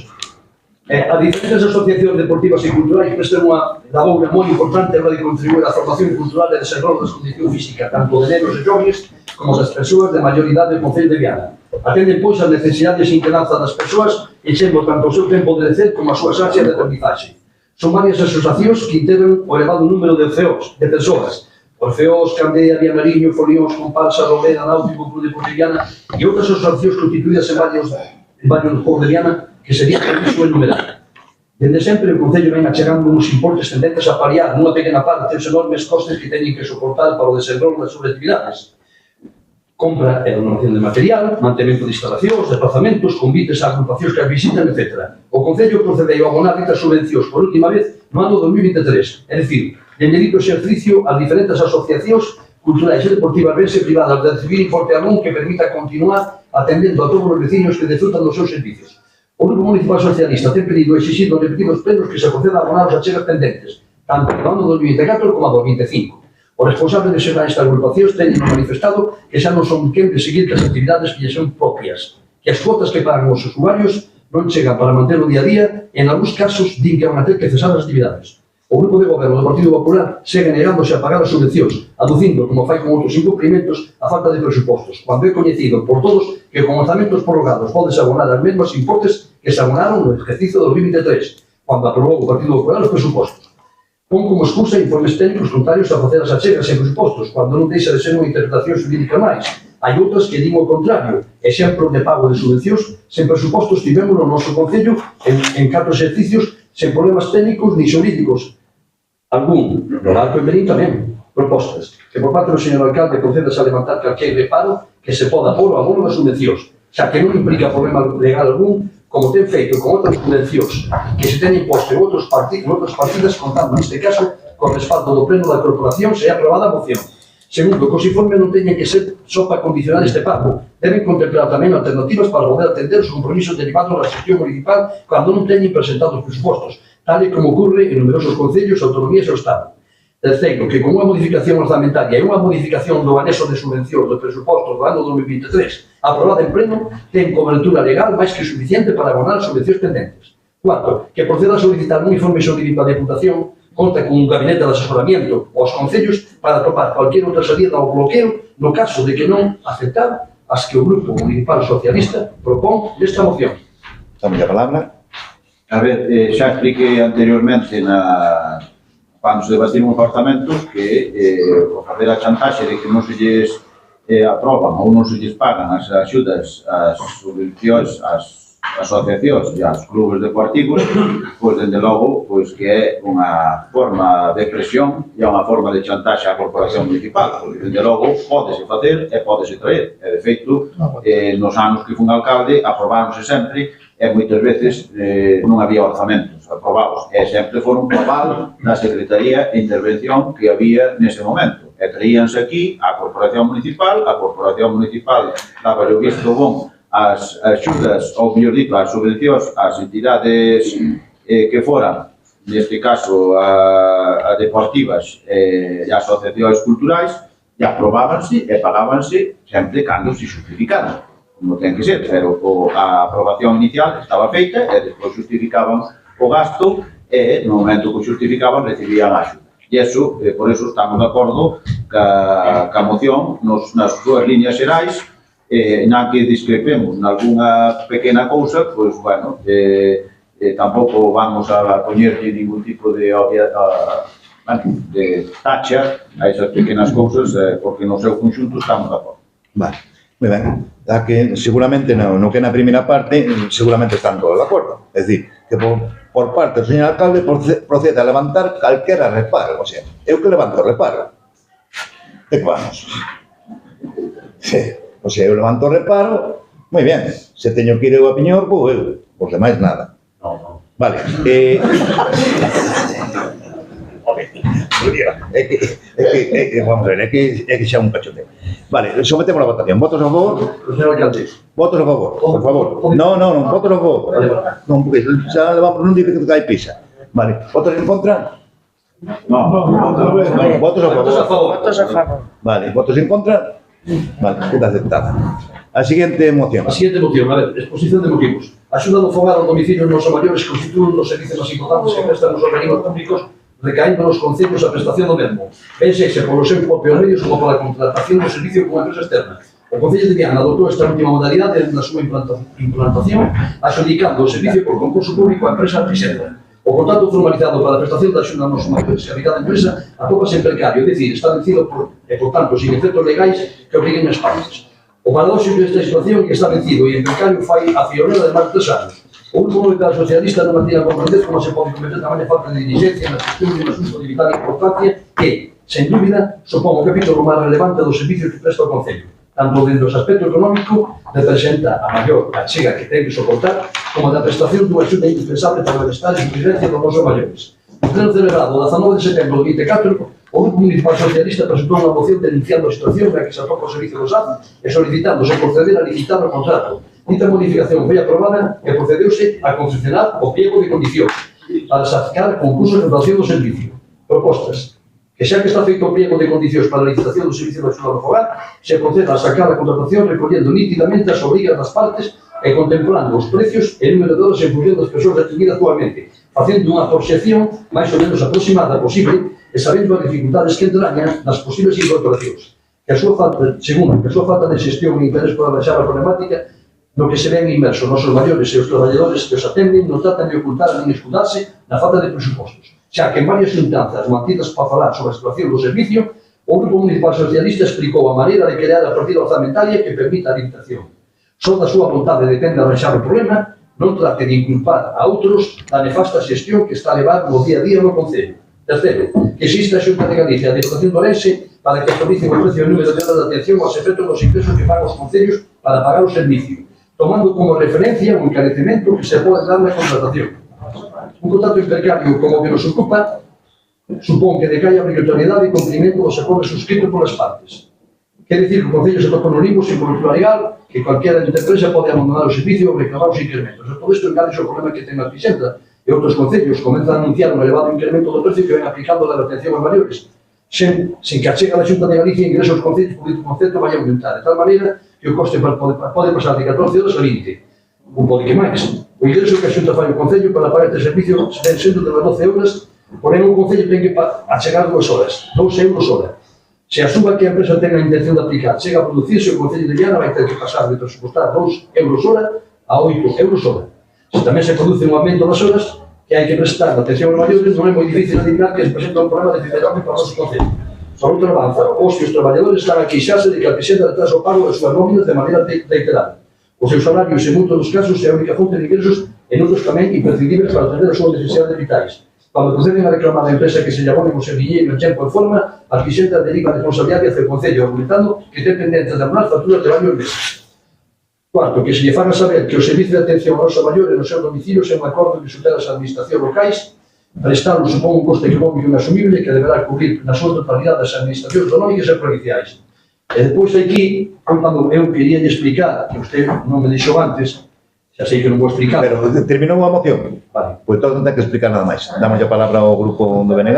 A diferentes asociacións deportivas e culturais prestan unha labor moi importante a hora de contribuir á formación cultural e desenvolver das condicións física tanto de nenos e jóvenes como das persoas de maior idade do Concello de Viana. Atenden, pois, as necesidades e inquedanzas das persoas enchendo tanto o seu tempo de lecer como a súa xarxa de aprendizaxe. Son varias asociacións que integran o elevado número de CEOs, de persoas. Os CEOs, Candea, Vianariño, Folións, Comparsa, Robeda, Náutico, Club Deportivo de Viana e outras asociacións constituídas en varios polos de Viana que sería preciso enumerar. Dende sempre, o Concello ven achegando uns importes tendentes a paliar nunha pequena parte os enormes costes que teñen que soportar para o desenvolver das súas actividades. Compra e donación de material, mantemento de instalacións, desplazamentos, convites a agrupacións que as visitan, etc. O Concello procedeu a abonar estas subvencións por última vez no ano 2023, é dicir, dende dito exercicio as diferentes asociacións culturais e deportivas vense privadas de recibir importe algún que permita continuar atendendo a todos os veciños que desfrutan dos seus servicios. O Grupo Municipal Socialista ten pedido e exixido repetidos plenos que se proceda a abonar os achegas pendentes, tanto no ano 2024 como a 2025. Os responsables de xerar estas agrupacións teñen manifestado que xa non son quen de seguir as actividades que lles son propias, que as cuotas que pagan os usuarios non chegan para manter o día a día e, en algúns casos, din que van a ter que cesar as actividades. O Grupo de Goberno do Partido Popular segue negándose a pagar as subvencións, aducindo, como fai con outros incumprimentos, a falta de presupostos, cando é coñecido por todos que con orzamentos prorrogados podes abonar as mesmas importes que se abonaron no exercicio de 2023, cando aprobou o Partido Popular os presupostos. Pon como excusa informes técnicos contrarios a facer as achegas sen presupostos, cando non deixa de ser unha interpretación xurídica máis. Hai outras que din o contrario, exemplos de pago de subvencións sen presupostos tivemos no noso Concello en 4 exercicios sen problemas técnicos ni xurídicos. Algún, no Barco en Berín tamén, propostas, que por parte do señor alcalde concedas a levantar calquer reparo que se poda pôr ao abono das subvencións, xa que non implica problema legal algún, como ten feito con outras subvencións que se ten imposto en outras partidas, contando neste caso con respaldo do pleno da corporación se é aprobada a moción. Segundo, que os informes non teñen que ser só para condicionar este pago, deben contemplar tamén alternativas para poder atender os compromisos derivados da xestión municipal cando non teñen presentados presupostos, tal e como ocurre en numerosos concellos, autonomías e o Estado. Terceiro, que con unha modificación orzamentaria e unha modificación do anexo de subvencións do presuposto do ano 2023 aprobada en pleno, ten cobertura legal máis que suficiente para abonar as subvencións pendentes. Cuarto, que proceda a solicitar un informe xurídico da Deputación, conta con un gabinete de asesoramiento aos concellos para atopar cualquier outra salida ao bloqueo no caso de que non aceptar as que o Grupo Municipal Socialista propón nesta moción. Damos a palabra. A ver, xa expliquei anteriormente cando se debatiron os orzamentos que por facer a chantaxe de que non se lles aproban ou non se lles pagan as axudas, as subvencións, as asociacións e as clubes deportivos, pois, dende logo, pois que é unha forma de presión e unha forma de chantaxe á corporación municipal, porque, dende logo, pódese facer e pódese traer. E, de feito, nos anos que fun alcalde, aprobáronse sempre e moitas veces non había orzamentos aprobados, e sempre foron por aval da Secretaría de Intervención que había nese momento. E traíanse aquí a Corporación Municipal daba o visto bon as axudas, ou mellor dito, as subvencións ás entidades que foran neste caso a deportivas e as asociacións culturais, e aprobábanse e pagábanse sempre cando se justificaban, como ten que ser, pero a aprobación inicial estaba feita e despois justificaban o gasto e no momento que o justificaban recibían a axuda. E eso, por eso estamos de acordo ca moción nas súas líneas xerais, na que discrepemos nalgúna pequena cousa, pois, bueno, tampouco vamos a poñerlle ningún tipo de tacha a esas pequenas cousas, porque no seu conxunto estamos de acordo. Vale, moi ben. A que seguramente no que na primeira parte seguramente están todos de acordo. É dicir, que por parte do señor alcalde procede a levantar calquera reparo. O sea, eu que levanto o reparo. E que vamos? O sea, eu levanto o reparo, moi ben. Se teño que ir eu a Piñor, vou eu. Por demais nada. Vale. Vamos a ver, é que xa un cachote. Vale, sometemos a votación. Votos a favor? Señor alcalde. Votos a favor, por favor. Non, votos a favor. Non, porque xa levamos, non dice que te cae pisa. Vale, votos en contra? Votos a favor. Votos a favor. Vale, votos en contra? Vale, queda aceptada. A siguiente moción. A siguiente moción, a ver, exposición de motivos. Axuda do fogar ao domicilio nos maiores constitúen dos servicios máis importantes que prestan os organismos públicos, recaindo nos concellos a prestación do mesmo, ben sexa polo seu propio medios ou pola contratación do servicio con empresa externa. O Concello de Viana adoptou esta última modalidade na súa implantación, adxudicando o servicio por concurso público a empresa Trisenda. O contrato formalizado para a prestación da axuda nos maiores que a da empresa atópase en precario, é dicir, está vencido por tanto, sin efectos legais que obriguen as partes. O paradóxico desta situación que está vencido e en precario fai a fionera de máis de 3 anos. O último movimento socialista non mantiene a comprender como se pode cometer tamén a falta de diligencia na gestión de un asunto de vital importancia que, sen dúbida, supón o capítulo máis relevante do servicio que presta o Concello. Tanto dentro do aspecto económico, representa a maior achega que ten que soportar, como da prestación dunha axuda indispensable para o bienestar e supervivencia dos nosos maiores. No pleno celebrado o 19 de setembro do 24, o Grupo Municipal Socialista presentou unha moción denunciando a situación na que se atopa o servicio do SAD e solicitándose proceder a licitar o contrato. Dita modificación foi aprobada e procedeuse a confeccionar o pliego de condicións para sacar concurso de contratación do servicio. Propostas. Que xa que está feito o pliego de condicións para a licitación do servicio de axuda do fogar, se proceda a sacar a contratación recollendo nítidamente as obrigas das partes e contemplando os precios e número de horas en función das persoas atendidas actualmente, facendo unha proxección máis ou menos aproximada posible e sabendo as dificultades que entrañan nas posibles incorporacións. Que a súa falta, segundo, que a súa falta de xestión e interés por abaixar a problemática no que se ven inmersos nosos maiores e os traballadores que os atenden non tratan de ocultar nin escudarse na falta de presupostos. Xa que en varias xuntanzas mantidas para falar sobre a situación do servicio, o Grupo Municipal Socialista explicou a maneira de crear a partida orzamentaria que permita a licitación. Só da súa vontade depende arranxar o problema, non trate de inculpar a outros da nefasta xestión que está a levar no día a día no Concello. Terceiro, que exista a Xunta de Galicia a Deputación de Ourense para que actualicen o precio e o número de horas de atención aos efectos dos ingresos que pagan os concellos para pagar o servicio, tomando como referencia un encarecemento que se pode dar na contratación. Un contrato precario como que nos ocupa supón que decae a obrigatoriedade e cumprimento dos acordos suscritos polas partes. Quer dicir que o Concello se toca no limbo sin cobertura legal, que cualquiera empresa pode abandonar o servicio ou reclamar os incrementos. E todo isto engade o problema que ten a Trisenda e outros concellos comenzan a anunciar un elevado incremento do precio que ven aplicando da atención aos maiores, sen que a chega da Xunta de Galicia ingresos aos concellos por dito concepto vai aumentar, de tal maneira que o coste pode pasar de 14 horas a 20, un pode que máis. O ingreso que a Xunta fai ao Concello para pagar este servicio ven sendo de 12 horas, porén o Concello ten que achegar 2 horas, 2 euros hora. Se a suba que a empresa ten a intención de aplicar chega a producirse, o Concello de Viana vai ter que pasar de presupostar 2 euros hora a 8 euros hora. Se tamén se produce un aumento das horas que hai que prestar atención aos maiores, non é moi difícil adivinar que se presenta un problema de fidelidade para o noso Concello. Por outra avanza, os que os traballadores están a queixarse de que a Trisenda retrasa o pago das súas nóminas de maneira reiterada. Os seus salarios, en moitos dos casos, é a única fonte de ingresos e noutros tamén imprescindibles para atender as súas necesidades vitais. Cando proceden a reclamar a empresa que se lle abonen o seu dinheiro en tempo e forma, a Trisenda deriva a responsabilidade hacia o Concello, argumentando que ten pendente de abonar facturas de varios meses. Cuarto, que se lle faga saber que o servicio de atención aos maiores no seu domicilio é un acordo que supera as administracións locais, prestarlo supón un coste económico inasumible que deberá cubrir na súa totalidade as administracións autonómicas e provinciais. E depois aquí, cando eu quería explicar, que usted non me deixou antes, Xa sei que non vou explicar. Pero terminou a moción. Vale. Pois todo non ten que explicar nada máis. Damos a palabra ao grupo do BNG.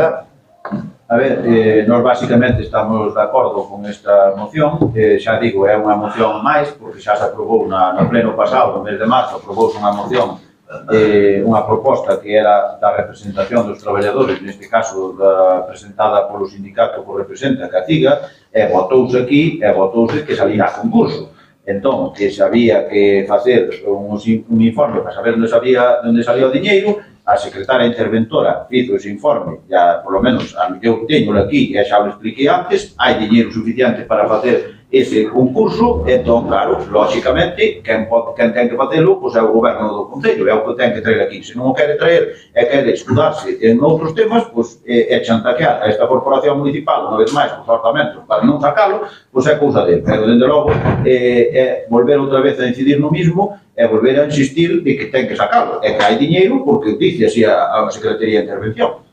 A ver, nós basicamente estamos de acordo con esta moción, xa digo, é unha moción máis, porque xa se aprobou no pleno pasado, no mes de marzo, aprobouse unha moción, unha proposta que era da representación dos traballadores, neste caso presentada polo sindicato que representa a CACIGA, e votouse aquí, e votouse que salirá a concurso. Entón, que se había que facer un informe para saber onde salía o diñeiro, a secretaria interventora fizo ese informe, ya por lo menos eu teño aquí, e xa o expliquei antes, hai diñeiro suficiente para facer ese concurso, entón, claro, lógicamente, quen ten que facelo, pois é o goberno do Concello, é o que ten que traer aquí. Se non o quere traer e quere estudarse en outros temas, pois é chantaquear a esta corporación municipal, unha vez máis, os orzamentos, para non sacalo, pois é cousa dele. Pero, dende logo, é volver outra vez a incidir no mismo, e volver a insistir de que ten que sacalo, e que hai diñeiro, porque dice así a Secretaría de Intervención.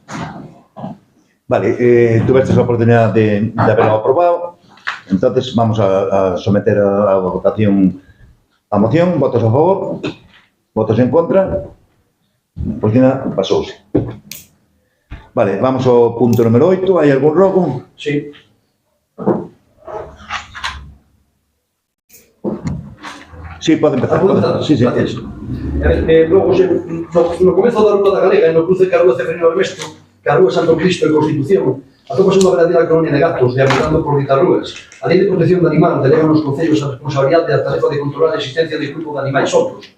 Vale, tuvestes a oportunidade de haberlo aprobado. Entonces vamos a someter a votación a moción. Votos a favor, votos en contra. Por fin pasouse. Vale, vamos ao punto número 8. Hai algún rogo? Sí. Sí, pode empezar. Sí, sí. Gracias. Logo, no comezo da Ruta da Galega, no cruce Carúa Ceferino Ernesto, Carúa Santo Cristo e Constitución, atopase unha verdadeira colonia de gatos deambulando por ditas rúas. A Lei de Protección de Animal delega nos concellos a responsabilidade da tarefa de controlar a existencia de grupo de animais outros.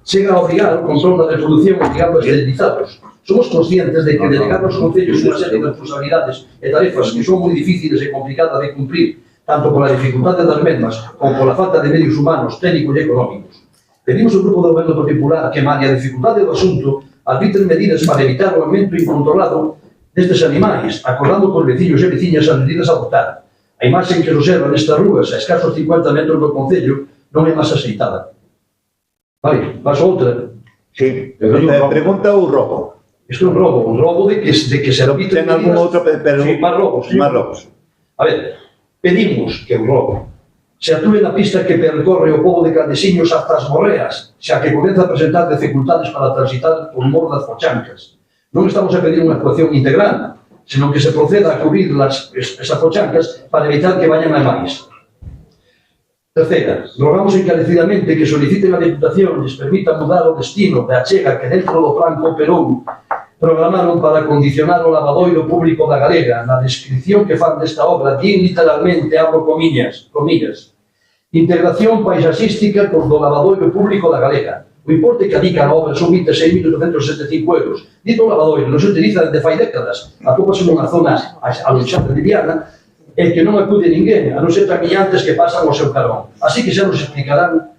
Chega a obrigar o control da reproducción obligando a esterilizarlos. Somos conscientes de que delegar nos concellos unha serie de responsabilidades e tarefas que son moi difíciles e complicadas de cumprir, tanto pola dificultade das mesmas como pola falta de medios humanos, técnicos e económicos. Pedimos ao Grupo do Goberno Particular que, malia a dificultade do asunto, arbitren medidas para evitar o aumento incontrolado destes animais, acordando cos veciños e veciñas as medidas a adoptar. A imaxe que se observa nestas rúas a escasos 50 metros do concello non é máis aceitada. Vale, paso outra. Sí, pregunta ou rogo? Isto é un robo de que se arbitren Ten algún outro, pero... Sí, máis robos. Máis robos. A ver, pedimos que o robo se atúe na pista que percorre o pobo de Caldesiños hasta as Morreas, xa que comeza a presentar dificultades para transitar por mor das Fochancas. Non estamos a pedir unha actuación integral, senón que se proceda a cubrir esas fochancas para evitar que vayan a máis. Terceira, rogamos encarecidamente que soliciten a Deputación les permita mudar o destino de achega que dentro do plan Cooperou programaron para condicionar o lavadoiro público da Galega. Na descripción que fan desta obra, din literalmente, abro comillas, integración paisaxística do lavadoiro público da Galega. O importe que adica a obra son 26.275 euros. Dito lavadoiro non se utiliza desde fai décadas. Atópase nunha zona aloxada de Viana e que non acude ninguén, a non ser camillantes que pasan o seu carón. Así que xa nos explicarán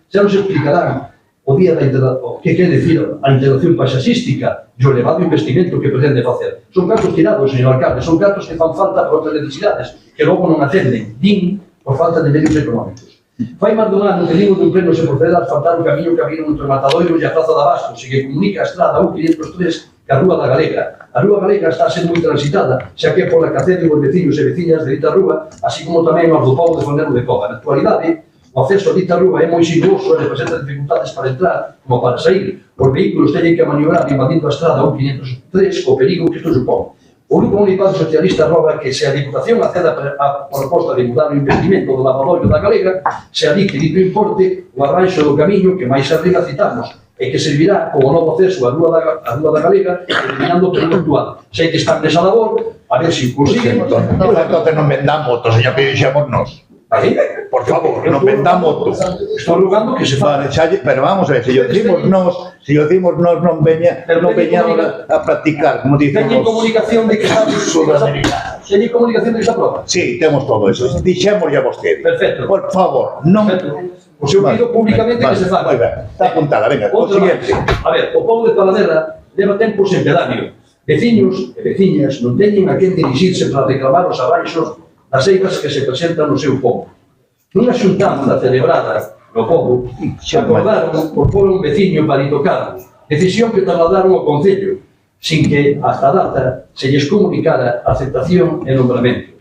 o día que quere decir a integración paisaxística e o elevado investimento que pretende facer. Son cartos tirados, señor alcalde, son cartos que fan falta por outras necesidades, que logo non atenden, din, por falta de medios económicos. Fai máis dun ano que dimos dun pleno se proceder a asfaltar o camiño que abriron entre o Matadoiro e a Praza de Abastos e que comunica a estrada 1503 ca Rúa da Galega. A Rúa Galega está a ser moi transitada, xa que é pola que acceden os veciños e veciñas de dita rúa, así como tamén os do pobo de Fornero de Cova. Na actualidade, o acceso a dita rúa é moi sinuoso e representa dificultades para entrar como para sair. Os vehículos teñen que maniobrar invadindo a estrada 1503 co perigo que isto supón. O Grupo Municipal Socialista roga que se a Diputación acceda a proposta de mudar o investimento do lavadoiro da Galega, se adique dito importe o arranxo do camiño que máis arriba citamos e que servirá como novo acceso á Rúa da Galega, eliminando o perigo actual. Sei que están nesa labor, a ver se consiguen. Entonces non vendamos motos, señor, que dixemos nos. ¿Vale? Por favor, non vendamos motos. Estou rogando que se faga. Vale, pero vamos a ver, se yo decimos nos non veña a practicar, como dicen Teñen comunicación de que está sudamericanos. Teñen comunicación de que está aprobada. Sí, temos todo eso. Dixemos ya vostede. Perfecto. Por favor, non... O seu pido públicamente que se faga. Moi ben, está apuntada, venga, o siguiente. A ver, o pobo de Paladera leva tempos en pedáneo. Veciños e veciñas non teñen a quen dirixirse para reclamar os arranxos das eivas que se presentan no seu pobo. Nunha xuntanza celebrada no pobo, se acordaron por pôr un veciño para ir tocar, decisión que trasladaron ao Concello, sin que, hasta a data, se lles comunicara a aceptación e nombramento.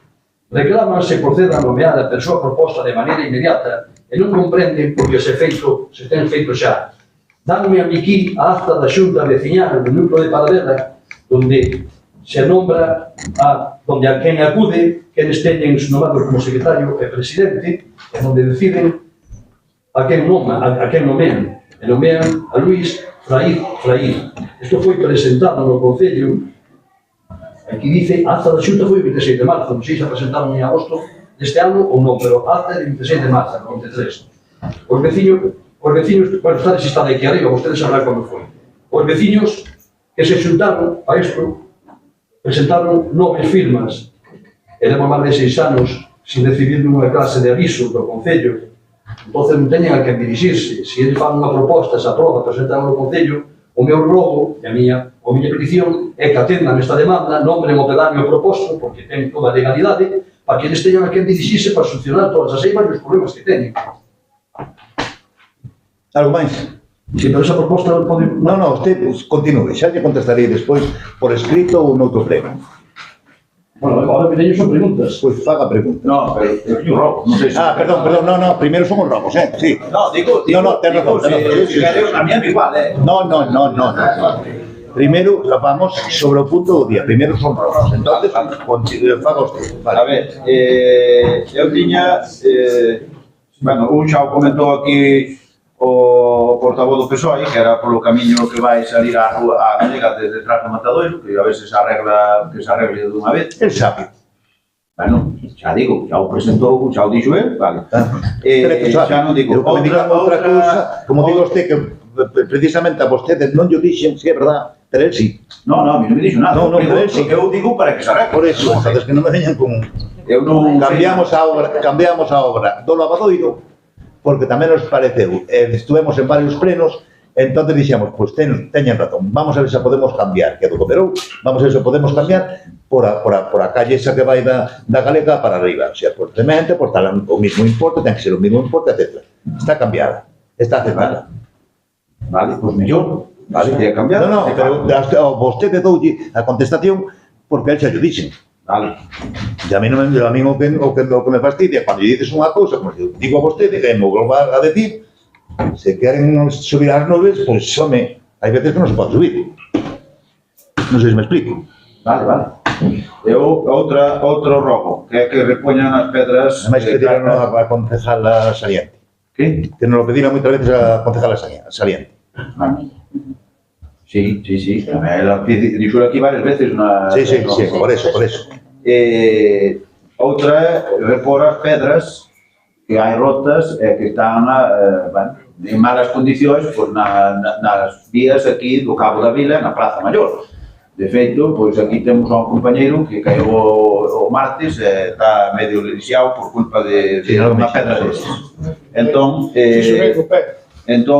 Reclaman se proceda a nomear a persoa proposta de maneira inmediata e non comprenden porque se ten feito xa. danme a mí aquí a acta da Xunta Veciñal do núcleo de Paradela, donde se nombra donde a quen acude, quenes teñen nomados como secretario e presidente, e donde deciden a quen nomean. E nomean a Luís Fraíz. Isto foi presentado no Concello. Aquí dice, a acta da Xunta foi o 26 de marzo, non sei se a presentaron en agosto deste ano ou non, pero a acta é o 26 de marzo, 93. Os veciños, bueno, está aquí arriba, vostedes sabrán como foi. Os veciños que se xuntaron a isto presentaron 9 firmas e levan máis de 6 anos sin recibir unha clase de aviso do Concello. Entón non teñen a que dirixirse. Se eles fan unha proposta, se aproba, presentan no Concello, o meu rogo e a miña petición é que atendan esta demanda, nombren o pedaño proposto, porque ten toda a legalidade, para que eles teñan a que dirixirse para solucionar todas as eivas e os problemas que teñen. Algo máis? Si, pero esa proposta non pode... Non, usted continúe, xa lle contestarei despois por escrito ou noutro pleno. Bueno, agora que teño son preguntas. Pois faga pregunta. No, pero é un robo, non sei se... Perdón, primeiro son os robos, sí. No, digo, ten razón. se quere unha mía igual, No. Primeiro, vamos sobre o punto do día. Primeiro son robos. Entonces, faga usted. A ver, eu tiña... Bueno, un xa o comentou aquí o portavoz do PSOE, que era polo camiño que vai salir á rúa a Gallega desde detrás do Matadoiro, que a ver se se arregle dunha vez. El sabe. Bueno, xa digo, xa o presentou, xa o dixo el, vale. Xa non digo. Outra cousa, como digo usted, que precisamente a vostedes non yo dixen, se é verdad, pero el sí. No, a mí non me dixo nada. No, pero el sí. Eu digo para que se arregle. Por eso, entonces que non me veñan con... Eu non... Cambiamos a obra do lavadoiro, porque tamén nos pareceu, estuvemos en varios plenos, entonces dixemos, pois teñen razón, vamos a ver se podemos cambiar, que é do Coperou, vamos a ver se podemos cambiar por a calle esa que vai da Galega para arriba, o sea, por semente, por tal o mismo importe, ten que ser o mismo importe, etc. Está cambiada, está aceptada. Vale, pois mellor, vale, que cambiar. No, pero vostede doulle a contestación porque el xa yo dixen. Vale. E a mí o que me fastidia, cando lle dices unha cousa, como digo a vostede, que me volva a decir, se queren subir as nubes, pois home, hai veces que non se pode subir. Non sei se me explico. Vale. E outro robo, que é que repoñan as pedras... Ademais que tiraron a concejala saliente. Que? Que nos lo pediron moitas veces a concejala saliente. Sí. Ela dixo aquí varias veces na... Sí, por eso. Outra é repor as pedras que hai rotas e que están en malas condicións nas vías aquí do Cabo da Vila, na Praza Maior. De feito, pois aquí temos un compañeiro que caiu o martes e está medio lisiado por culpa de unha pedra desas. Entón,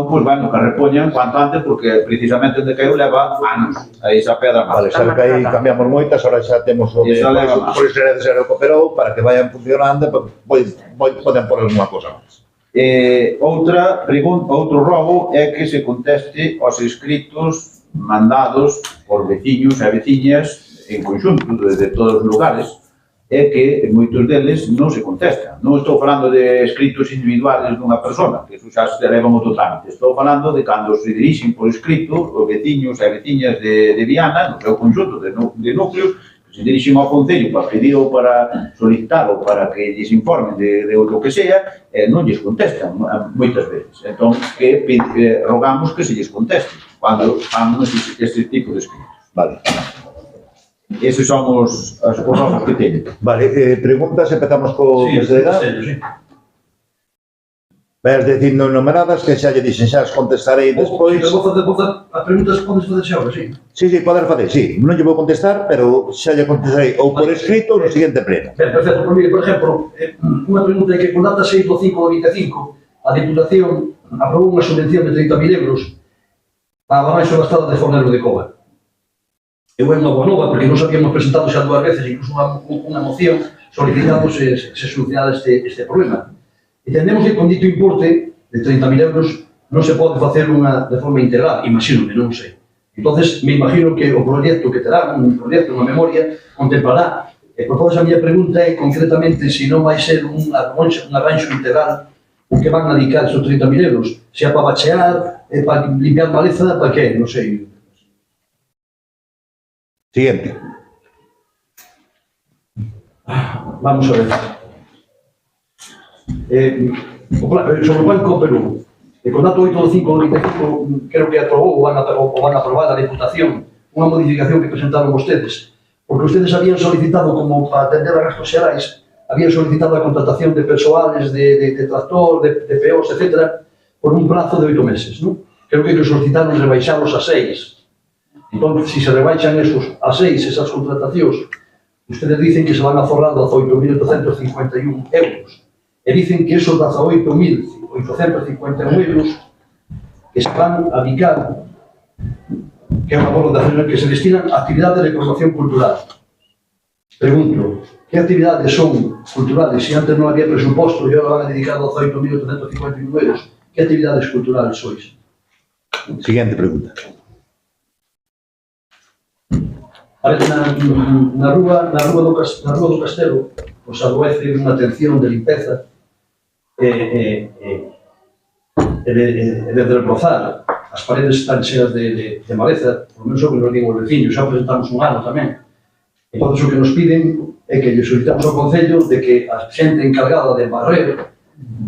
pois, bueno, que repoñan cuanto antes, porque precisamente onde caiu leva anos a esa pedra máis. Vale, sabe que aí cambiamos moitas, ahora xa temos o de por iso era de ser o Coperou, para que vayan funcionando, poden por alguna cosa máis. Outro robo é que se conteste aos escritos mandados por veciños e veciñas en conxunto de todos os lugares, é que moitos deles non se contestan. Non estou falando de escritos individuales dunha persona, que eso xa se leva moito trámite. Estou falando de cando se dirixen por escrito os veciños e veciñas de Viana, no seu conxunto de núcleos, que se dirixen ao Concello para pedir ou para solicitar ou para que lles informen de o que sea, non lles contestan moitas veces. Entón, rogamos que se lles conteste cando fan este tipo de escritos. Vale. Eses son os robos que teñen. Vale, preguntas, empezamos co Sí. Vais dicindo numeradas que xa lle dixen, xa as contestarei despois. As preguntas podes facer xa ahora, sí? Sí, poder facer, sí. Non lle vou contestar, pero xa lle contestarei ou por escrito ou no siguiente pleno. Perfecto, por exemplo, unha pregunta é que con data 6 do 5 do 25 a Diputación aprobou unha subvención de 30.000 euros para a Barranxo da Estrada de Fornero de Cova. É unha boa nova, porque nos habíamos presentado xa 2 veces, incluso unha moción solicitando se solucionara este problema. Entendemos que con dito importe de 30.000 euros non se pode facer de forma integral, imagínome, non sei. Entonces, me imagino que o proxecto que terá, un proxecto, unha memoria, contemplará. E por toda esa miña pregunta é, concretamente, se non vai ser un arranxo integral o que van a dedicar esos 30.000 euros, sea para bachear, para limpiar maleza, para que, non sei. Siguiente. Vamos a ver. Sobre o Banco Perú, con dato 8 de 5 de 25, creo que aprobou ou van a aprobar a Deputación unha modificación que presentaron vostedes, porque ustedes habían solicitado, como para atender a gastos xerais, habían solicitado a contratación de persoales, de tractor, de POs, etc., por un plazo de 8 meses, ¿no? Creo que solicitaron rebaixarlos a 6. Entón, si se rebaixan esos a 6, esas contratacións, ustedes dicen que se van a forrar 18.851 euros. E dicen que esos 18.851 euros que se van a dedicar, que é unha aportación que se destinan a actividades de promoción cultural. Pregunto, que actividades son culturales? Si antes non había presuposto e agora van a dedicar 18.851 euros, que actividades culturales sois? Siguiente pregunta. A ver, na rúa do Castelo, os adoece unha atención de limpeza e de desbrozar. As paredes están cheas de maleza, por menos o que nos digo os veciños, xa presentamos un ano tamén. Entón, o que nos piden é que lle solicitamos ao Concello de que a xente encargada de barrer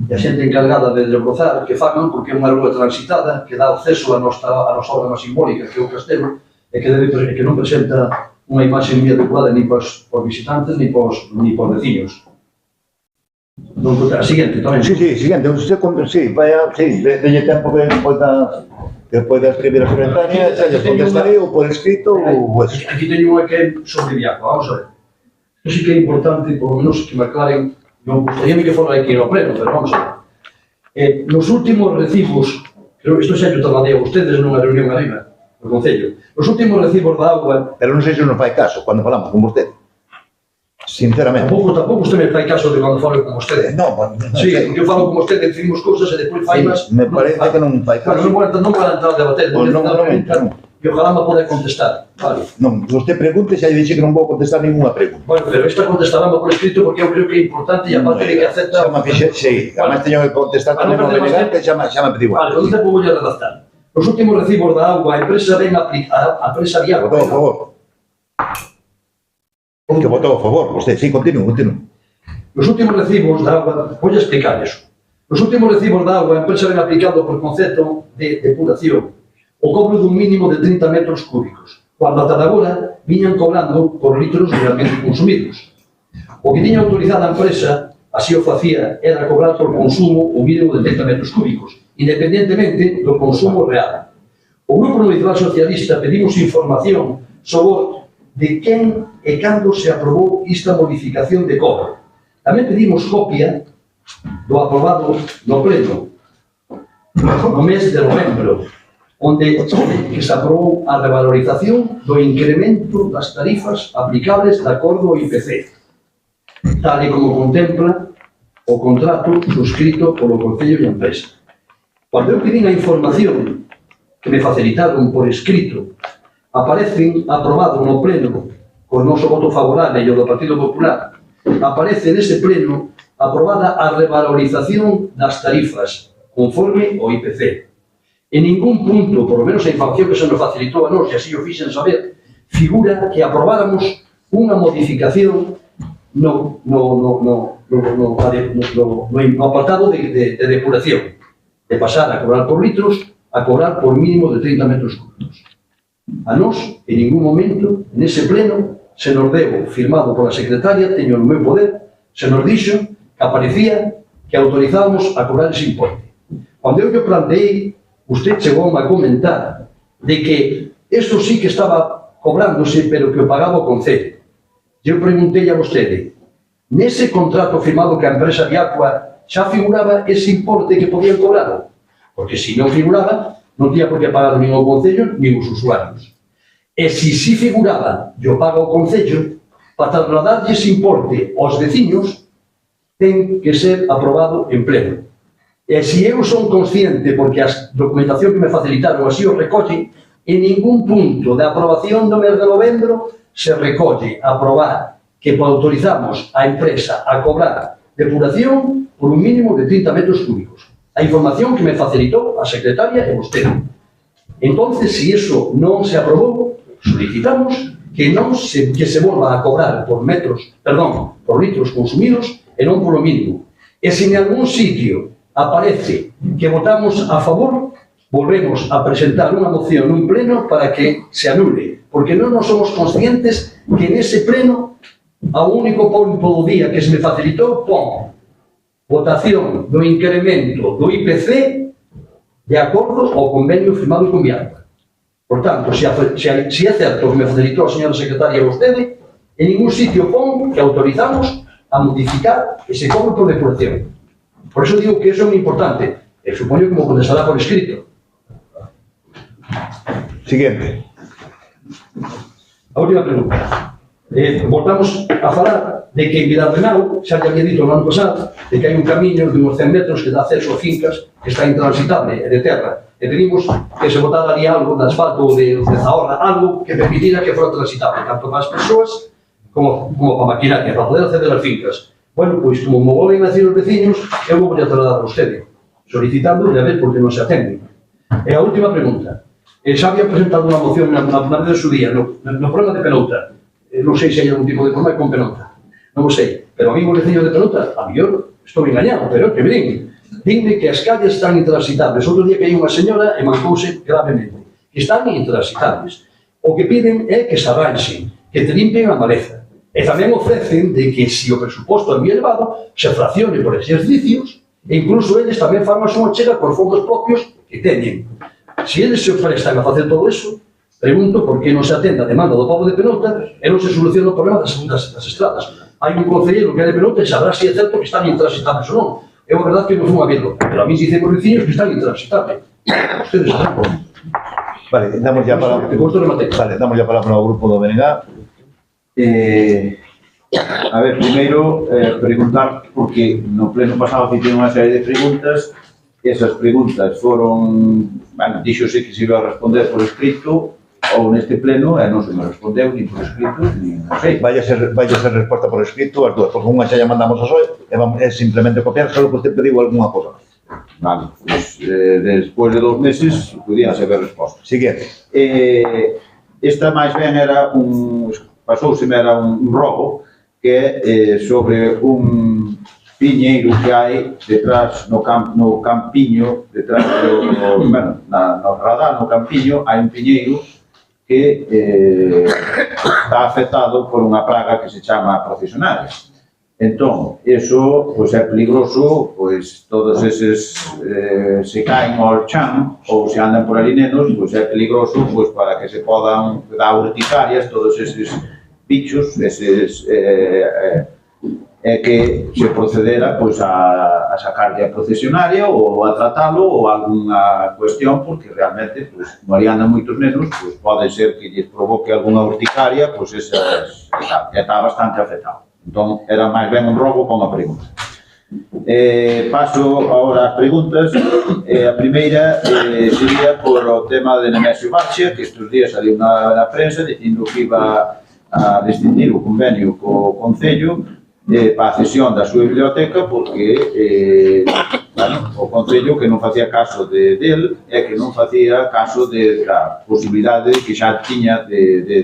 e a xente encargada de desbrozar que fagan, porque é unha rúa transitada que dá acceso a nosa obra máis simbólica, que é o Castelo, e que non presenta unha imaxe moi adecuada ni pos visitantes ni pos veciños. Non, a siguiente tamén. Sí, siguiente. Delle tempo que poida escribir a secretaria, xa lle contestaré ou por escrito ou eso. Aquí teño unha que é sobre Viaco, vamos a ver. Isto sí que é importante, por lo menos que me aclaren, non gustaríame que fora aquí no pleno, pero vamos a ver. Nos últimos recibos, creo que isto xa yo trasladei a ustedes nunha reunión arriba, no Concello, os últimos recibos da auga... Pero non sei se non fai caso cando falamos con vostede. Sinceramente. Tampouco usted me fai caso de cando falo con vostede. No, sí, porque eu falo con vostede, decidimos cousas e depois faimas... Me parece que non fai caso. Bueno, non para entrar a debater, Non. E ojalá me pode contestar, vale. Non, vostede pregunte, xa lle dixe que non vou contestar ninguna pregunta. Bueno, pero esta contestará por escrito porque eu creo que é importante e aparte de que acepta... Sí, además teño que contestar tamén no delegante, xa me pediu. Vale, onde te vou a redactar? Os últimos recibos da auga, a empresa ven a empresa Viaco. Votou a favor. Que votou a favor, vostede, sí, continúo. Os últimos recibos da auga, vou explicar eso. Os últimos recibos da auga, a empresa ven aplicando por concepto de depuración o cobro dun mínimo de 30 metros cúbicos, cuando ata agora viñan cobrando por litros realmente consumidos. O que tiña autorizada a empresa, así o facía, era cobrar por consumo o mínimo de 30 metros cúbicos, independentemente do consumo real. O Grupo Municipal Socialista pedimos información sobre de quen e cando se aprobou esta modificación de cobro. Tamén pedimos copia do aprobado no pleno no mes de novembro, onde que se aprobou a revalorización do incremento das tarifas aplicables de acordo ao IPC, tal e como contempla o contrato suscrito polo Concello e a empresa. Cando eu pedín a información que me facilitaron por escrito, aparecen aprobado no pleno con o noso voto favorable e o do Partido Popular, aparece nese pleno aprobada a revalorización das tarifas conforme ao IPC. En ningún punto, por lo menos a información que se nos facilitou a nós, e así o fixen saber, figura que aprobáramos unha modificación no apartado de depuración, de pasar a cobrar por litros a cobrar por mínimo de 30 metros cúbicos. A nós, en ningún momento, nese pleno, se nos deu, firmado pola secretaria, teño no meu poder, se nos dixo que aparecía que autorizábamos a cobrar ese importe. Cando eu que planteei, usted chegou a comentar de que isto sí que estaba cobrándose, pero que o pagaba o Concello. Eu preguntei a vostede, nese contrato firmado que a empresa Viaco xa figuraba ese importe que podían cobrar? Porque se non figuraba, non tiña por que pagar nin o Concello nin os usuarios. E se si figuraba e o paga o Concello, para trasladarlle ese importe aos veciños, ten que ser aprobado en pleno. E se eu son consciente, porque a documentación que me facilitaron así o recolle, en ningún punto da aprobación do mes de novembro se recolle aprobar que autorizamos a empresa a cobrar depuración por un mínimo de 30 metros cúbicos. a información que me facilitou a secretaria e vostede. Entonces, se iso non se aprobou, solicitamos que se volva a cobrar por litros consumidos e non polo mínimo. E se en algún sitio aparece que votamos a favor, volvemos a presentar unha moción nun pleno para que se anule, porque non nos somos conscientes que nese pleno, ao único punto do día que se me facilitou, pon votación do incremento do IPC de acordo ao convenio firmado con Vialba. Por tanto, se é certo que me facilitou a señora secretaria e vostede, en ningún sitio pon que autorizamos a modificar ese cobro por depuración. Por eso digo que eso é moi importante, e supoño que me contestará por escrito. Siguiente. A última pregunta. Voltamos a falar de que en Vilarrenau, xa te había dito no ano pasado, de que hai un camiño de uns 100 metros que dá acceso a fincas que está intransitable e de terra. E pedimos que se botara ali algo de asfalto ou de zahorra, algo que permitira que fora transitable, tanto para as persoas como para a maquinaria, para poder acceder ás fincas. Bueno, pois, como me volven a decir os veciños, eu vou a trasladar a vostede, solicitando a ver por que non se atende. E a última pregunta. Xa había presentado unha moción na vez de su día, no problema de Penouta. Non sei se hai algún tipo de problema con Penouta. Non o sei. Pero a mí, os veciños de Penouta, a mellor estou engañado, pero que me din. Dinme que as calles están intransitables. Outro día que hai unha señora e mancouse gravemente. Que están intransitables. O que piden é que se arranxen, que te limpen a maleza. E tamén ofrecen de que, se o presuposto é moi elevado, se fraccione por exercicios e incluso eles tamén fan a súa chega por fondos propios que teñen. Se eles se ofrecen a facer todo iso, pregunto por que non se atenda a demanda do povo de Penouta e non se soluciona o problema das estradas. Hai un concelleiro que é de Penouta e sabrá se é certo que están intransitables ou non. É a verdade que non fun a verlo, pero a mí dicen os veciños que están intransitables. Ustedes saben. Vale, damos ya para... Vale, damos ya para o grupo do BNG. A ver, primeiro, preguntar, porque no pleno pasado fiquei unha serie de preguntas, esas preguntas foron, bueno, díxose que se iba a responder por escrito, ou neste pleno, e non se me respondeu ni por escrito, ni non sei. Vai a ser resposta por escrito, as dúas, porque unha xa lla mandamos a SOE, é simplemente copiar, só que usted pediu algunha cosa. Vale, pues, despois de 2 meses, podían saber resposta. Siguiente. Esta máis ben era pasouseme era un robo, que é sobre un piñeiro que hai detrás no campiño, detrás do, bueno, no radar, no campiño, hai un piñeiro que está afectado por unha praga que se chama procesionaria. Entón, iso pois, é peligroso, pois todos eses se caen ao chan ou se andan por ali nenos, pois é peligroso pois, para que se podan dar urticarias, todos eses bichos, eses que se procedera pois, a sacarlle a procesionaria ou a tratalo ou algunha cuestión, porque realmente, pois, como ali andan moitos nenos, pois, pode ser que lles provoque algunha urticaria, pois está bastante afectado. Entón, era máis ben un robo con a pregunta. Paso agora as preguntas. A primeira sería por o tema de Nemesio Barcia, que estes días saliu na prensa dicindo que iba a descindir o convenio co Concello para a cesión da súa biblioteca, porque bueno, o Concello que non facía caso del e que non facía caso da posibilidade que xa tiña de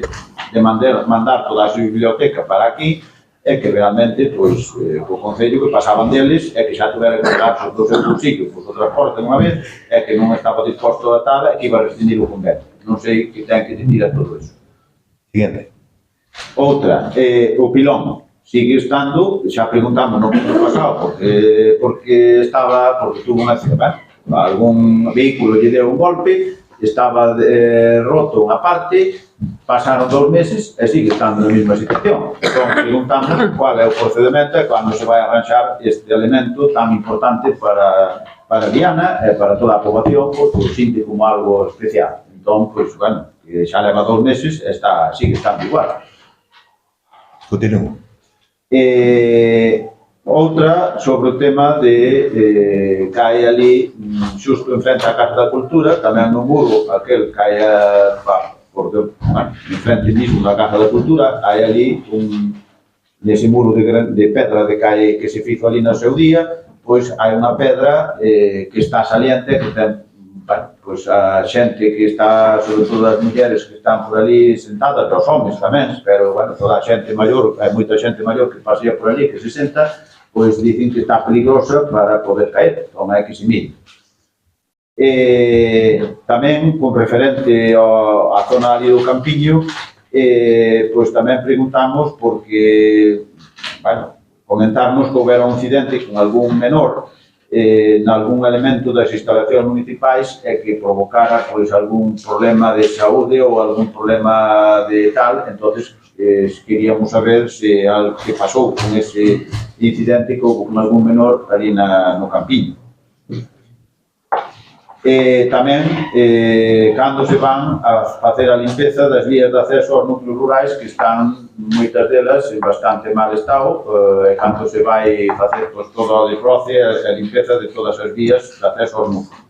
mandar toda a súa biblioteca para aquí, e que realmente, pois, o Concello que pasaban deles é que xa tuvera que dar do seu bolsillo por o transporte unha vez, é que non estaba disposto a tal e que iba a rescindir o convenio. Non sei que ten que decir a todo iso. Siguiente. Outra, o pilón sigue estando, xa preguntamos no punto pasado, porque tuvo un accidente, algún vehículo lle deu un golpe, estaba roto unha parte, pasaron 2 meses e sigue estando na mesma situación. Entón, preguntamos cuál é o procedimento e cando se vai arranxar este elemento tan importante para Viana e para toda a poboación, porque o sinte como algo especial. Entón, pois, bueno, xa leva 2 meses e sigue estando igual. Continúo. Outra sobre o tema de que hai ali, xusto en frente á Casa da Cultura, tamén no muro, aquel que hai en frente mismo da Casa da Cultura, hai ali nese muro de pedra de calle que se fizo ali no seu día, pois hai unha pedra que está saliente, que ten, bueno, pois a xente que está, sobre todo as mulleres que están por ali sentadas, os homens tamén, pero, bueno, toda a xente maior, hai moita xente maior que pasea por ali, que se senta, pois dicen que está peligrosa para poder caer, entón hai que se mire. Tamén, con referente á zona ali do Campiño, pois tamén preguntamos porque, bueno, comentarnos que houbera un incidente con algún menor nalgún elemento das instalacións municipais e que provocara pois algún problema de saúde ou algún problema de tal, entonces queríamos saber se algo que pasou con ese incidente con algún menor ali no Campiño. Tamén, cando se van a facer a limpeza das vías de acceso aos núcleos rurais que están, moitas delas, en bastante mal estado, e cando se vai facer toda a desbroce e a limpeza de todas as vías de acceso aos núcleos.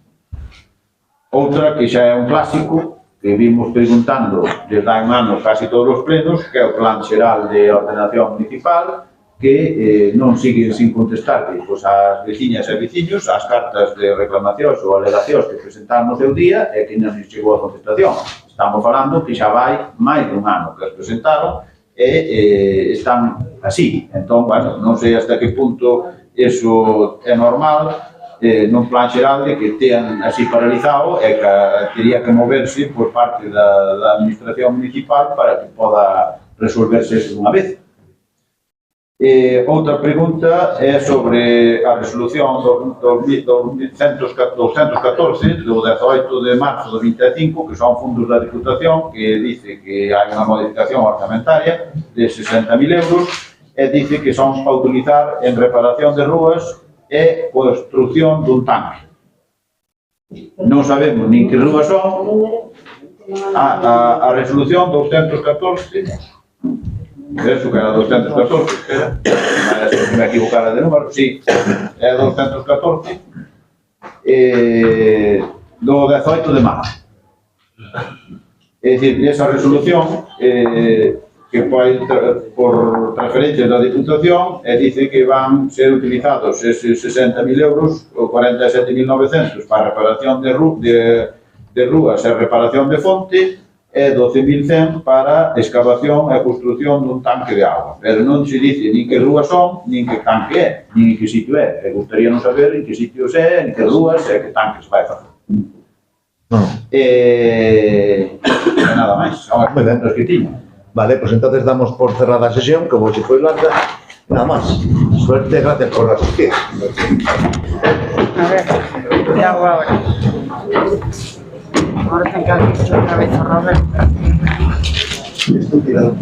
Outra que xa é un clásico, que vimos preguntando desde hai un ano casi todos os plenos, que é o Plan Xeral de Ordenación Municipal, que non siguen sin contestar pois, as veciñas e veciños as cartas de reclamacións ou alegacións que presentaron no seu día e que non se chegou a contestación. Estamos falando que xa vai máis dun ano que as presentaron e están así. Entón, bueno, non sei hasta que punto eso é normal nun plan xeral de que tean así paralizado e que teria que moverse por parte da administración municipal para que poda resolverse eso dunha vez. Outra pregunta é sobre a resolución 214 do 18 de marzo do 25, que son fundos da Diputación, que dice que hai unha modificación orzamentaria de 60.000 euros e dice que son para utilizar en reparación de rúas e construcción dun tanque. Non sabemos nin que rúas son. A resolución 214, penso que era 214, espera, se me equivocara de número, sí, é 214, do 18 de marzo. É dicir, esa resolución, que foi por transferencia da Diputación, dice que van ser utilizados eses 60.000 euros, ou 47.900 para reparación de rúas e reparación de fonte, e 12.100 para excavación e construcción dun tanque de agua. Pero non se dice nin que rúas son, nin que tanque é, nin en que sitio é. E gustaría non saber en que sitios é, en que rúas e que tanque se vai facer. E nada máis, son as preguntas que tiño. Vale, pues entonces damos por cerrada a sesión, que hoxe foi larga. Nada máis. Suerte, gracias por asistir. A ver, ¿qué hago ahora? Ahora tengo que hacer otra vez a Roberto. Esto tirado.